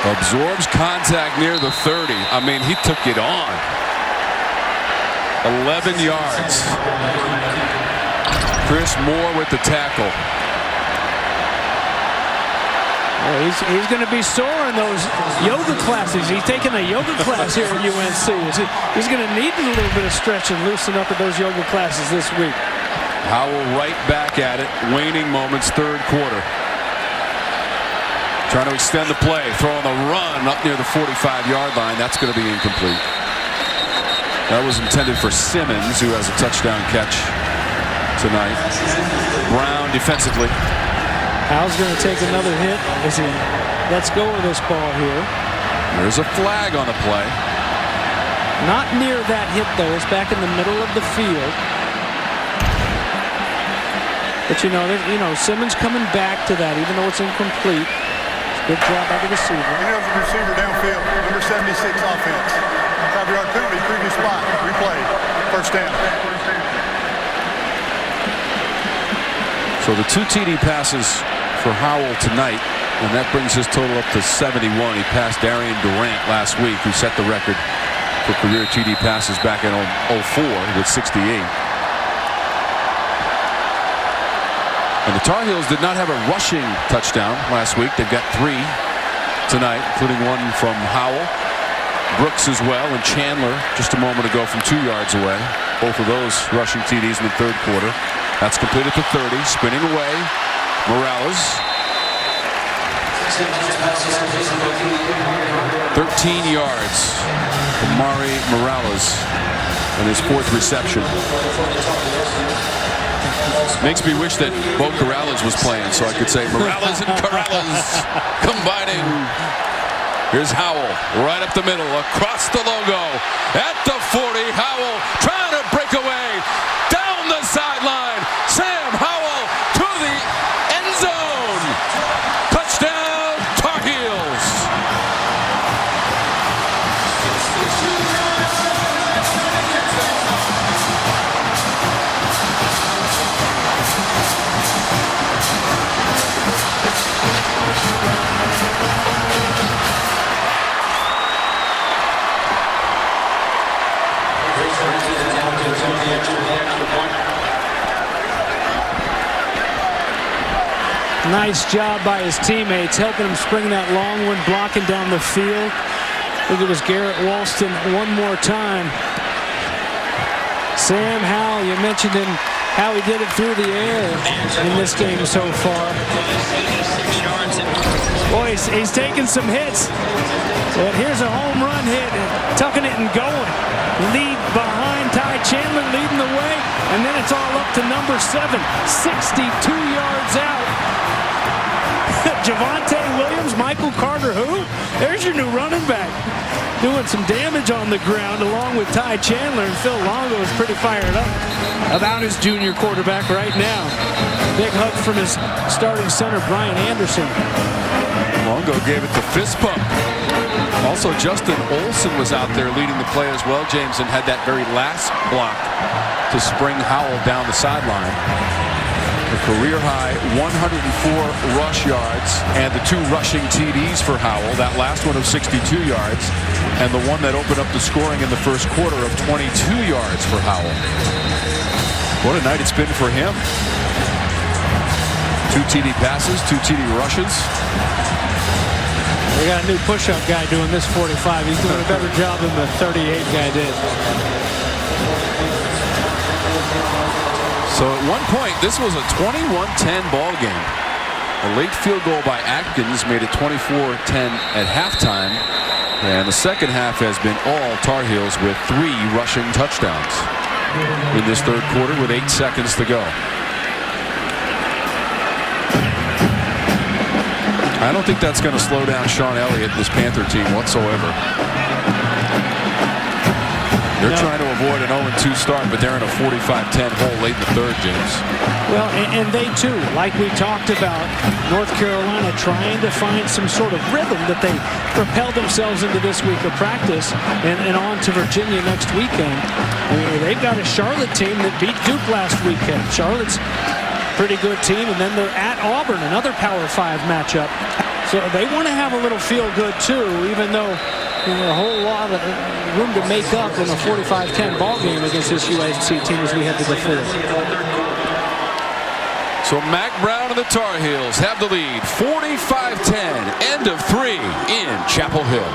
Absorbs contact near the 30. I mean, he took it on. 11 yards. Chris Moore with the tackle. Well, he's going to be sore in those yoga classes. He's taking a yoga class here at UNC. He's going to need a little bit of stretch and loosen up at those yoga classes this week. Howell right back at it. Waning moments, 3rd quarter. Trying to extend the play, throwing the run up near the 45-yard line. That's going to be incomplete. That was intended for Simmons, who has a touchdown catch tonight. Brown defensively. Howell's going to take another hit as he lets go of this ball here. There's a flag on the play. Not near that hit, though. It's back in the middle of the field. But, you know, Simmons coming back to that, even though it's incomplete. Good job by the receiver. He knows the receiver downfield. Number 76 offense. 5-yard penalty, previous spot. Replay. 1st down. So the 2 TD passes for Howell tonight, and that brings his total up to 71. He passed Darian Durant last week, who set the record for career TD passes back in 04 with 68. And the Tar Heels did not have a rushing touchdown last week. They've got 3 tonight, including one from Howell. Brooks as well, and Chandler just a moment ago from 2 yards away. Both of those rushing TDs in the 3rd quarter. That's completed to 30. Spinning away. Morales. 13 yards for Mari Morales in his 4th reception. Makes me wish that Bo Corrales was playing so I could say Morales and Corrales combining. Here's Howell right up the middle, across the logo, at the 40. Howell trying to break away, down the sideline. Sam Howell to the end zone. Nice job by his teammates, helping him spring that long one, blocking down the field. I think it was Garrett Walston one more time. Sam Howell, you mentioned him, how he did it through the air in this game so far. Boy, he's taking some hits. But here's a home run hit, tucking it and going. Lead behind Ty Chandler, leading the way. And then it's all up to number 7, 62 yards out. Javonte Williams, Michael Carter, who? There's your new running back. Doing some damage on the ground along with Ty Chandler, and Phil Longo is pretty fired up about his junior quarterback right now. Big hug from his starting center, Brian Anderson. Longo gave it the fist bump. Also, Justin Olson was out there leading the play as well, James, and had that very last block to spring Howell down the sideline. The career-high 104 rush yards and the 2 rushing TDs for Howell. That last one of 62 yards and the one that opened up the scoring in the first quarter of 22 yards for Howell. What a night it's been for him. 2 TD passes, 2 TD rushes. We got a new push-up guy doing this 45. He's doing a better job than the 38 guy did. So at one point, this was a 21-10 ball game. A late field goal by Atkins made it 24-10 at halftime. And the second half has been all Tar Heels with 3 rushing touchdowns in this third quarter with 8 seconds to go. I don't think that's going to slow down Sean Elliott and this Panther team whatsoever. They're trying to avoid an 0-2 start, but they're in a 45-10 hole late in the third, James. Well, and they too, like we talked about, North Carolina trying to find some sort of rhythm that they propelled themselves into this week of practice and on to Virginia next weekend. I mean, they've got a Charlotte team that beat Duke last weekend. Charlotte's a pretty good team, and then they're at Auburn, another Power 5 matchup. So they want to have a little feel-good too, even though a whole lot of room to make up in a 45-10 ball game against this USC team as we head to the field. So Mac Brown and the Tar Heels have the lead, 45-10, end of 3 in Chapel Hill.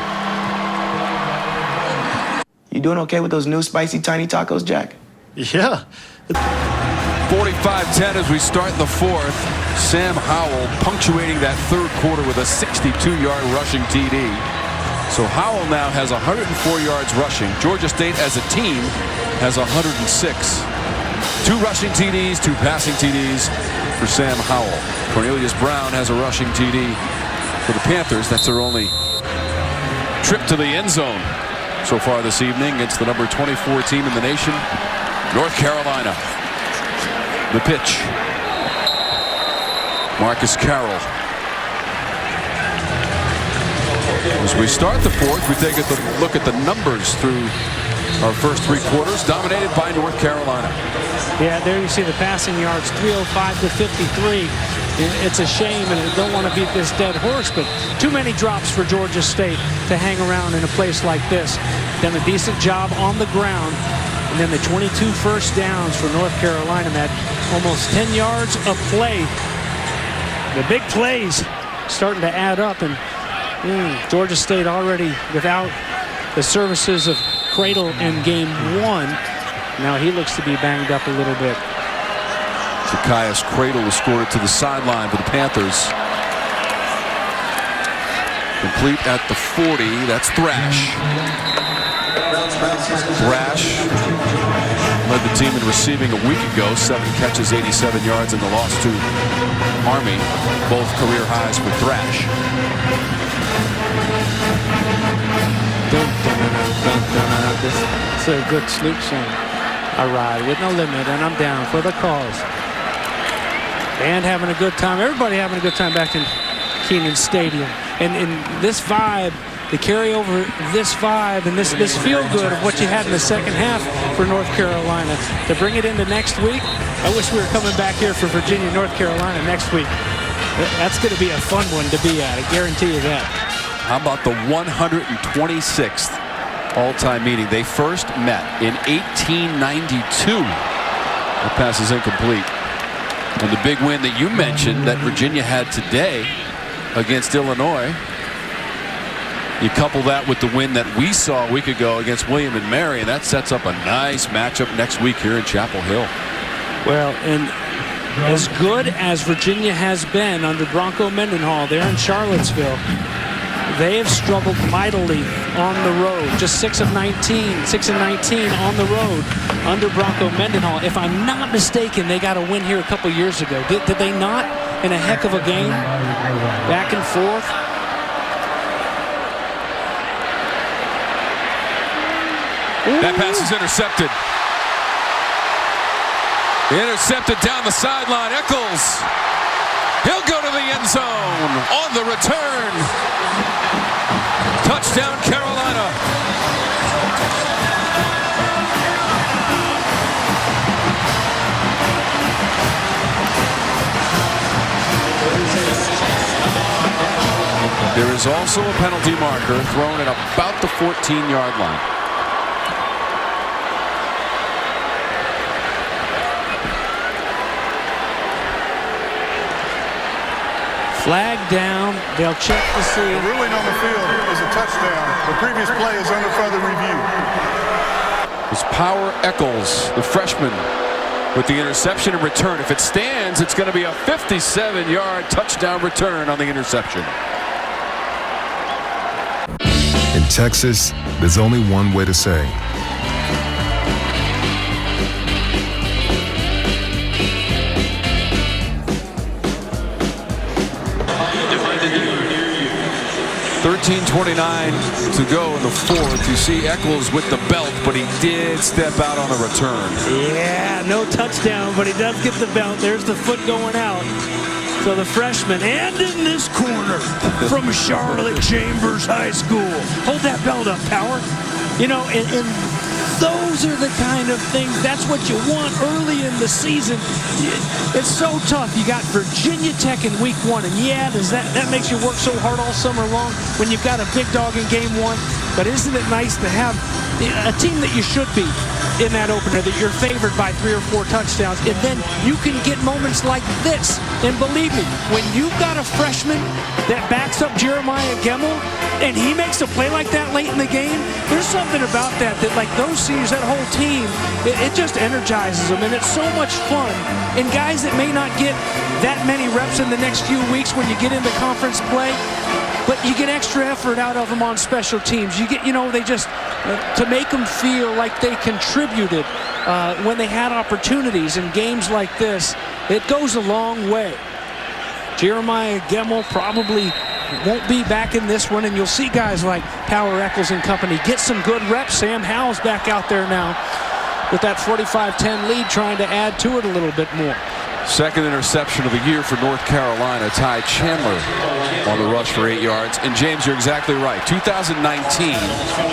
You doing okay with those new spicy tiny tacos, Jack? Yeah. 45-10 as we start the fourth. Sam Howell punctuating that third quarter with a 62-yard rushing TD. So Howell now has 104 yards rushing. Georgia State as a team has 106. 2 rushing TDs, 2 passing TDs for Sam Howell. Cornelius Brown has a rushing TD for the Panthers. That's their only trip to the end zone so far this evening against the number 24 team in the nation, North Carolina. The pitch. Marcus Carroll. As we start the fourth, we take a look at the numbers through our first 3 quarters, dominated by North Carolina. Yeah, there you see the passing yards, 305 to 53. It's a shame, and I don't want to beat this dead horse, but too many drops for Georgia State to hang around in a place like this. Done a decent job on the ground, and then the 22 first downs for North Carolina, that almost 10 yards of play. The big plays starting to add up, and Georgia State already without the services of Cradle in game 1. Now he looks to be banged up a little bit. Zakias Cradle has scored it to the sideline for the Panthers. Complete at the 40. That's Thrash. Thrash led the team in receiving a week ago. 7 catches, 87 yards in the loss to Army. Both career highs for Thrash. It's a good Snoop song. I ride with no limit, and I'm down for the cause. And having a good time. Everybody having a good time back in Kenan Stadium. And this vibe, the carryover, this vibe, and this feel-good of what you had in the second half for North Carolina, to bring it into next week. I wish we were coming back here for Virginia, North Carolina next week. That's going to be a fun one to be at. I guarantee you that. How about the 126th all-time meeting? They first met in 1892. That pass is incomplete. And the big win that you mentioned that Virginia had today against Illinois, you couple that with the win that we saw a week ago against William and Mary, and that sets up a nice matchup next week here in Chapel Hill. Well, and as good as Virginia has been under Bronco Mendenhall there in Charlottesville, they have struggled mightily on the road. Just 6 and 19 on the road under Bronco Mendenhall. If I'm not mistaken, they got a win here a couple years ago. Did they not? In a heck of a game, back and forth. That pass is intercepted. Intercepted down the sideline. Eccles. He'll go to the end zone on the return. Touchdown, Carolina. There is also a penalty marker thrown at about the 14-yard line. Flag down. They'll check to see. The ruling on the field is a touchdown. The previous play is under further review. It's Power Eccles, the freshman, with the interception and return. If it stands, it's going to be a 57-yard touchdown return on the interception. In Texas, there's only one way to say, .29 to go in the fourth. You see Eccles with the belt, but he did step out on the return. Yeah, no touchdown, but he does get the belt. There's the foot going out. So the freshman, and in this corner from Charlotte Chambers High School. Hold that belt up, Power. You know, and those are the kind of things, that's what you want early in the season. It's so tough. You got Virginia Tech in week 1, and yeah, that makes you work so hard all summer long when you've got a big dog in game 1. But isn't it nice to have a team that you should be in that opener, that you're favored by 3 or 4 touchdowns, and then you can get moments like this. And believe me, when you've got a freshman that backs up Jeremiah Gemmel and he makes a play like that late in the game, there's something about that like those seniors, that whole team, it just energizes them, and it's so much fun. And guys that may not get that many reps in the next few weeks when you get into conference play, but you get extra effort out of them on special teams. You get, they just, to make them feel like they contributed when they had opportunities in games like this, it goes a long way. Jeremiah Gemmel probably won't be back in this one, and you'll see guys like Power Eccles and company get some good reps. Sam Howell's back out there now with that 45-10 lead, trying to add to it a little bit more. Second interception of the year for North Carolina. Ty Chandler on the rush for 8 yards. And James, you're exactly right. 2019,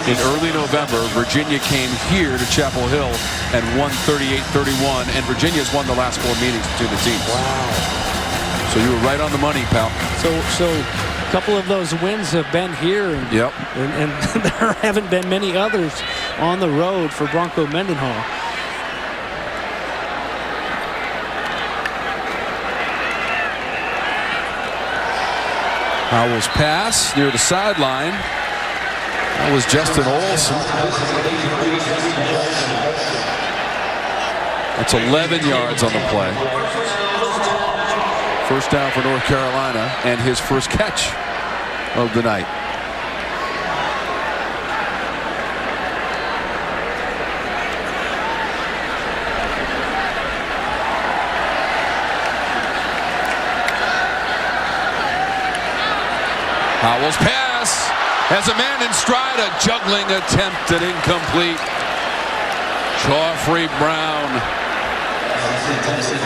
in early November, Virginia came here to Chapel Hill and won 38-31, and Virginia's won the last 4 meetings between the teams. Wow. So you were right on the money, pal. So a couple of those wins have been here, and, yep. and there haven't been many others on the road for Bronco Mendenhall. Howell's pass near the sideline. That was Justin Olson. That's 11 yards on the play. First down for North Carolina, and his first catch of the night. Howell's pass has a man in stride, a juggling attempt and incomplete. Joffrey Brown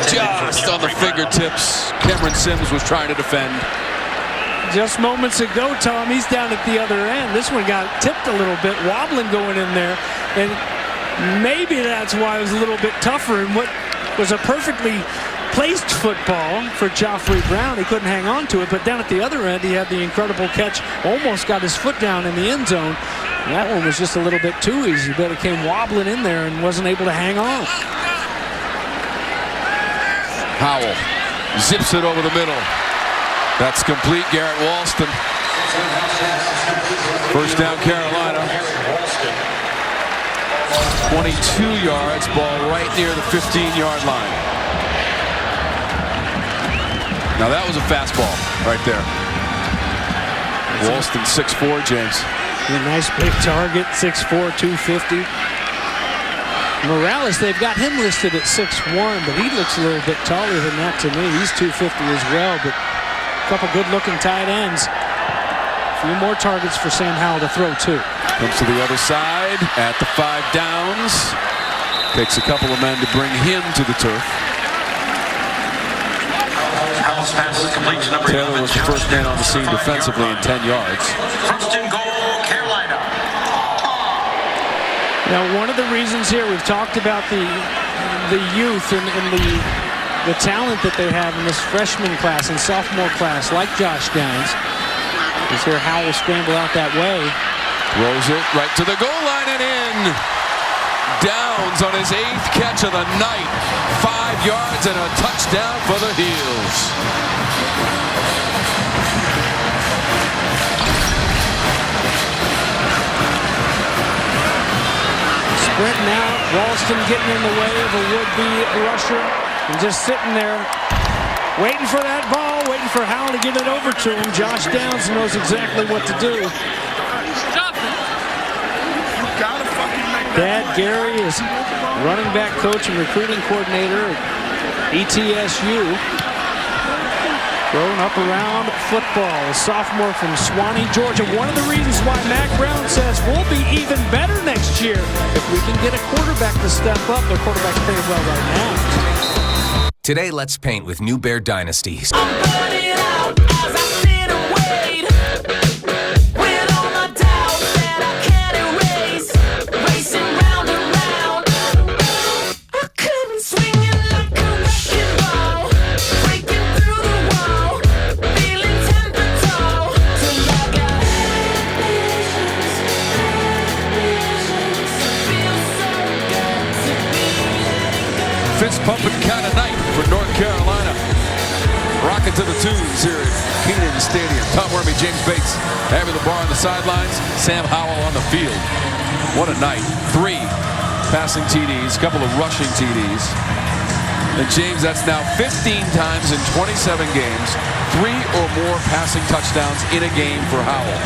just on the fingertips. Cameron Sims was trying to defend. Just moments ago, Tom, he's down at the other end. This one got tipped a little bit, wobbling going in there, and maybe that's why it was a little bit tougher. And what was a perfectly placed football for Joffrey Brown, he couldn't hang on to it, but down at the other end, he had the incredible catch, almost got his foot down in the end zone. And that one was just a little bit too easy, but it came wobbling in there and wasn't able to hang on. Howell zips it over the middle. That's complete. Garrett Walston. First down, Carolina. 22 yards. Ball right near the 15-yard line. Now that was a fastball right there. Walston 6'4", James. A nice big target, 6'4", 250. Morales, they've got him listed at 6'1", but he looks a little bit taller than that to me. He's 250 as well, but a couple good-looking tight ends. A few more targets for Sam Howell to throw to. Comes to the other side at the 5 downs. Takes a couple of men to bring him to the turf. Taylor was the first man on the scene defensively in 10 yards. First and goal, Carolina. Now, one of the reasons here, we've talked about the youth and the talent that they have in this freshman class and sophomore class, like Josh Downs. You hear Howell scramble out that way. Throws it right to the goal line and in. Downs on his 8th catch of the night. 5 yards and a touchdown for the Heels. Sprinting out, Walston getting in the way of a would-be rusher and just sitting there waiting for that ball, waiting for Howell to give it over to him. Josh Downs knows exactly what to do. Dad Gary is running back coach and recruiting coordinator at ETSU. Growing up around football, a sophomore from Swanee, Georgia. One of the reasons why Mac Brown says we'll be even better next year if we can get a quarterback to step up. Their quarterback's playing well right now. Today, let's paint with New Bear Dynasties. Pumping kind of night for North Carolina. Rocking to the tunes here at Kenan Stadium. Tom Wormy, James Bates having the bar on the sidelines. Sam Howell on the field. What a night. 3 passing TDs, a couple of rushing TDs. And James, that's now 15 times in 27 games. 3 or more passing touchdowns in a game for Howell.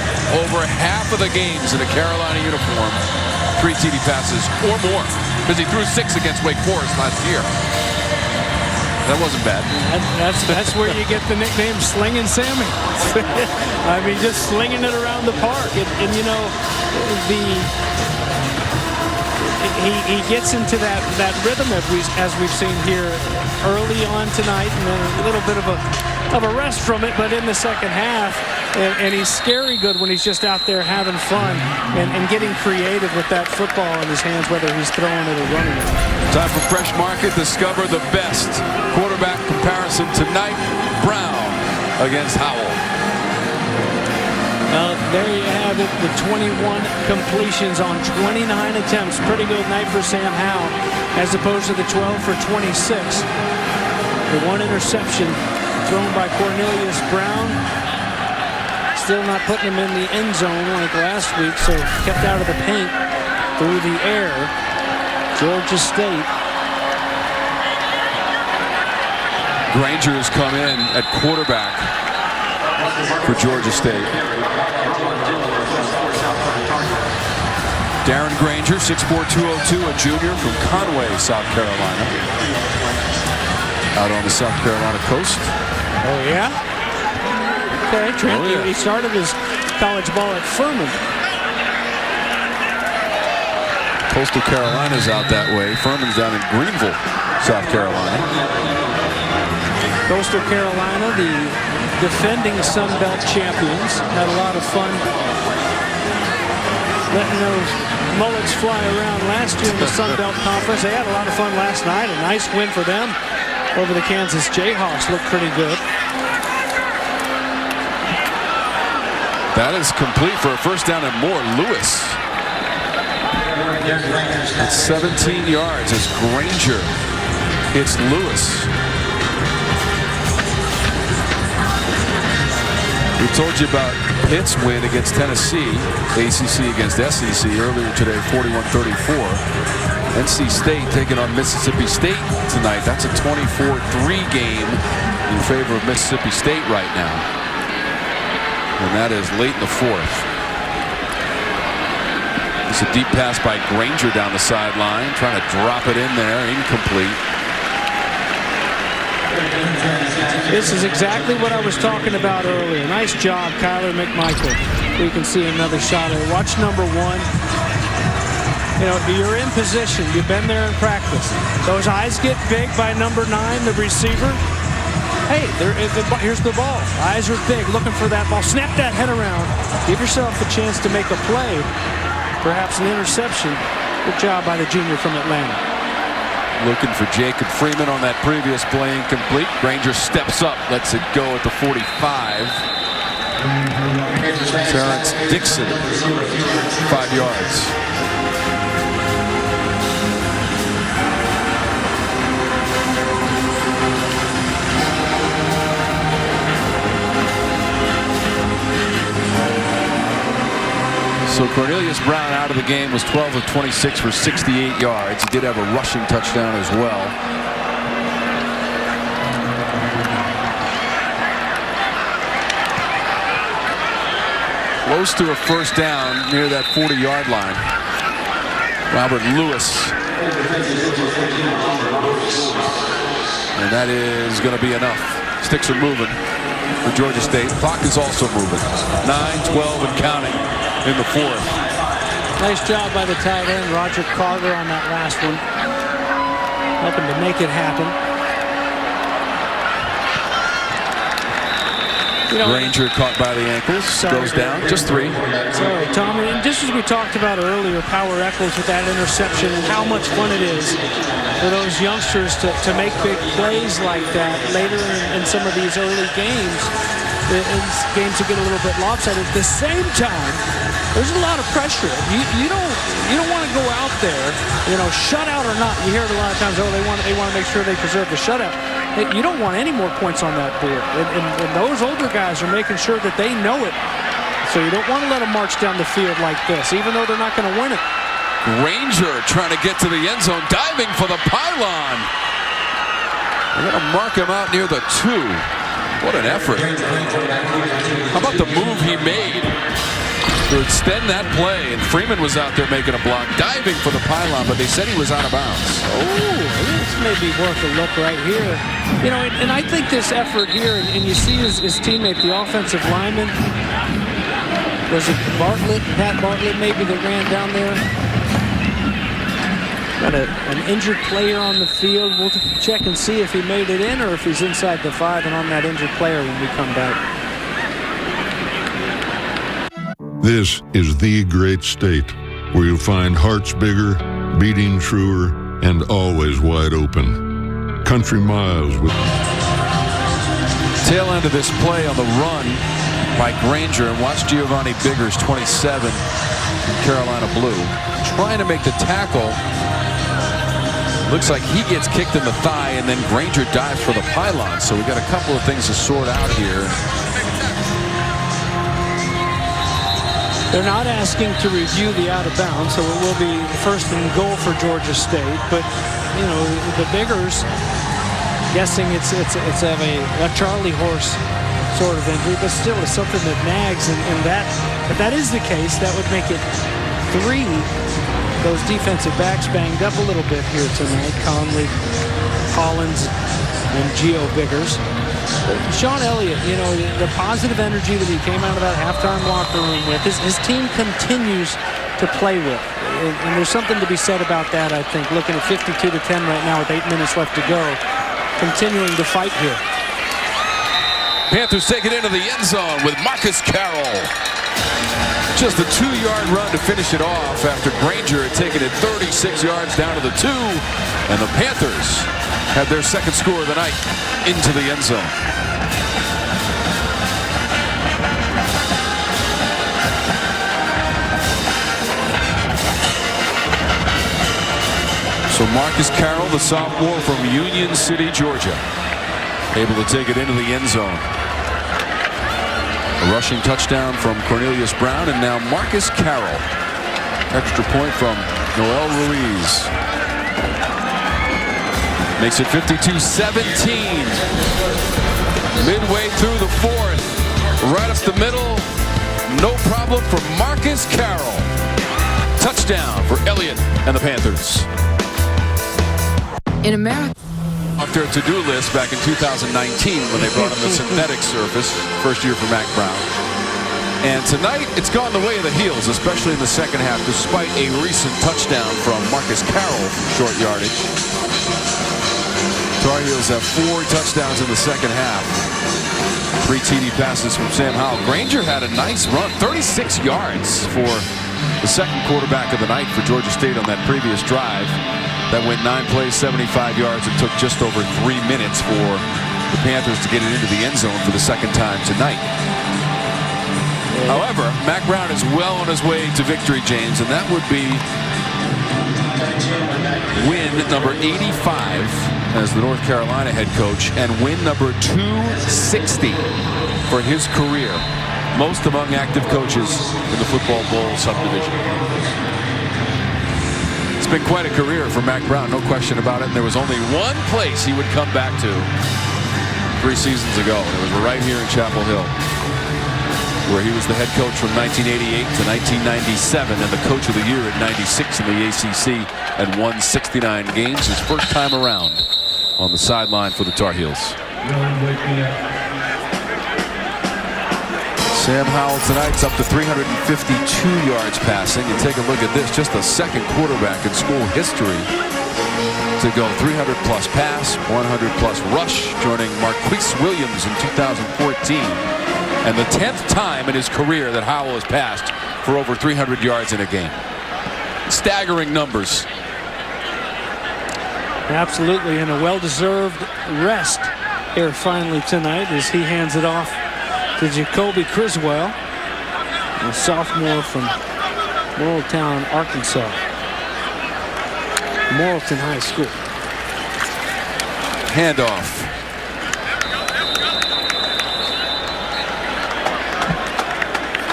Over half of the games in a Carolina uniform, 3 TD passes or more. Because he threw 6 against Wake Forest last year. That wasn't bad. That's where you get the nickname Slinging Sammy. I mean, just slinging it around the park. And you know, he gets into that rhythm as we've seen here early on tonight, and then a little bit of a rest from it, but in the second half. And he's scary good when he's just out there having fun and getting creative with that football in his hands, whether he's throwing it or running it. Time for Fresh Market. Discover the best quarterback comparison tonight. Brown against Howell. There you have it, the 21 completions on 29 attempts. Pretty good night for Sam Howell, as opposed to the 12 for 26. The 1 interception thrown by Cornelius Brown. Still not putting him in the end zone like last week, so kept out of the paint through the air. Georgia State. Granger has come in at quarterback for Georgia State. Darren Granger, 6'4", 202, a junior from Conway, South Carolina. Out on the South Carolina coast. Oh, yeah? Okay, he started his college ball at Furman. Coastal Carolina's out that way. Furman's down in Greenville, South Carolina. Coastal Carolina, the defending Sun Belt champions, had a lot of fun letting those mullets fly around last year in the Sun Belt Conference. They had a lot of fun last night. A nice win for them over the Kansas Jayhawks. Looked pretty good. That is complete for a first down and more. Lewis. It's 17 yards. It's Granger. It's Lewis. We told you about Pitt's win against Tennessee, ACC against SEC earlier today, 41-34. NC State taking on Mississippi State tonight. That's a 24-3 game in favor of Mississippi State right now. And that is late in the fourth. It's a deep pass by Granger down the sideline, trying to drop it in there, incomplete. This is exactly what I was talking about earlier. Nice job, Kyler McMichael. We can see another shot there. Watch number 1. You know, you're in position. You've been there in practice. Those eyes get big by number 9, the receiver. Hey, here's the ball. Eyes are big, looking for that ball. Snap that head around. Give yourself a chance to make a play. Perhaps an interception. Good job by the junior from Atlanta. Looking for Jacob Freeman on that previous play, incomplete. Granger steps up, lets it go at the 45. Terrence Dixon, 5 yards. So Cornelius Brown out of the game, was 12 of 26 for 68 yards. He did have a rushing touchdown as well. Close to a first down near that 40-yard line. Robert Lewis. And that is going to be enough. Sticks are moving for Georgia State. Clock is also moving. 9-12 and counting in the fourth. Nice job by the tight end, Roger Carter, on that last one. Helping to make it happen. You know, Granger caught by the ankles, goes down, just 3. Sorry, Tom. And just as we talked about earlier, Power Echols with that interception and how much fun it is for those youngsters to make big plays like that later in some of these early games. Games will get a little bit lopsided. At the same time, there's a lot of pressure. You don't want to go out there, you know, shutout or not. You hear it a lot of times. Oh, they want to make sure they preserve the shutout. You don't want any more points on that board. And those older guys are making sure that they know it. So you don't want to let them march down the field like this, even though they're not going to win it. Granger trying to get to the end zone, diving for the pylon. They're going to mark him out near the 2. What an effort. How about the move he made to extend that play? And Freeman was out there making a block, diving for the pylon, but they said he was out of bounds. Oh, this may be worth a look right here. You know, and I think this effort here, and you see his teammate, the offensive lineman, was it Bartlett, Pat Bartlett maybe, that ran down there? Got an injured player on the field. We'll check and see if he made it in or if he's inside the 5 and on that injured player when we come back. This is the great state where you'll find hearts bigger, beating truer, and always wide open. Country miles with... Tail end of this play on the run by Granger, and watch Giovanni Biggers, 27, Carolina Blue, trying to make the tackle. Looks like he gets kicked in the thigh, and then Granger dives for the pylon. So we got a couple of things to sort out here. They're not asking to review the out of bounds, so it will be first and goal for Georgia State. But you know, the Biggers, guessing it's a Charlie horse sort of injury, but still it's something that nags, and that if that is the case, that would make it 3. Those defensive backs banged up a little bit here tonight. Conley, Collins, and Gio Biggers. Sean Elliott, you know, the positive energy that he came out of that halftime locker room with, his team continues to play with. And there's something to be said about that, I think. Looking at 52-10 right now with 8 minutes left to go. Continuing to fight here. Panthers take it into the end zone with Marcus Carroll. Just a 2-yard run to finish it off after Granger had taken it 36 yards down to the 2. And the Panthers had their second score of the night into the end zone. So Marcus Carroll, the sophomore from Union City, Georgia, able to take it into the end zone. A rushing touchdown from Cornelius Brown, and now Marcus Carroll. Extra point from Noel Ruiz. Makes it 52-17. Midway through the fourth. Right up the middle. No problem for Marcus Carroll. Touchdown for Elliott and the Panthers. In America. Off their to-do list back in 2019 when they brought him the synthetic surface. First year for Mac Brown. And tonight, it's gone the way of the heels, especially in the second half, despite a recent touchdown from Marcus Carroll from short yardage. Tar Heels have 4 touchdowns in the second half. 3 TD passes from Sam Howell. Granger had a nice run, 36 yards for the second quarterback of the night for Georgia State on that previous drive. That went 9 plays, 75 yards. It took just over 3 minutes for the Panthers to get it into the end zone for the second time tonight. However, Mac Brown is well on his way to victory, James, and that would be win number 85 as the North Carolina head coach, and win number 260 for his career. Most among active coaches in the Football Bowl subdivision. It's been quite a career for Mac Brown, no question about it. And there was only one place he would come back to 3 seasons ago, and it was right here in Chapel Hill, where he was the head coach from 1988 to 1997 and the coach of the year at 96 in the ACC and won 69 games his first time around on the sideline for the Tar Heels. Sam Howell tonight's up to 352 yards passing, and take a look at this, just the second quarterback in school history to go 300 plus pass, 100 plus rush, joining Marquise Williams in 2014. And the 10th time in his career that Howell has passed for over 300 yards in a game. Staggering numbers. Absolutely, and a well-deserved rest here finally tonight as he hands it off to Jacoby Criswell, a sophomore from Morriltown, Arkansas. Morrilton High School. Handoff.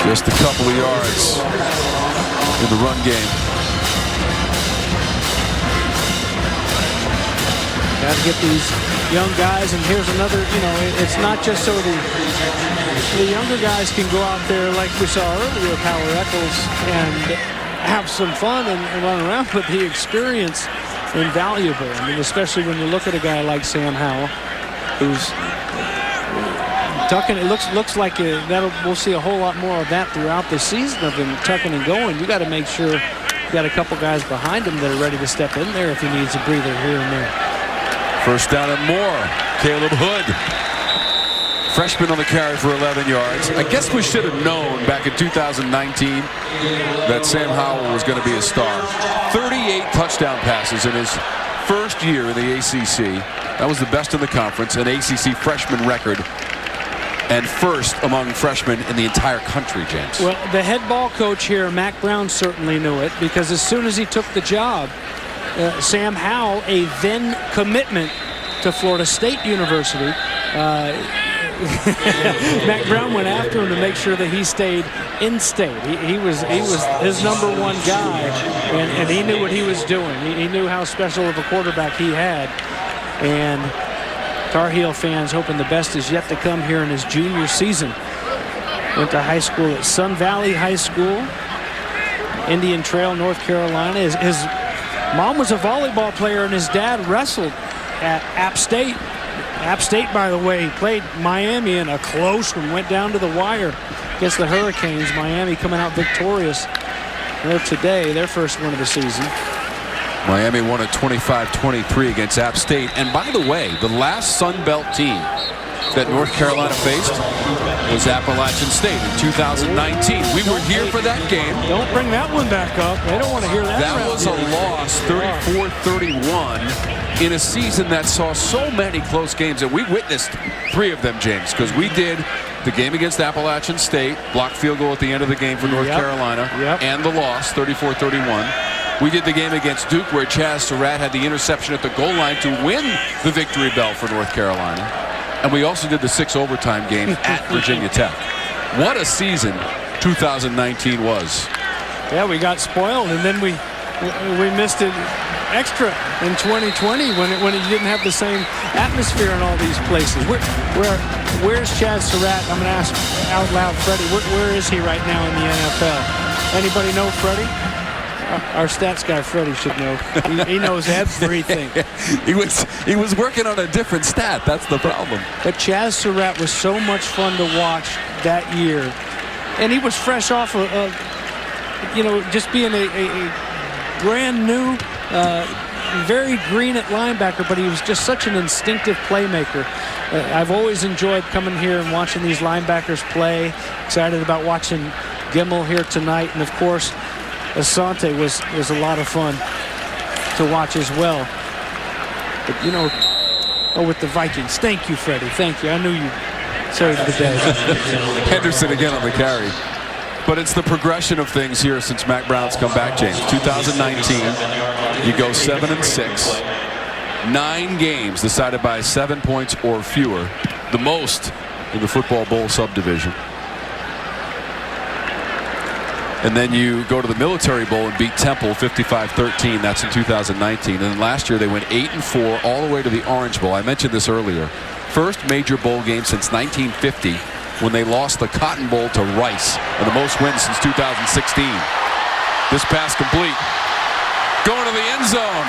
Just a couple of yards in the run game. Got to get these young guys, and here's another, it's not just so the younger guys can go out there like we saw earlier, Power Eccles, and have some fun and run around, but the experience invaluable. I mean, especially when you look at a guy like Sam Howell, who's tucking. It looks like we'll see a whole lot more of that throughout the season of him tucking and going. You got to make sure you got a couple guys behind him that are ready to step in there if he needs a breather here and there. First down and more. Caleb Hood, freshman on the carry for 11 yards. I guess we should have known back in 2019 that Sam Howell was going to be a star. 38 touchdown passes in his first year in the ACC. That was the best in the conference, an ACC freshman record, and first among freshmen in the entire country, James. Well, the head ball coach here, Mac Brown, certainly knew it, because as soon as he took the job, Sam Howell, a then commitment to Florida State University, Mac Brown went after him to make sure that he stayed in state. He was his #1 guy, and he knew what he was doing. He knew how special of a quarterback he had, and Tar Heel fans hoping the best is yet to come here in his junior season. Went to high school at Sun Valley High School, Indian Trail, North Carolina. His mom was a volleyball player, and his dad wrestled at App State. App State, by the way, played Miami in a close one, went down to the wire against the Hurricanes. Miami coming out victorious there today, their first win of the season. Miami won at 25-23 against App State. And by the way, the last Sun Belt team that North Carolina faced was Appalachian State in 2019. We were here for that game. Don't bring that one back up. They don't want to hear that. That was a loss, 34-31, in a season that saw so many close games. And we witnessed 3 of them, James, because we did the game against Appalachian State, blocked field goal at the end of the game for North Carolina, and the loss, 34-31. We did the game against Duke, where Chaz Surratt had the interception at the goal line to win the victory bell for North Carolina. And we also did the 6 overtime game at Virginia Tech. What a season 2019 was. Yeah, we got spoiled, and then we missed it extra in 2020 when you didn't have the same atmosphere in all these places. Where's Chaz Surratt? I'm going to ask out loud, Freddie. Where is he right now in the NFL? Anybody know Freddie? Our stats guy, Freddie, should know. He knows everything. He was working on a different stat. That's the problem. But Chaz Surratt was so much fun to watch that year, and he was fresh off of just being a brand new, very green at linebacker, but he was just such an instinctive playmaker. I've always enjoyed coming here and watching these linebackers play. Excited about watching Gimmel here tonight, and of course, Asante was a lot of fun to watch as well. But with the Vikings. Thank you, Freddie. Thank you. I knew you saved the day. Henderson again on the carry. But it's the progression of things here since Mack Brown's come back, James. 2019, you go 7-6. 9 games decided by 7 points or fewer. The most in the Football Bowl subdivision. And then you go to the Military Bowl and beat Temple 55-13. That's in 2019. And then last year they went 8-4 all the way to the Orange Bowl. I mentioned this earlier. First major bowl game since 1950 when they lost the Cotton Bowl to Rice, and the most wins since 2016. This pass complete. Going to the end zone.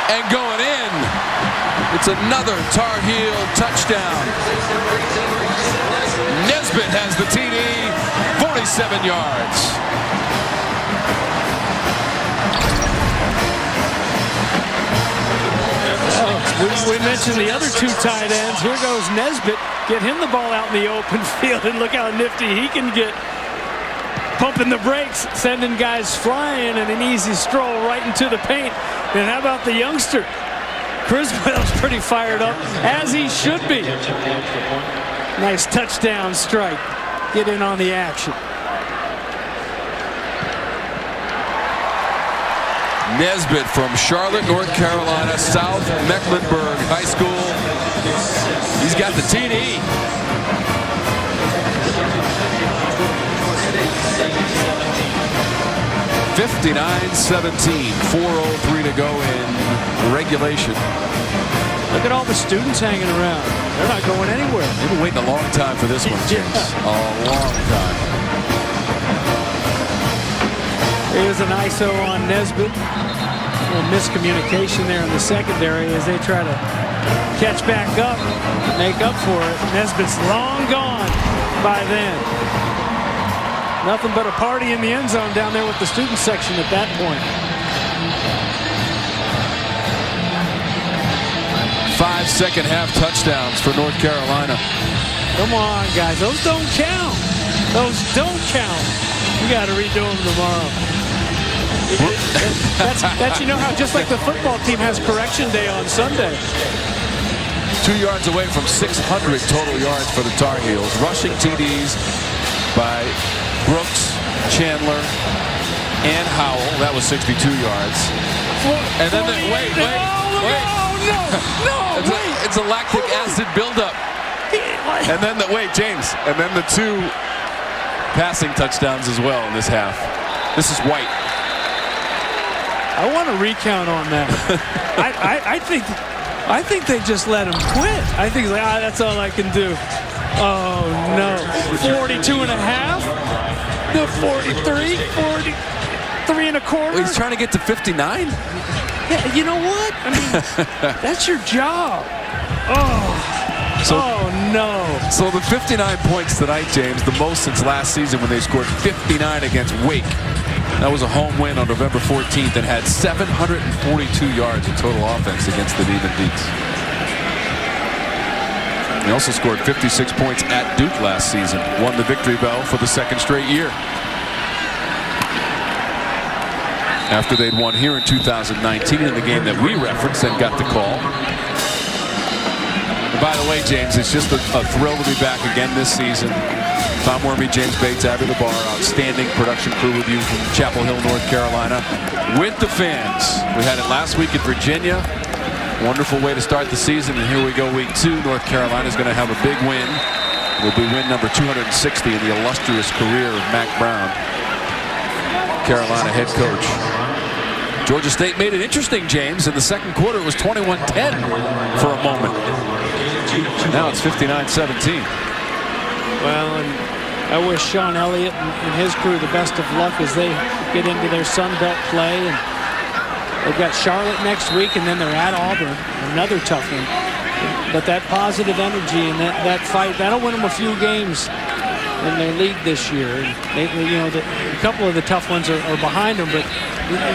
And going in. It's another Tar Heel touchdown. Nesbitt has the TD. 47 yards. We mentioned the other 2 tight ends. Here goes Nesbitt. Get him the ball out in the open field, and look how nifty he can get. Pumping the brakes, sending guys flying, and an easy stroll right into the paint. And how about the youngster? Criswell's pretty fired up, as he should be. Nice touchdown strike. Get in on the action. Nesbitt from Charlotte, North Carolina, South Mecklenburg High School. He's got the TD. (59-17). 4:03 to go in regulation. Look at all the students hanging around. They're not going anywhere. They've been waiting a long time for this one, James. A long time. Here's an ISO on Nesbitt. A little miscommunication there in the secondary as they try to catch back up, make up for it. Nesbitt's long gone by then. Nothing but a party in the end zone down there with the student section at that point. 5 second-half touchdowns for North Carolina. Come on, guys. Those don't count. Those don't count. We got to redo them tomorrow. That's how just like the football team has correction day on Sunday. 2 yards away from 600 total yards for the Tar Heels. Rushing TDs by Brooks, Chandler, and Howell. That was 62 yards. And then wait. It's a lactic acid buildup. And then James. And then the 2 passing touchdowns as well in this half. This is White. I want to recount on that. I think they just let him quit. I think he's like, that's all I can do. Oh no. 42 and a half. No, 43, 43 and a quarter. He's trying to get to 59. Yeah, you know what? I mean, that's your job. Oh no. So the 59 points tonight, James, the most since last season when they scored 59 against Wake. That was a home win on November 14th and had 742 yards of total offense against the Demon Deacs. They also scored 56 points at Duke last season. Won the victory bell for the 2nd straight year. After they'd won here in 2019 in the game that we referenced and got the call. And by the way, James, it's just a thrill to be back again this season. Tom Wormy, James Bates, Abby LeBar, outstanding production crew with you from Chapel Hill, North Carolina, with the fans. We had it last week in Virginia. Wonderful way to start the season, and here we go, week 2. North Carolina is going to have a big win Will be win number 260 in the illustrious career of Mack Brown, Carolina head coach. Georgia State made it interesting, James. In the second quarter, it was 21-10 for a moment. Now it's 59-17. Well, and I wish Sean Elliott and his crew the best of luck as they get into their Sun Belt play. And they've got Charlotte next week, and then they're at Auburn, another tough one. But that positive energy and that fight, that'll win them a few games in their league this year. And a couple of the tough ones are behind them, but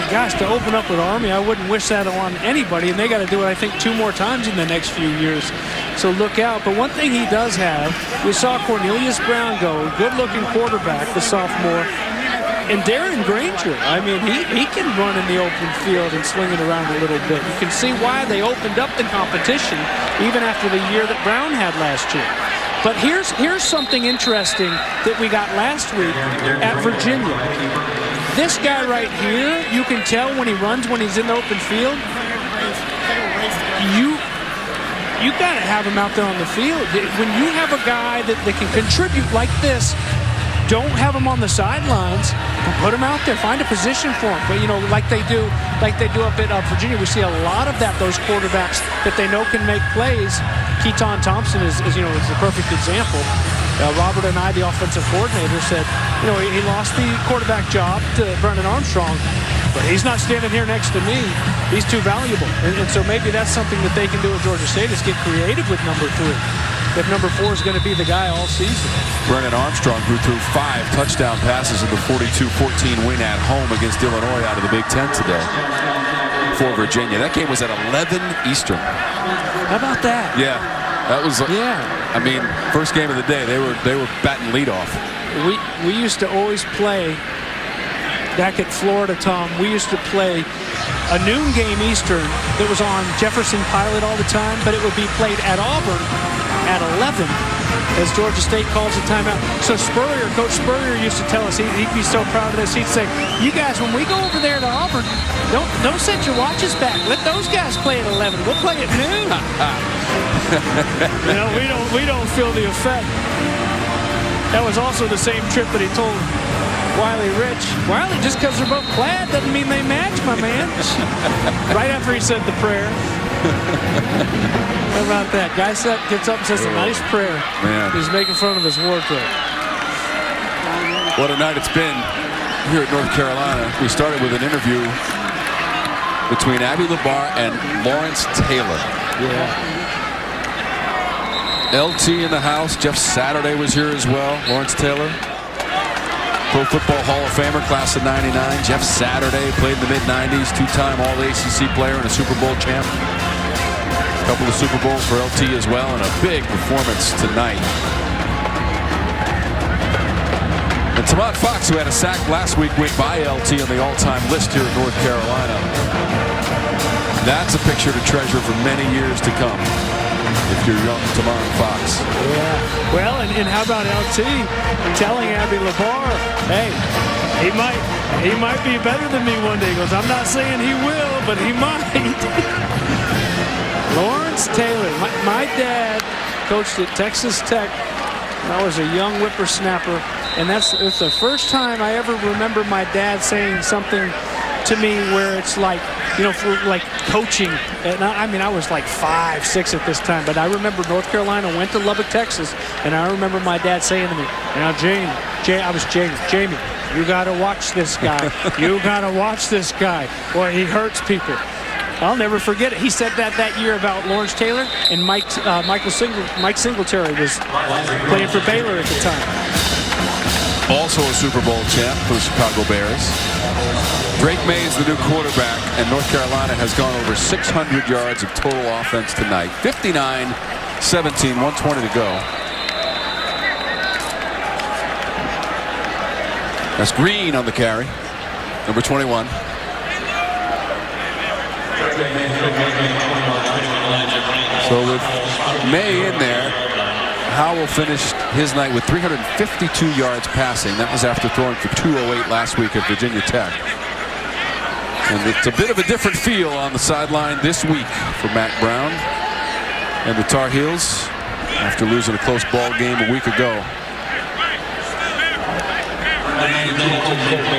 gosh, to open up with Army, I wouldn't wish that on anybody, and they got to do it, I think, 2 more times in the next few years. So look out. But one thing he does have, we saw Cornelius Brown go, good-looking quarterback, the sophomore, and Darren Granger. I mean, he can run in the open field and swing it around a little bit. You can see why they opened up the competition even after the year that Brown had last year. But here's something interesting that we got last week at Virginia. This guy right here, you can tell when he runs, when he's in the open field, you got to have him out there on the field. When you have a guy that can contribute like this, don't have him on the sidelines. Put him out there. Find a position for him. But like they do up at Virginia, we see a lot of that. Those quarterbacks that they know can make plays. Keaton Thompson is the perfect example. Robert and I, the offensive coordinator, said he lost the quarterback job to Brennan Armstrong, but he's not standing here next to me. He's too valuable, and so maybe that's something that they can do at Georgia State is get creative with number 3. If number 4 is going to be the guy all season. Brennan Armstrong, who threw 5 touchdown passes in the 42-14 win at home against Illinois out of the Big Ten today for Virginia. That game was at 11 Eastern. How about that? Yeah, that was. Yeah. I mean, first game of the day, they were batting leadoff. We used to always play back at Florida, Tom. We used to play a noon game Eastern that was on Jefferson Pilot all the time, but it would be played at Auburn at 11 as Georgia State calls a timeout. So Coach Spurrier used to tell us, he'd be so proud of this. He'd say, you guys, when we go over there to Auburn, don't set your watches back. Let those guys play at 11. We'll play at noon. we don't feel the effect. That was also the same trip that he told Wiley Rich. Wiley, just because they're both plaid doesn't mean they match, my man. Right after he said the prayer. How about that? Guy gets up and says a nice prayer. Man. He's making fun of his wardrobe. What a night it's been here at North Carolina. We started with an interview between Abby Labar and Lawrence Taylor. Yeah. LT in the house. Jeff Saturday was here as well. Lawrence Taylor, Pro Football Hall of Famer, class of '99. Jeff Saturday played in the mid-'90s, 2-time All-ACC player and a Super Bowl champ. A couple of Super Bowls for LT as well, and a big performance tonight. And Tamad Fox, who had a sack last week, went by LT on the all-time list here in North Carolina. That's a picture to treasure for many years to come if you're young Tamad Fox. Yeah. Well, and how about LT telling Abby Labar, hey, he might be better than me one day. He goes, I'm not saying he will, but he might. Lawrence Taylor, my dad coached at Texas Tech when I was a young whippersnapper, and it's the first time I ever remember my dad saying something to me where it's like, for like coaching. And I was like 5, 6 at this time, but I remember North Carolina went to Lubbock, Texas, and I remember my dad saying to me, now Jamie, you got to watch this guy. You got to watch this guy. Boy, he hurts people. I'll never forget it. He said that year about Lawrence Taylor, and Mike Singletary was playing for Baylor at the time. Also a Super Bowl champ for the Chicago Bears. Drake May is the new quarterback, and North Carolina has gone over 600 yards of total offense tonight. 59-17, 1:20 to go. That's Green on the carry, number 21. So with May in there, Howell finished his night with 352 yards passing. That was after throwing for 208 last week at Virginia Tech. And it's a bit of a different feel on the sideline this week for Mack Brown and the Tar Heels. after losing a close ball game a week ago.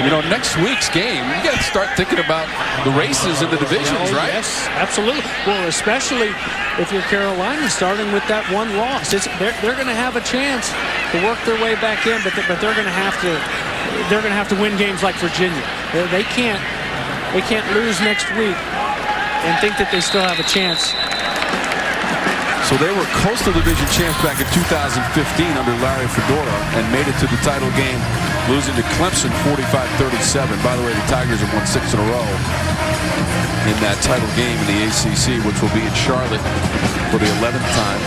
You know, next week's game, you got to start thinking about the races in the divisions, right? Yes, absolutely. Well, especially if you're Carolina, starting with that one loss, they're going to have a chance to work their way back in, but they're going to have to win games like Virginia. They can't lose next week and think that they still have a chance. So they were Coastal Division champs back in 2015 under Larry Fedora and made it to the title game, losing to Clemson 45-37. By the way, the Tigers have won 6 in a row in that title game in the ACC, which will be in Charlotte for the 11th time.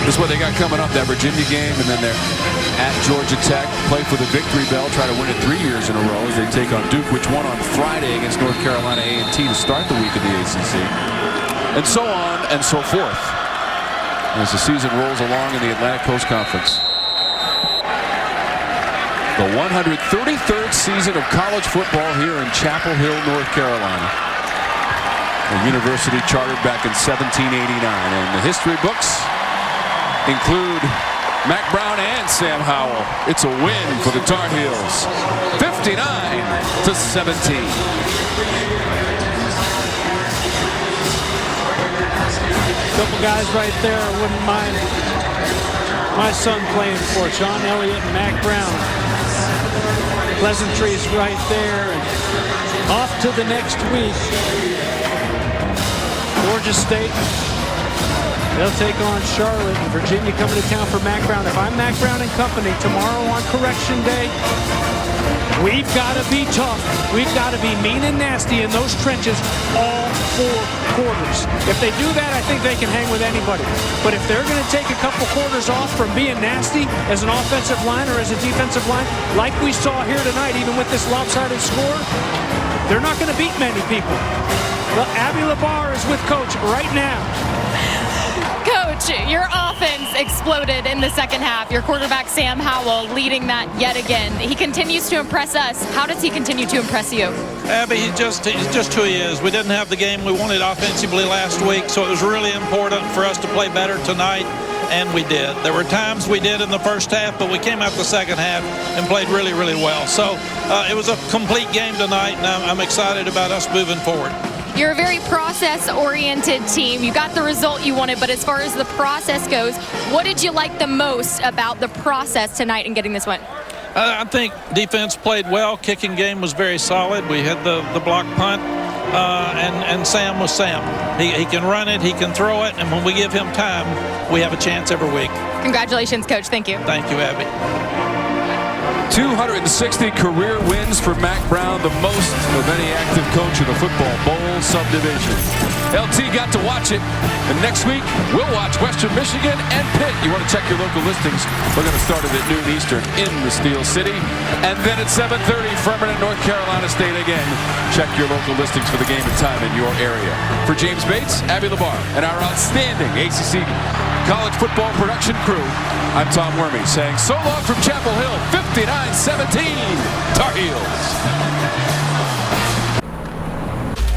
This is what they got coming up, that Virginia game, and then they're at Georgia Tech, play for the victory bell, try to win it 3 years in a row as they take on Duke, which won on Friday against North Carolina A&T to start the week of the ACC, and so on and so forth as the season rolls along in the Atlantic Coast Conference. The 133rd season of college football here in Chapel Hill, North Carolina. A university chartered back in 1789, and the history books include Mack Brown and Sam Howell. It's a win for the Tar Heels, 59-17. Couple guys right there I wouldn't mind my son playing for. Sean Elliott and Mack Brown. Pleasantries right there. And off to the next week. Georgia State. They'll take on Charlotte. And Virginia coming to town for Mack Brown. If I'm Mack Brown and company tomorrow on Correction Day, we've got to be tough. We've got to be mean and nasty in those trenches all 4 quarters. If they do that, I think they can hang with anybody. But if they're going to take a couple quarters off from being nasty as an offensive line or as a defensive line, like we saw here tonight, even with this lopsided score, they're not going to beat many people. Well, Abby LeBar is with Coach right now. Coach, your offense exploded in the second half. Your quarterback, Sam Howell, leading that yet again. He continues to impress us. How does he continue to impress you? Abby, he's just who he is. We didn't have the game we wanted offensively last week, so it was really important for us to play better tonight, and we did. There were times we did in the first half, but we came out the second half and played really, really well. So it was a complete game tonight, and I'm excited about us moving forward. You're a very process-oriented team. You got the result you wanted, but as far as the process goes, what did you like the most about the process tonight in getting this win? I think defense played well. Kicking game was very solid. We had the block punt, and Sam was Sam. He can run it, he can throw it, and when we give him time, we have a chance every week. Congratulations, Coach. Thank you. Thank you, Abby. 260 career wins for Mack Brown, the most of any active coach in the Football Bowl subdivision. LT got to watch it, and next week we'll watch Western Michigan and Pitt. You want to check your local listings. We're going to start it at noon Eastern in the Steel City, and then at 7:30, Furman and North Carolina State again. Check your local listings for the game and time in your area. For James Bates, Abby LeBar, and our outstanding ACC college football production crew, I'm Tom Wormy saying so long from Chapel Hill, 59-17, Tar Heels.